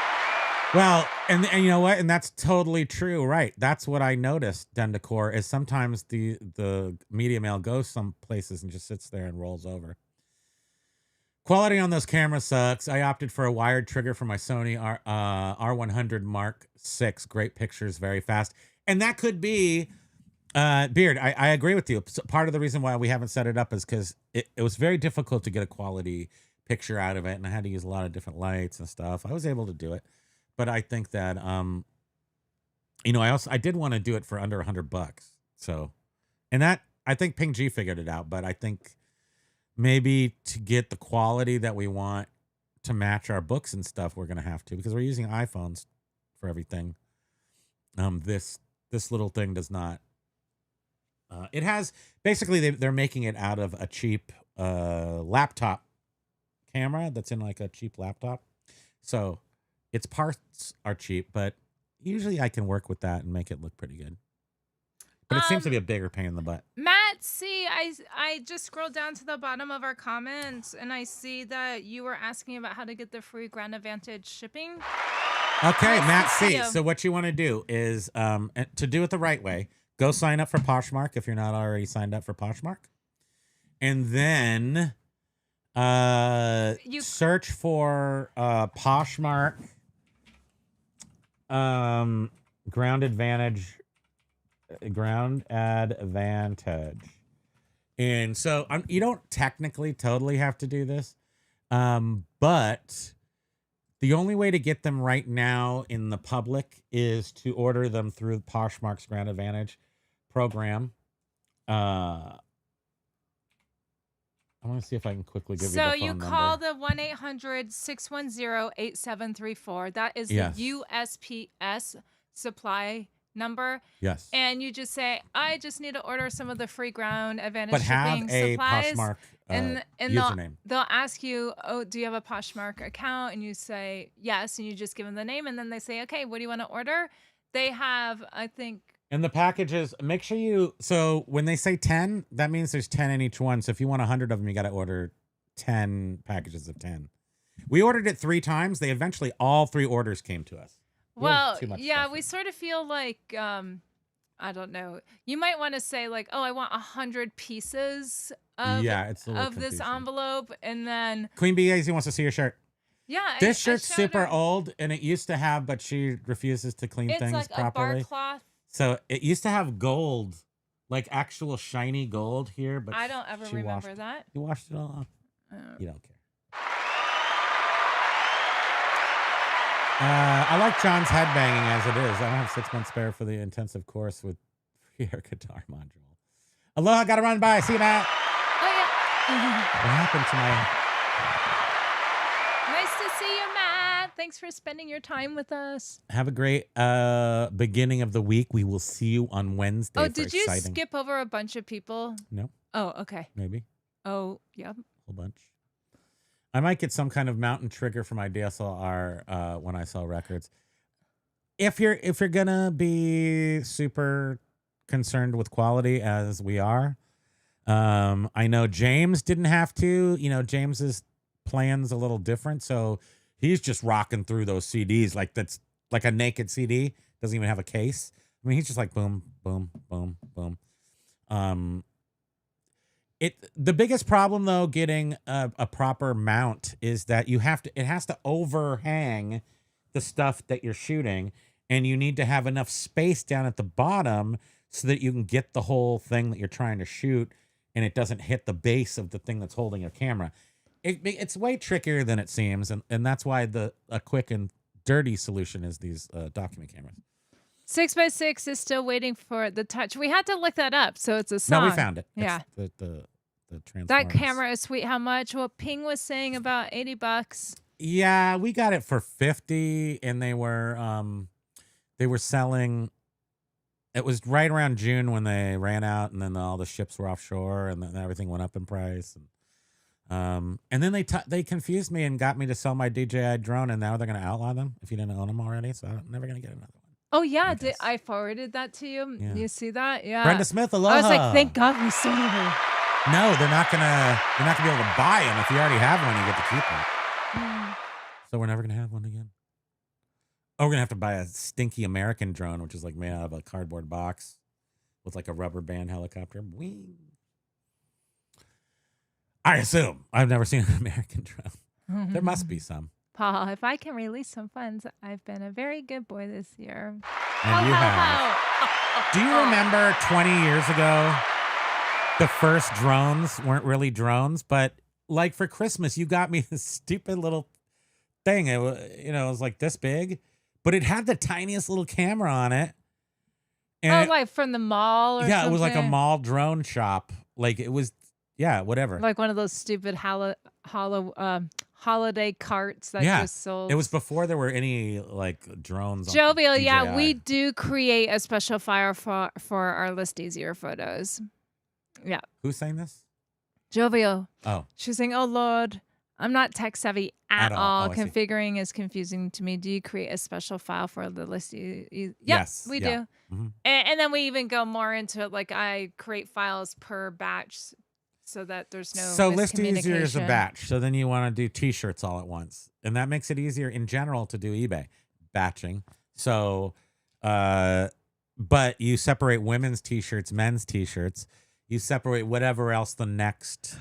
Speaker 1: Well, and you know what? And that's totally true, right? That's what I noticed, Dendecor, is sometimes the media mail goes some places and just sits there and rolls over. Quality on those cameras sucks. I opted for a wired trigger for my Sony R100 Mark VI. Great pictures, very fast. And that could be, Beard, I agree with you. Part of the reason why we haven't set it up is because it was very difficult to get a quality picture out of it, and I had to use a lot of different lights and stuff. I was able to do it. But I think that, I did want to do it for under $100. So, and that, I think Ping G figured it out, but I think maybe to get the quality that we want to match our books and stuff, we're going to have to, because we're using iPhones for everything. This little thing does not, it has, basically they're making it out of a cheap, laptop camera that's in like a cheap laptop. So, its parts are cheap, but usually I can work with that and make it look pretty good. But it seems to be a bigger pain in the butt.
Speaker 2: Matt, see, I just scrolled down to the bottom of our comments, and I see that you were asking about how to get the free Ground Advantage shipping.
Speaker 1: Okay, Matt C. So what you want to do is, to do it the right way, go sign up for Poshmark if you're not already signed up for Poshmark. And then search for Poshmark Ground Advantage. And so you don't technically totally have to do this, but the only way to get them right now in the public is to order them through Poshmark's Ground Advantage program. I want to see if I can quickly give you the phone number.
Speaker 2: So you call the 1-800-610-8734. That is the USPS supply number.
Speaker 1: Yes.
Speaker 2: And you just say, I just need to order some of the free ground advantage
Speaker 1: But
Speaker 2: shipping
Speaker 1: have a
Speaker 2: supplies.
Speaker 1: Poshmark
Speaker 2: and
Speaker 1: username.
Speaker 2: they'll ask you, oh, do you have a Poshmark account? And you say yes, and you just give them the name, and then they say, okay, what do you want to order? They have, I think.
Speaker 1: And the packages, make sure you, so when they say 10, that means there's 10 in each one. So if you want 100 of them, you got to order 10 packages of 10. We ordered it 3 times. They eventually, all 3 orders came to us.
Speaker 2: Well, yeah, we sort of feel like, I don't know. You might want to say like, oh, I want 100 pieces of, this envelope. And then
Speaker 1: Queen B. wants to see your shirt.
Speaker 2: Yeah.
Speaker 1: This shirt's super old, and it used to have, but she refuses to clean things
Speaker 2: like
Speaker 1: properly.
Speaker 2: A bar cloth.
Speaker 1: So it used to have gold, like actual shiny gold here, but
Speaker 2: I don't ever remember that.
Speaker 1: You washed it all off. You don't care. I like John's headbanging as it is. I don't have 6 months spare for the intensive course with free air guitar module. Aloha, gotta run by. See you, Matt.
Speaker 2: Oh, yeah.
Speaker 1: What happened to my...
Speaker 2: Nice to see you, Matt. Thanks for spending your time with us.
Speaker 1: Have a great beginning of the week. We will see you on Wednesday.
Speaker 2: Oh, did you skip over a bunch of people?
Speaker 1: No.
Speaker 2: Oh, okay.
Speaker 1: Maybe.
Speaker 2: Oh, yeah.
Speaker 1: A whole bunch. I might get some kind of mountain trigger for my DSLR when I sell records. If you're gonna be super concerned with quality as we are, I know James didn't have to. You know, James's plan's a little different, so he's just rocking through those CDs like that's like a naked CD. Doesn't even have a case. I mean, he's just like boom, boom, boom, boom. The biggest problem though getting a proper mount is that it has to overhang the stuff that you're shooting, and you need to have enough space down at the bottom so that you can get the whole thing that you're trying to shoot and it doesn't hit the base of the thing that's holding your camera. It's way trickier than it seems, and that's why a quick and dirty solution is these document cameras.
Speaker 2: 6x6 is still waiting for the touch. We had to look that up, so it's a song.
Speaker 1: No, we found it.
Speaker 2: Yeah.
Speaker 1: It's the
Speaker 2: that camera is sweet. How much? Well, Ping was saying about $80.
Speaker 1: Yeah, we got it for $50, and they were selling. It was right around June when they ran out, and then all the ships were offshore, and then everything went up in price. And then they confused me and got me to sell my DJI drone, and now they're going to outlaw them if you didn't own them already. So I'm never going to get another one.
Speaker 2: Oh yeah, I forwarded that to you. Yeah. You see that? Yeah.
Speaker 1: Brenda Smith, aloha.
Speaker 2: I was like, thank God we sold her.
Speaker 1: No, they're not gonna be able to buy them. If you already have one, you get to keep them. So we're never gonna have one again. Oh, we're gonna have to buy a stinky American drone, which is like made out of a cardboard box with like a rubber band helicopter. Wing. I assume. I've never seen an American drone. There must be some.
Speaker 2: Paul, if I can release some funds, I've been a very good boy this year.
Speaker 1: And you have. Do you remember 20 years ago, the first drones weren't really drones, but like for Christmas, you got me this stupid little thing. It was like this big, but it had the tiniest little camera on it. And
Speaker 2: like from the mall or something?
Speaker 1: Yeah, it was like a mall drone shop. Like it was, whatever.
Speaker 2: Like one of those stupid holiday carts that just sold.
Speaker 1: It was before there were any like drones.
Speaker 2: Jovial,
Speaker 1: on
Speaker 2: we do create a special file for our ListEasier photos. Yeah.
Speaker 1: Who's saying this?
Speaker 2: Jovial.
Speaker 1: Oh.
Speaker 2: She's saying, oh, Lord, I'm not tech savvy at all.
Speaker 1: Oh,
Speaker 2: configuring is confusing to me. Do you create a special file for the ListEasier?
Speaker 1: Yes,
Speaker 2: we do.
Speaker 1: Mm-hmm.
Speaker 2: And then we even go more into it. Like I create files per batch so that there's no
Speaker 1: So ListEasier is a batch. So then you want to do T-shirts all at once. And that makes it easier in general to do eBay batching. So, but you separate women's T-shirts, men's T-shirts. You separate whatever else the next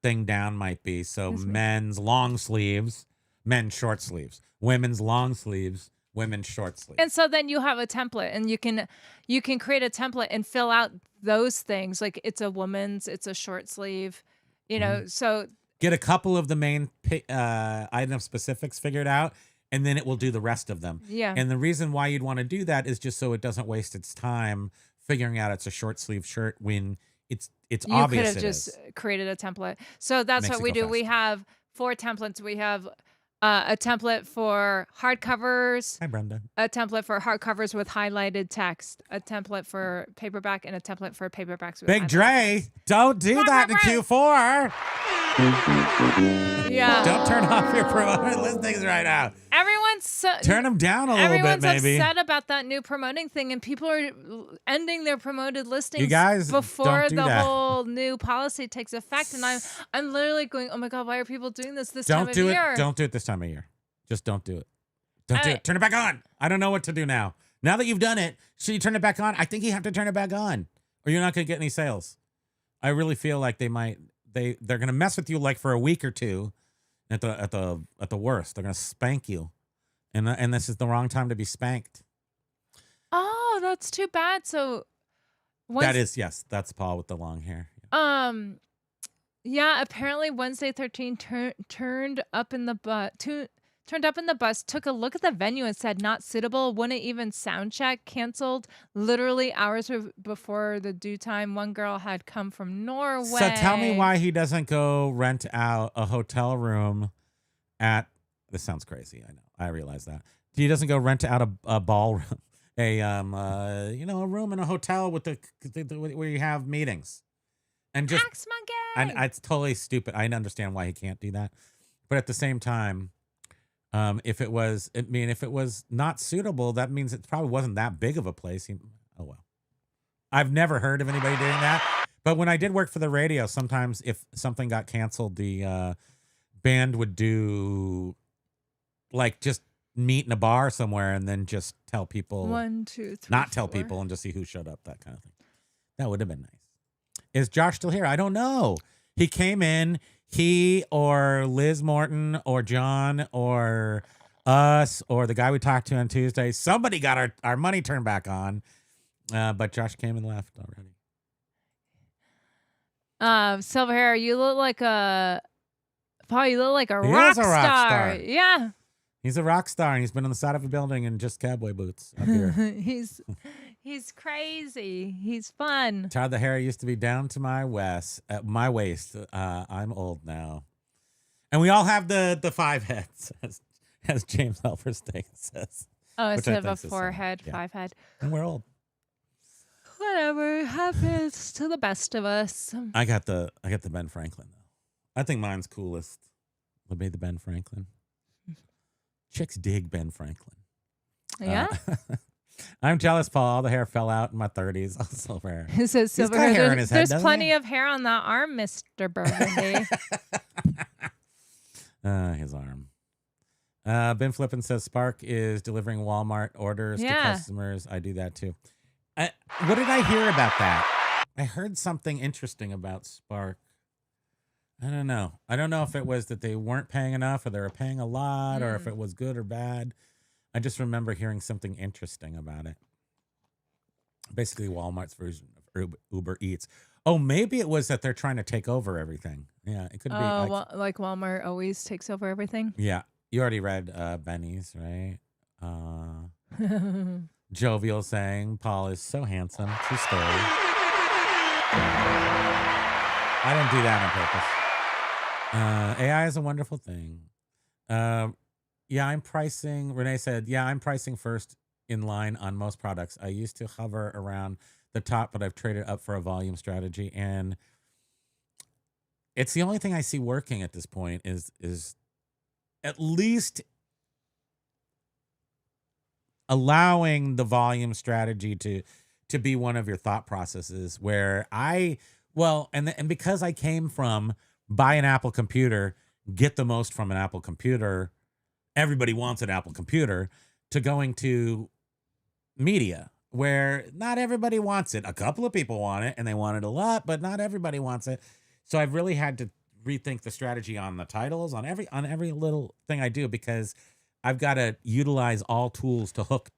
Speaker 1: thing down might be. So men's long sleeves, men's short sleeves, women's long sleeves, women's short sleeves.
Speaker 2: And so then you have a template, and you can create a template and fill out those things. Like it's a woman's, it's a short sleeve, so
Speaker 1: get a couple of the main item specifics figured out, and then it will do the rest of them.
Speaker 2: Yeah.
Speaker 1: And the reason why you'd want to do that is just so it doesn't waste its time figuring out it's a short sleeve shirt when it's
Speaker 2: you
Speaker 1: obvious.
Speaker 2: You could have just created a template. So that's what we do. Faster. We have 4 templates. We have a template for hardcovers.
Speaker 1: Hi, Brenda.
Speaker 2: A template for hardcovers with highlighted text. A template for paperback and a template for paperbacks with
Speaker 1: Big
Speaker 2: highlighted
Speaker 1: Dre,
Speaker 2: text.
Speaker 1: don't do that in Q4.
Speaker 2: Yeah.
Speaker 1: Don't turn off your promoted listings right now.
Speaker 2: Everyone's
Speaker 1: Turn them down a little bit, maybe.
Speaker 2: upset about that new promoting thing, and people are ending their promoted listings
Speaker 1: You guys
Speaker 2: before
Speaker 1: don't do
Speaker 2: the
Speaker 1: that.
Speaker 2: whole new policy takes effect. And I'm literally going, oh my god, why are people doing this time
Speaker 1: Don't
Speaker 2: of
Speaker 1: do
Speaker 2: year?
Speaker 1: it. Don't do it this time of year. Just don't do it. Don't do it. Turn it back on. I don't know what to do now. Now that you've done it, should you turn it back on? I think you have to turn it back on, or you're not going to get any sales. I really feel like they're going to mess with you like for a week or two. At the worst, they're going to spank you, and this is the wrong time to be spanked.
Speaker 2: Oh, that's too bad. So
Speaker 1: that's Paul with the long hair.
Speaker 2: Yeah, apparently Wednesday 13 turned up in the bus, took a look at the venue and said not suitable, wouldn't even sound check, canceled literally hours before the due time. One girl had come from Norway.
Speaker 1: So tell me why he doesn't go rent out a hotel room this sounds crazy. I know. I realize that. He doesn't go rent out a ballroom, a room in a hotel with where you have meetings. And just
Speaker 2: Axe Monkey.
Speaker 1: And it's totally stupid. I understand why he can't do that. But at the same time, if it was not suitable, that means it probably wasn't that big of a place. Oh well. I've never heard of anybody doing that. But when I did work for the radio, sometimes if something got canceled, the band would do like just meet in a bar somewhere and then just tell people
Speaker 2: 1, 2, 3,
Speaker 1: not tell
Speaker 2: 4.
Speaker 1: people and just see who showed up, that kind of thing. That would have been nice. Is Josh still here? I don't know. He came in, he or Liz Morton or John or us or the guy we talked to on Tuesday. Somebody got our money turned back on. But Josh came and left already.
Speaker 2: Silver hair, you look like a Paul, you look like a
Speaker 1: He
Speaker 2: rock
Speaker 1: is a rock star.
Speaker 2: Yeah.
Speaker 1: He's a rock star, and he's been on the side of a building in just cowboy boots up here.
Speaker 2: He's crazy. He's fun.
Speaker 1: Todd, the hair used to be down to my waist. I'm old now. And we all have the 5 heads, as James Halverstein says.
Speaker 2: Oh,
Speaker 1: which
Speaker 2: instead
Speaker 1: I
Speaker 2: of a
Speaker 1: think is
Speaker 2: 4
Speaker 1: so.
Speaker 2: head,
Speaker 1: Yeah.
Speaker 2: 5 head.
Speaker 1: And we're old.
Speaker 2: Whatever happens to the best of us.
Speaker 1: I got the Ben Franklin though. I think mine's coolest. Would be the Ben Franklin. Chicks dig Ben Franklin.
Speaker 2: Yeah.
Speaker 1: I'm jealous, Paul. All the hair fell out in my 30s. Oh, silver hair.
Speaker 2: It says silver
Speaker 1: got
Speaker 2: hair.
Speaker 1: hair in his head,
Speaker 2: There's
Speaker 1: doesn't
Speaker 2: plenty
Speaker 1: he?
Speaker 2: of hair on that arm, Mr. Burgundy.
Speaker 1: His arm. Ben Flippin says Spark is delivering Walmart orders to customers. I do that too. What did I hear about that? I heard something interesting about Spark. I don't know. I don't know if it was that they weren't paying enough or they were paying a lot or if it was good or bad. I just remember hearing something interesting about it. Basically, Walmart's version of Uber Eats. Oh, maybe it was that they're trying to take over everything. Yeah, it could be.
Speaker 2: Like Walmart always takes over everything.
Speaker 1: Yeah. You already read Benny's, right? Jovial saying, Paul is so handsome. True story. I didn't do that on purpose. AI is a wonderful thing. Renee said, I'm pricing first in line on most products. I used to hover around the top, but I've traded up for a volume strategy. And it's the only thing I see working at this point is at least allowing the volume strategy to be one of your thought processes where and because I came from buy an Apple computer, get the most from an Apple computer, everybody wants an Apple computer, to going to media where not everybody wants it. A couple of people want it and they want it a lot, but not everybody wants it. So I've really had to rethink the strategy on the titles, on every little thing I do, because I've got to utilize all tools to hook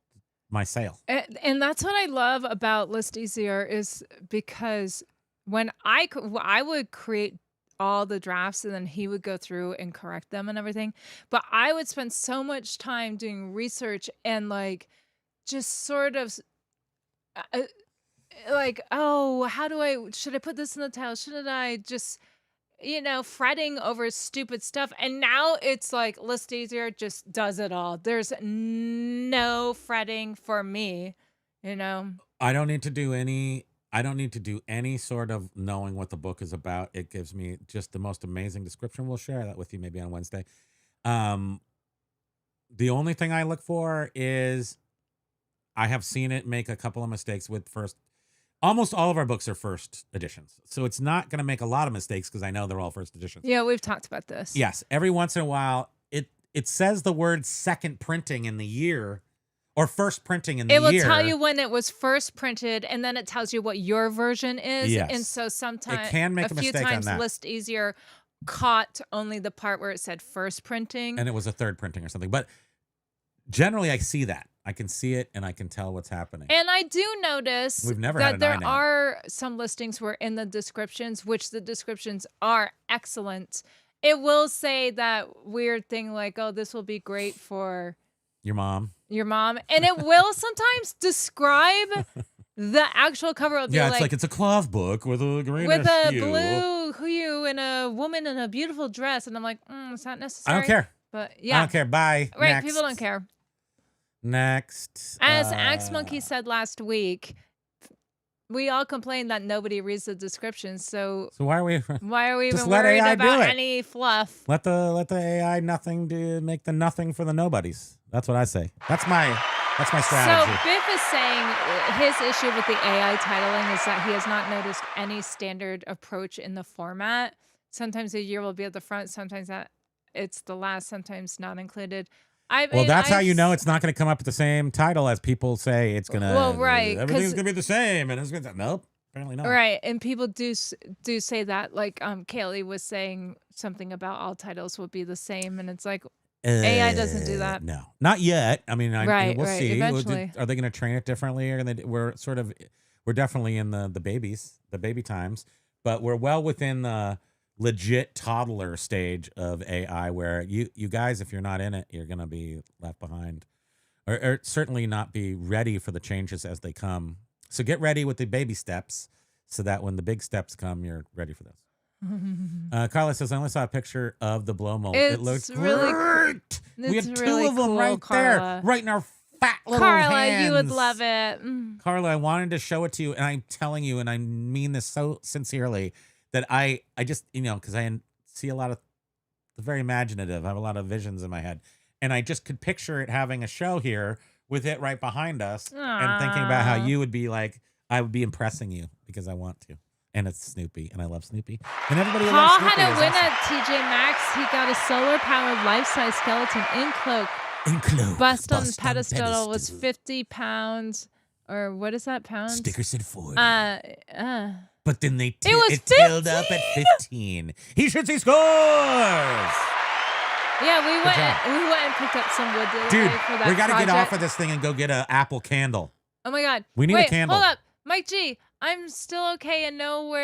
Speaker 1: my sale.
Speaker 2: And that's what I love about ListEasier is because when I would create all the drafts and then he would go through and correct them and everything. But I would spend so much time doing research and just sort of should I put this in the title? Shouldn't I just fretting over stupid stuff. And now it's like ListEasier just does it all. There's no fretting for me,
Speaker 1: I don't need to do any sort of knowing what the book is about. It gives me just the most amazing description. We'll share that with you maybe on Wednesday. The only thing I look for is I have seen it make a couple of mistakes with almost all of our books are first editions. So it's not going to make a lot of mistakes because I know they're all first editions.
Speaker 2: Yeah, we've talked about this.
Speaker 1: Yes. Every once in a while, it says the word second printing in the year or first printing in the year.
Speaker 2: It will tell you when it was first printed, and then it tells you what your version is.
Speaker 1: Yes.
Speaker 2: And so sometimes,
Speaker 1: it can make a
Speaker 2: few
Speaker 1: mistake
Speaker 2: times,
Speaker 1: on that.
Speaker 2: ListEasier caught only the part where it said first printing.
Speaker 1: And it was a third printing or something. But generally, I see that. I can see it, and I can tell what's happening.
Speaker 2: And I do notice
Speaker 1: We've never had
Speaker 2: that
Speaker 1: an
Speaker 2: there are some listings where in the descriptions, which the descriptions are excellent, it will say that weird thing like, oh, this will be great for
Speaker 1: your mom.
Speaker 2: And it will sometimes describe the actual cover. It'll be
Speaker 1: it's like it's a cloth book with a green
Speaker 2: blue hue and a woman in a beautiful dress. And I'm like, it's not necessary.
Speaker 1: I don't care.
Speaker 2: But yeah.
Speaker 1: I don't care. Bye.
Speaker 2: Right.
Speaker 1: Next.
Speaker 2: People don't care.
Speaker 1: Next.
Speaker 2: As Axe Monkey said last week, we all complain that nobody reads the descriptions. So
Speaker 1: why are we
Speaker 2: even worried about any fluff?
Speaker 1: Let the AI make the nothing for the nobodies. That's what I say. That's my strategy.
Speaker 2: So Biff is saying his issue with the AI titling is that he has not noticed any standard approach in the format. Sometimes a year will be at the front, sometimes it's the last, sometimes not included.
Speaker 1: That's how you know it's not going to come up with the same title as people say it's going to.
Speaker 2: Well, right.
Speaker 1: Everything's going to be the same. And it's going to, nope, apparently not.
Speaker 2: Right. And people do say that. Like Kaylee was saying something about all titles will be the same. And it's like, AI doesn't do that.
Speaker 1: No, not yet. I mean, we'll see.
Speaker 2: Eventually.
Speaker 1: Are they going to train it differently? Or we're definitely in the baby times, but we're well within the legit toddler stage of AI where you guys, if you're not in it, you're going to be left behind or certainly not be ready for the changes as they come. So get ready with the baby steps so that when the big steps come, you're ready for this. Carla says, I only saw a picture of the blow mold. It looks
Speaker 2: really
Speaker 1: great. We have
Speaker 2: really
Speaker 1: two of them
Speaker 2: cool,
Speaker 1: right
Speaker 2: Carla.
Speaker 1: there, right in our fat little
Speaker 2: Carla,
Speaker 1: hands.
Speaker 2: you would love it.
Speaker 1: Carla, I wanted to show it to you, and I'm telling you, and I mean this so sincerely, that I just, because I see a lot of the very imaginative. I have a lot of visions in my head. And I just could picture it having a show here with it right behind us and thinking about how you would be like, I would be impressing you because I want to. And it's Snoopy, and I love Snoopy. And everybody
Speaker 2: Paul
Speaker 1: loves Snoopy.
Speaker 2: had a win at TJ Maxx. He got a solar-powered life-size skeleton in cloak. Bust on the pedestal was 50 pounds. Or what is that, pounds?
Speaker 1: Sticker said 40.
Speaker 2: But
Speaker 1: then it
Speaker 2: was
Speaker 1: tailed up at 15. He shoots, he scores!
Speaker 2: Yeah, we went and picked up some wood the other day for that
Speaker 1: we got to get
Speaker 2: project.
Speaker 1: off of this thing and go get an Apple candle.
Speaker 2: Oh my God.
Speaker 1: We need a candle.
Speaker 2: Hold up. Mike G, I'm still okay and nowhere.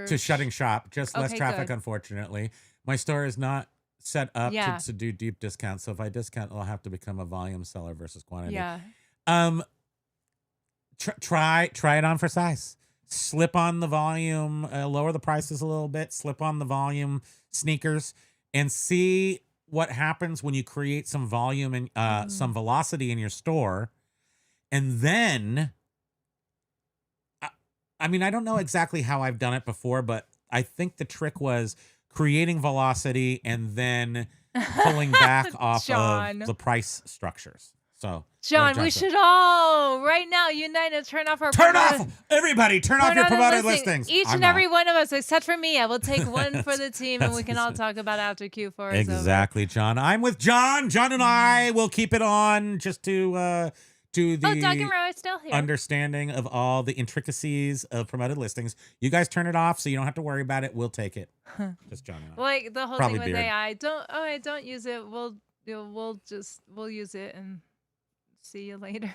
Speaker 1: To shutting shop. Just less
Speaker 2: Okay,
Speaker 1: traffic,
Speaker 2: good.
Speaker 1: unfortunately. My store is not set up to do deep discounts. So if I discount, it'll have to become a volume seller versus quantity.
Speaker 2: Yeah.
Speaker 1: Try it on for size. Slip on the volume, lower the prices a little bit, slip on the volume sneakers, and see what happens when you create some volume and some velocity in your store. And then, I mean, I don't know exactly how I've done it before, but I think the trick was creating velocity and then pulling back off of the price structures. So,
Speaker 2: John, we should all right now unite and turn off our
Speaker 1: everybody turn off your promoted listings.
Speaker 2: Each and every one of us, except for me, I will take one for the team, and we can all talk about after Q4 is
Speaker 1: exactly, over. John. I'm with John. John and I will keep it on just to the
Speaker 2: Doug and Roy is still here.
Speaker 1: Understanding of all the intricacies of promoted listings. You guys turn it off so you don't have to worry about it. We'll take it. Just John and I.
Speaker 2: Like the whole
Speaker 1: Probably
Speaker 2: thing with
Speaker 1: Beard.
Speaker 2: AI. Don't use it. We'll use it and see you later.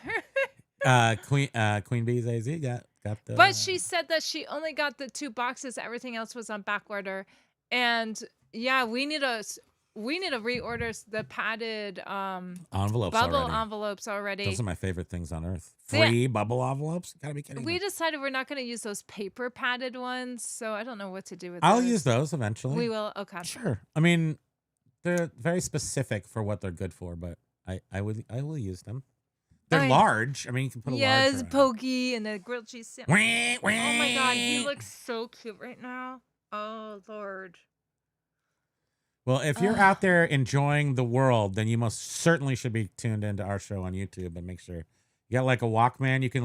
Speaker 1: Queen Bee's AZ got the.
Speaker 2: But she said that she only got the 2 boxes. Everything else was on back order. And yeah, we need we need to reorder the padded
Speaker 1: Envelopes
Speaker 2: bubble
Speaker 1: already.
Speaker 2: envelopes already.
Speaker 1: Those are my favorite things on earth.
Speaker 2: So, yeah.
Speaker 1: Free bubble envelopes? Gotta be kidding
Speaker 2: We
Speaker 1: me.
Speaker 2: decided we're not going to use those paper padded ones, so I don't know what to do with
Speaker 1: I'll
Speaker 2: those.
Speaker 1: use those eventually.
Speaker 2: We will. Okay.
Speaker 1: Sure. I mean, they're very specific for what they're good for, but I will use them. They're large. I mean, you can put a large.
Speaker 2: Yes, pokey and the grilled cheese sandwich.
Speaker 1: Oh
Speaker 2: my God, he looks so cute right now. Oh Lord.
Speaker 1: Well, if you're out there enjoying the world, then you most certainly should be tuned into our show on YouTube and make sure you got like a Walkman. You can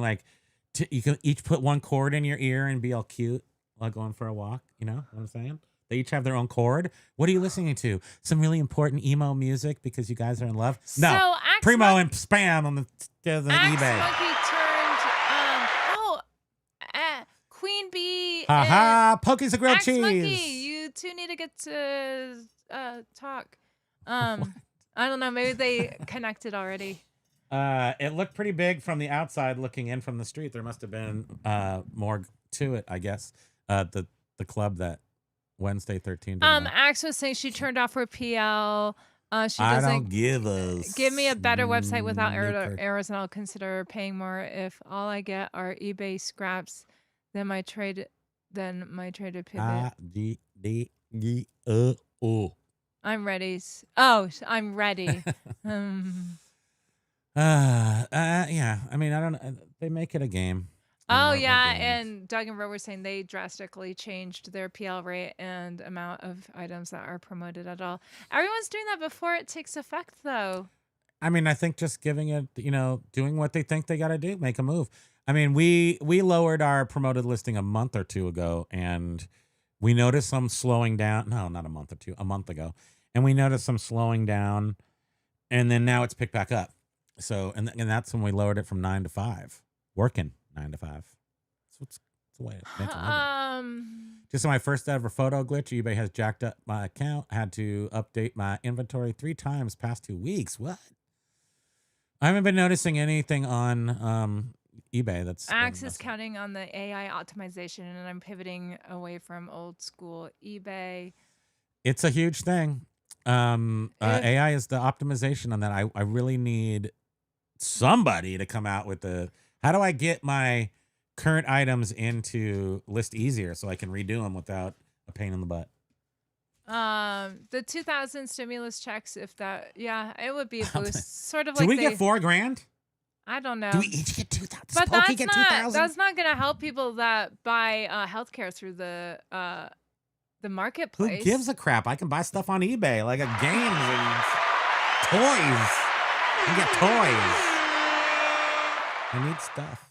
Speaker 1: you can each put one cord in your ear and be all cute while going for a walk. You know what I'm saying? They each have their own cord. What are you listening to? Some really important emo music because you guys are in love? No.
Speaker 2: So,
Speaker 1: Primo and Spam on the eBay.
Speaker 2: Monkey turned Queen Bee.
Speaker 1: Haha, Pokey's a grilled
Speaker 2: Axe
Speaker 1: cheese.
Speaker 2: Monkey, you two need to get to talk. I don't know. Maybe they connected already.
Speaker 1: It looked pretty big from the outside looking in from the street. There must have been more to it, I guess. The club that Wednesday 13.
Speaker 2: Axe was saying she turned off her PL. She
Speaker 1: I
Speaker 2: doesn't
Speaker 1: don't give
Speaker 2: me a better website without errors, and I'll consider paying more. If all I get are eBay scraps, then my trade to pivot. I'm ready. Oh, I'm ready.
Speaker 1: Yeah. I mean, I don't know. They make it a game.
Speaker 2: Oh, yeah. And Doug and Ro were saying they drastically changed their PL rate and amount of items that are promoted at all. Everyone's doing that before it takes effect, though.
Speaker 1: I mean, I think just giving it, doing what they think they got to do, make a move. I mean, we lowered our promoted listing a month or two ago, and we noticed some slowing down. No, not a month or two, a month ago. And we noticed some slowing down, and then now it's picked back up. So, and that's when we lowered it from 9 to 5, working 9 to 5. So it's the way it's meant to live. Just on my first ever photo glitch, eBay has jacked up my account. I had to update my inventory 3 times past 2 weeks. What? I haven't been noticing anything on eBay. That's
Speaker 2: Axe is counting on the AI optimization, and I'm pivoting away from old school eBay.
Speaker 1: It's a huge thing. AI is the optimization on that. I really need somebody to come out with how do I get my current items into ListEasier so I can redo them without a pain in the butt.
Speaker 2: The 2000 stimulus checks, it would be a boost. Sort of
Speaker 1: Do
Speaker 2: like
Speaker 1: we get $4,000?
Speaker 2: I don't know.
Speaker 1: Do we each get 2,000?
Speaker 2: But that's not going to help people that buy healthcare through the marketplace.
Speaker 1: Who gives a crap? I can buy stuff on eBay, like games and toys. I get toys. I need stuff.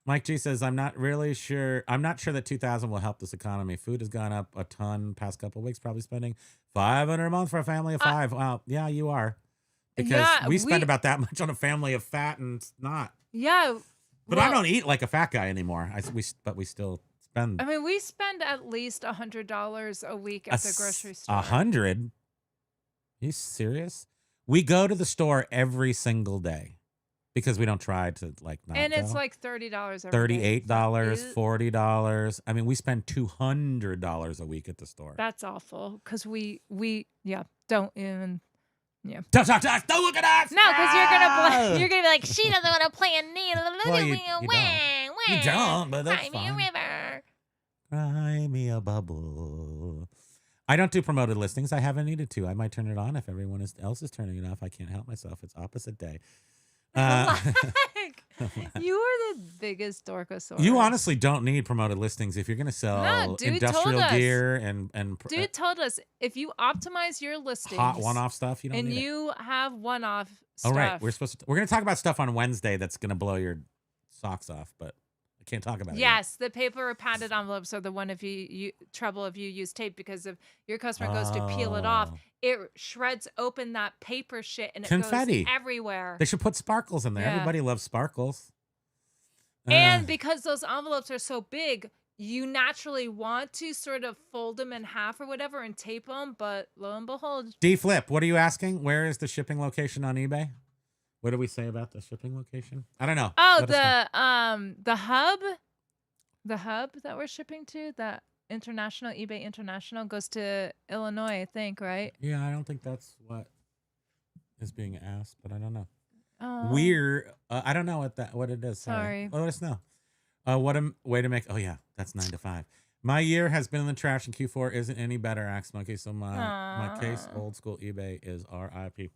Speaker 1: Mike G says, I'm not sure that 2,000 will help this economy. Food has gone up a ton past couple of weeks, probably spending $500 a month for a family of 5. Wow. Yeah, you are. Because we spend about that much on a family of fat and not.
Speaker 2: Yeah.
Speaker 1: But I don't eat like a fat guy anymore. But we still spend.
Speaker 2: I mean, we spend at least $100 a week at the grocery store.
Speaker 1: 100? You serious? We go to the store every single day. Because we don't try to not
Speaker 2: and it's
Speaker 1: go.
Speaker 2: like $30 every
Speaker 1: $38, $40. I mean, we spend $200 a week at the store.
Speaker 2: That's awful. Because we don't even. Yeah.
Speaker 1: Don't talk to us. Don't look at us.
Speaker 2: No, because you're gonna be like, she doesn't want to play a needle.
Speaker 1: You don't, but that's
Speaker 2: Cry
Speaker 1: fine.
Speaker 2: me a river.
Speaker 1: Cry me a bubble. I don't do promoted listings. I haven't needed to. I might turn it on if everyone else is turning it off. I can't help myself. It's opposite day.
Speaker 2: You are the biggest dorkosaurus.
Speaker 1: You honestly don't need promoted listings if you're going to sell industrial gear and
Speaker 2: dude told us if you optimize your listings,
Speaker 1: hot one-off stuff, you don't need
Speaker 2: you have one-off stuff.
Speaker 1: All right, we're going to talk about stuff on Wednesday that's going to blow your socks off, but I can't talk about it.
Speaker 2: Yes, the paper padded envelopes are the one if you use tape, because if your customer goes to peel it off, it shreds open that paper shit and it
Speaker 1: confetti
Speaker 2: goes everywhere.
Speaker 1: They should put sparkles in there.
Speaker 2: Yeah.
Speaker 1: Everybody loves sparkles.
Speaker 2: And because those envelopes are so big, you naturally want to sort of fold them in half or whatever and tape them, but lo and behold.
Speaker 1: D-Flip, what are you asking? Where is the shipping location on eBay? What do we say about the shipping location? I don't know.
Speaker 2: Oh, the hub that we're shipping to, that International, eBay International goes to Illinois, I think, right?
Speaker 1: Yeah, I don't think that's what is being asked, but I don't know.
Speaker 2: Oh.
Speaker 1: Weird. I don't know what it is.
Speaker 2: Sorry.
Speaker 1: Let us know. What a way to make. Oh yeah, that's 9 to 5. My year has been in the trash, and Q4 isn't any better, Axe Monkey. So my case, old school eBay is RIP.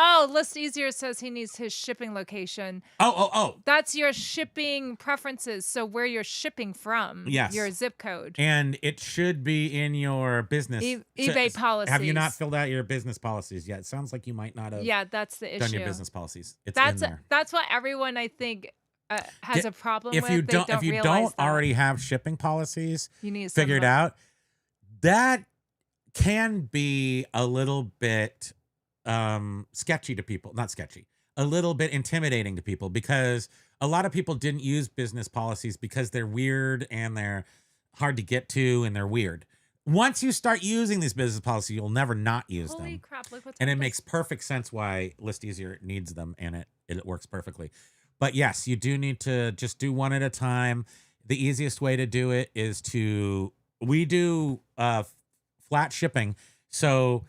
Speaker 2: Oh, ListEasier says he needs his shipping location.
Speaker 1: Oh.
Speaker 2: That's your shipping preferences. So where you're shipping from.
Speaker 1: Yes.
Speaker 2: Your zip code.
Speaker 1: And it should be in your business.
Speaker 2: eBay policies.
Speaker 1: Have you not filled out your business policies yet? It sounds like you might not have.
Speaker 2: Yeah, that's the issue.
Speaker 1: Done your business policies. It's in there.
Speaker 2: That's what everyone, I think, has a problem
Speaker 1: if
Speaker 2: with.
Speaker 1: You don't, if you don't already have shipping policies
Speaker 2: you need
Speaker 1: figured out, that can be a little bit sketchy to people. Not sketchy. A little bit intimidating to people because a lot of people didn't use business policies because they're weird and they're hard to get to and they're weird. Once you start using these business policies, you'll never not use them.
Speaker 2: Holy crap, look what's
Speaker 1: and it makes perfect sense why ListEasier needs them, and it works perfectly. But yes, you do need to just do one at a time. The easiest way to do it is we do flat shipping. So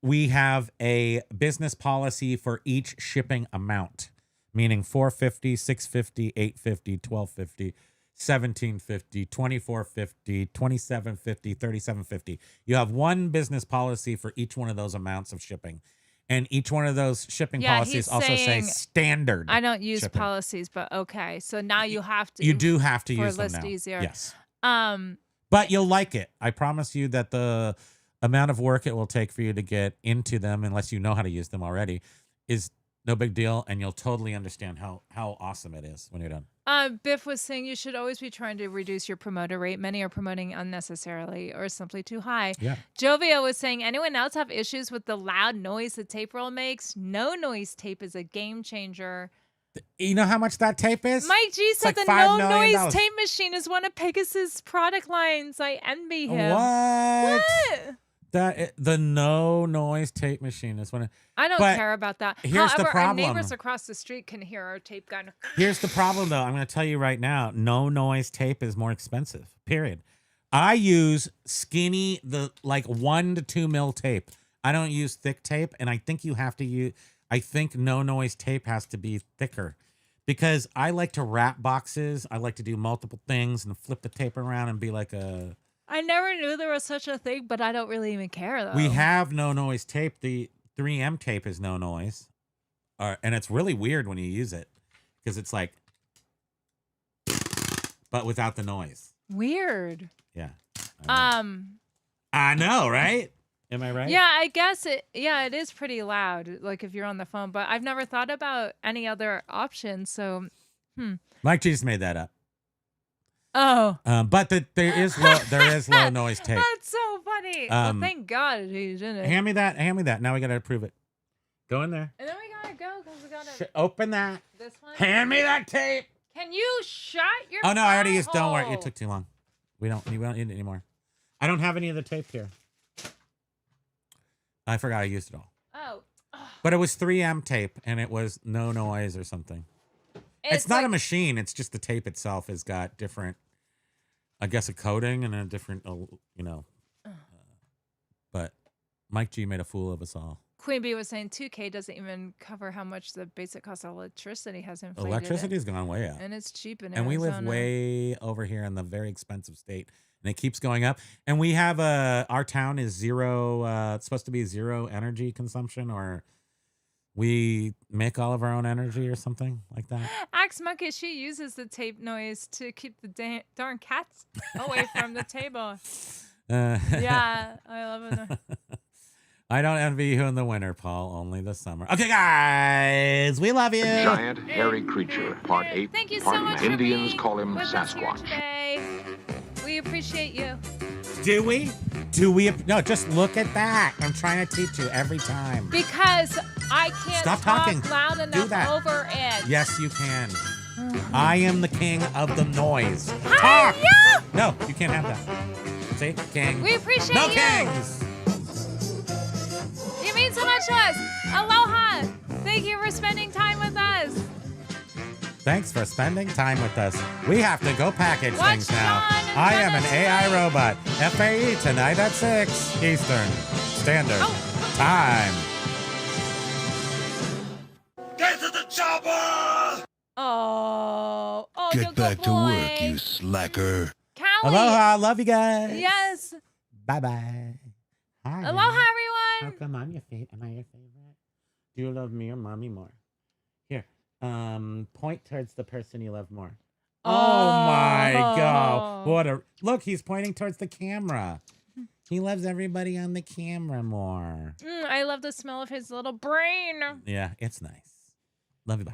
Speaker 1: we have a business policy for each shipping amount, meaning $450, $650, $850, $1250, $1750, $2450, $2750, $3750. You have one business policy for each one of those amounts of shipping. And each one of those shipping policies also say standard.
Speaker 2: I don't use
Speaker 1: shipping.
Speaker 2: Policies, but okay. So now you have to.
Speaker 1: You do have to use them now.
Speaker 2: ListEasier.
Speaker 1: Yes. But you'll like it. I promise you that the amount of work it will take for you to get into them, unless you know how to use them already, is no big deal. And you'll totally understand how awesome it is when you're done.
Speaker 2: Biff was saying you should always be trying to reduce your promoter rate. Many are promoting unnecessarily or simply too high.
Speaker 1: Yeah.
Speaker 2: Jovio was saying, anyone else have issues with the loud noise the tape roll makes? No noise tape is a game changer.
Speaker 1: You know how much that tape is?
Speaker 2: Mike G said
Speaker 1: like
Speaker 2: the
Speaker 1: $5
Speaker 2: no
Speaker 1: million.
Speaker 2: noise tape machine is one of Pegasus' product lines. I envy him.
Speaker 1: What?
Speaker 2: What?
Speaker 1: The no noise tape machine is one.
Speaker 2: I don't care about that.
Speaker 1: Here's
Speaker 2: However,
Speaker 1: the problem.
Speaker 2: our neighbors across the street can hear our tape gun.
Speaker 1: Here's the problem, though. I'm going to tell you right now. No noise tape is more expensive. Period. I use skinny, like 1 to 2 mil tape. I don't use thick tape, and I think you have to use. I think no noise tape has to be thicker, because I like to wrap boxes. I like to do multiple things and flip the tape around and be like a.
Speaker 2: I never knew there was such a thing, but I don't really even care, though.
Speaker 1: We have no noise tape. The 3M tape is no noise. And it's really weird when you use it because it's like, but without the noise.
Speaker 2: Weird.
Speaker 1: Yeah.
Speaker 2: I
Speaker 1: know, right? Am I right?
Speaker 2: Yeah, I guess it is pretty loud, like if you're on the phone, but I've never thought about any other option, so
Speaker 1: Mike G just made that up.
Speaker 2: Oh.
Speaker 1: But there is low noise tape.
Speaker 2: That's so funny. Well, thank God he didn't.
Speaker 1: Hand me that. Now we gotta approve it. Go in there.
Speaker 2: And then we gotta go because we gotta
Speaker 1: open that.
Speaker 2: This one.
Speaker 1: Hand me that tape.
Speaker 2: Can you shut your?
Speaker 1: Oh no, I already used. Don't worry,
Speaker 2: hole?
Speaker 1: it took too long. We don't need it anymore. I don't have any of the tape here. I forgot I used it all.
Speaker 2: Oh.
Speaker 1: But it was 3M tape and it was no noise or something. It's not a machine. It's just the tape itself has got different, I guess, a coating and a different, but Mike G made a fool of us all.
Speaker 2: Queen Bee was saying 2K doesn't even cover how much the basic cost of electricity has inflated.
Speaker 1: Electricity's gone way up.
Speaker 2: And it's cheap in
Speaker 1: And we live way over here in the very expensive state. And it keeps going up. And we have our town is zero, it's supposed to be zero energy consumption, or we make all of our own energy or something like that.
Speaker 2: Axe Monkey, she uses the tape noise to keep the darn cats away from the table. Yeah, I love it.
Speaker 1: I don't envy you in the winter, Paul, only the summer. Okay, guys, we love you.
Speaker 4: Giant hairy creature, part ape,
Speaker 2: Thank you
Speaker 4: part
Speaker 2: so much
Speaker 4: man.
Speaker 2: for
Speaker 4: Indians
Speaker 2: being
Speaker 4: call him
Speaker 2: with us here
Speaker 4: Sasquatch.
Speaker 2: today. We appreciate you.
Speaker 1: Do we? Do we? No, just look at that. I'm trying to teach you every time.
Speaker 2: Because I can't
Speaker 1: Stop talking.
Speaker 2: loud
Speaker 1: Do
Speaker 2: enough
Speaker 1: that.
Speaker 2: over it.
Speaker 1: Yes, you can. I am the king of the noise.
Speaker 2: Hi,
Speaker 1: Talk.
Speaker 2: yeah.
Speaker 1: No, you can't have that. See? King.
Speaker 2: We appreciate
Speaker 1: no
Speaker 2: you.
Speaker 1: kings.
Speaker 2: You mean so much to us. Aloha. Thank you for spending time with us.
Speaker 1: Thanks for spending time with us. We have to go package
Speaker 2: Watch
Speaker 1: things now.
Speaker 2: John and
Speaker 1: I am
Speaker 2: Jenna
Speaker 1: an AI
Speaker 2: tonight.
Speaker 1: robot. FAE tonight at 6 Eastern Standard Time.
Speaker 5: Get to the chopper!
Speaker 2: Oh,
Speaker 9: Get
Speaker 2: good
Speaker 9: back to
Speaker 2: boy.
Speaker 9: work, you slacker.
Speaker 2: Callie.
Speaker 1: Aloha. Love you guys.
Speaker 2: Yes.
Speaker 1: Bye-bye. Hi.
Speaker 2: Aloha,
Speaker 1: How
Speaker 2: everyone.
Speaker 1: come I'm your favorite? Am I your favorite? Do you love me or mommy more? Here. Point towards the person you love more. Oh my God. What a look, he's pointing towards the camera. He loves everybody on the camera more.
Speaker 2: I love the smell of his little brain.
Speaker 1: Yeah, it's nice. Love you, bye.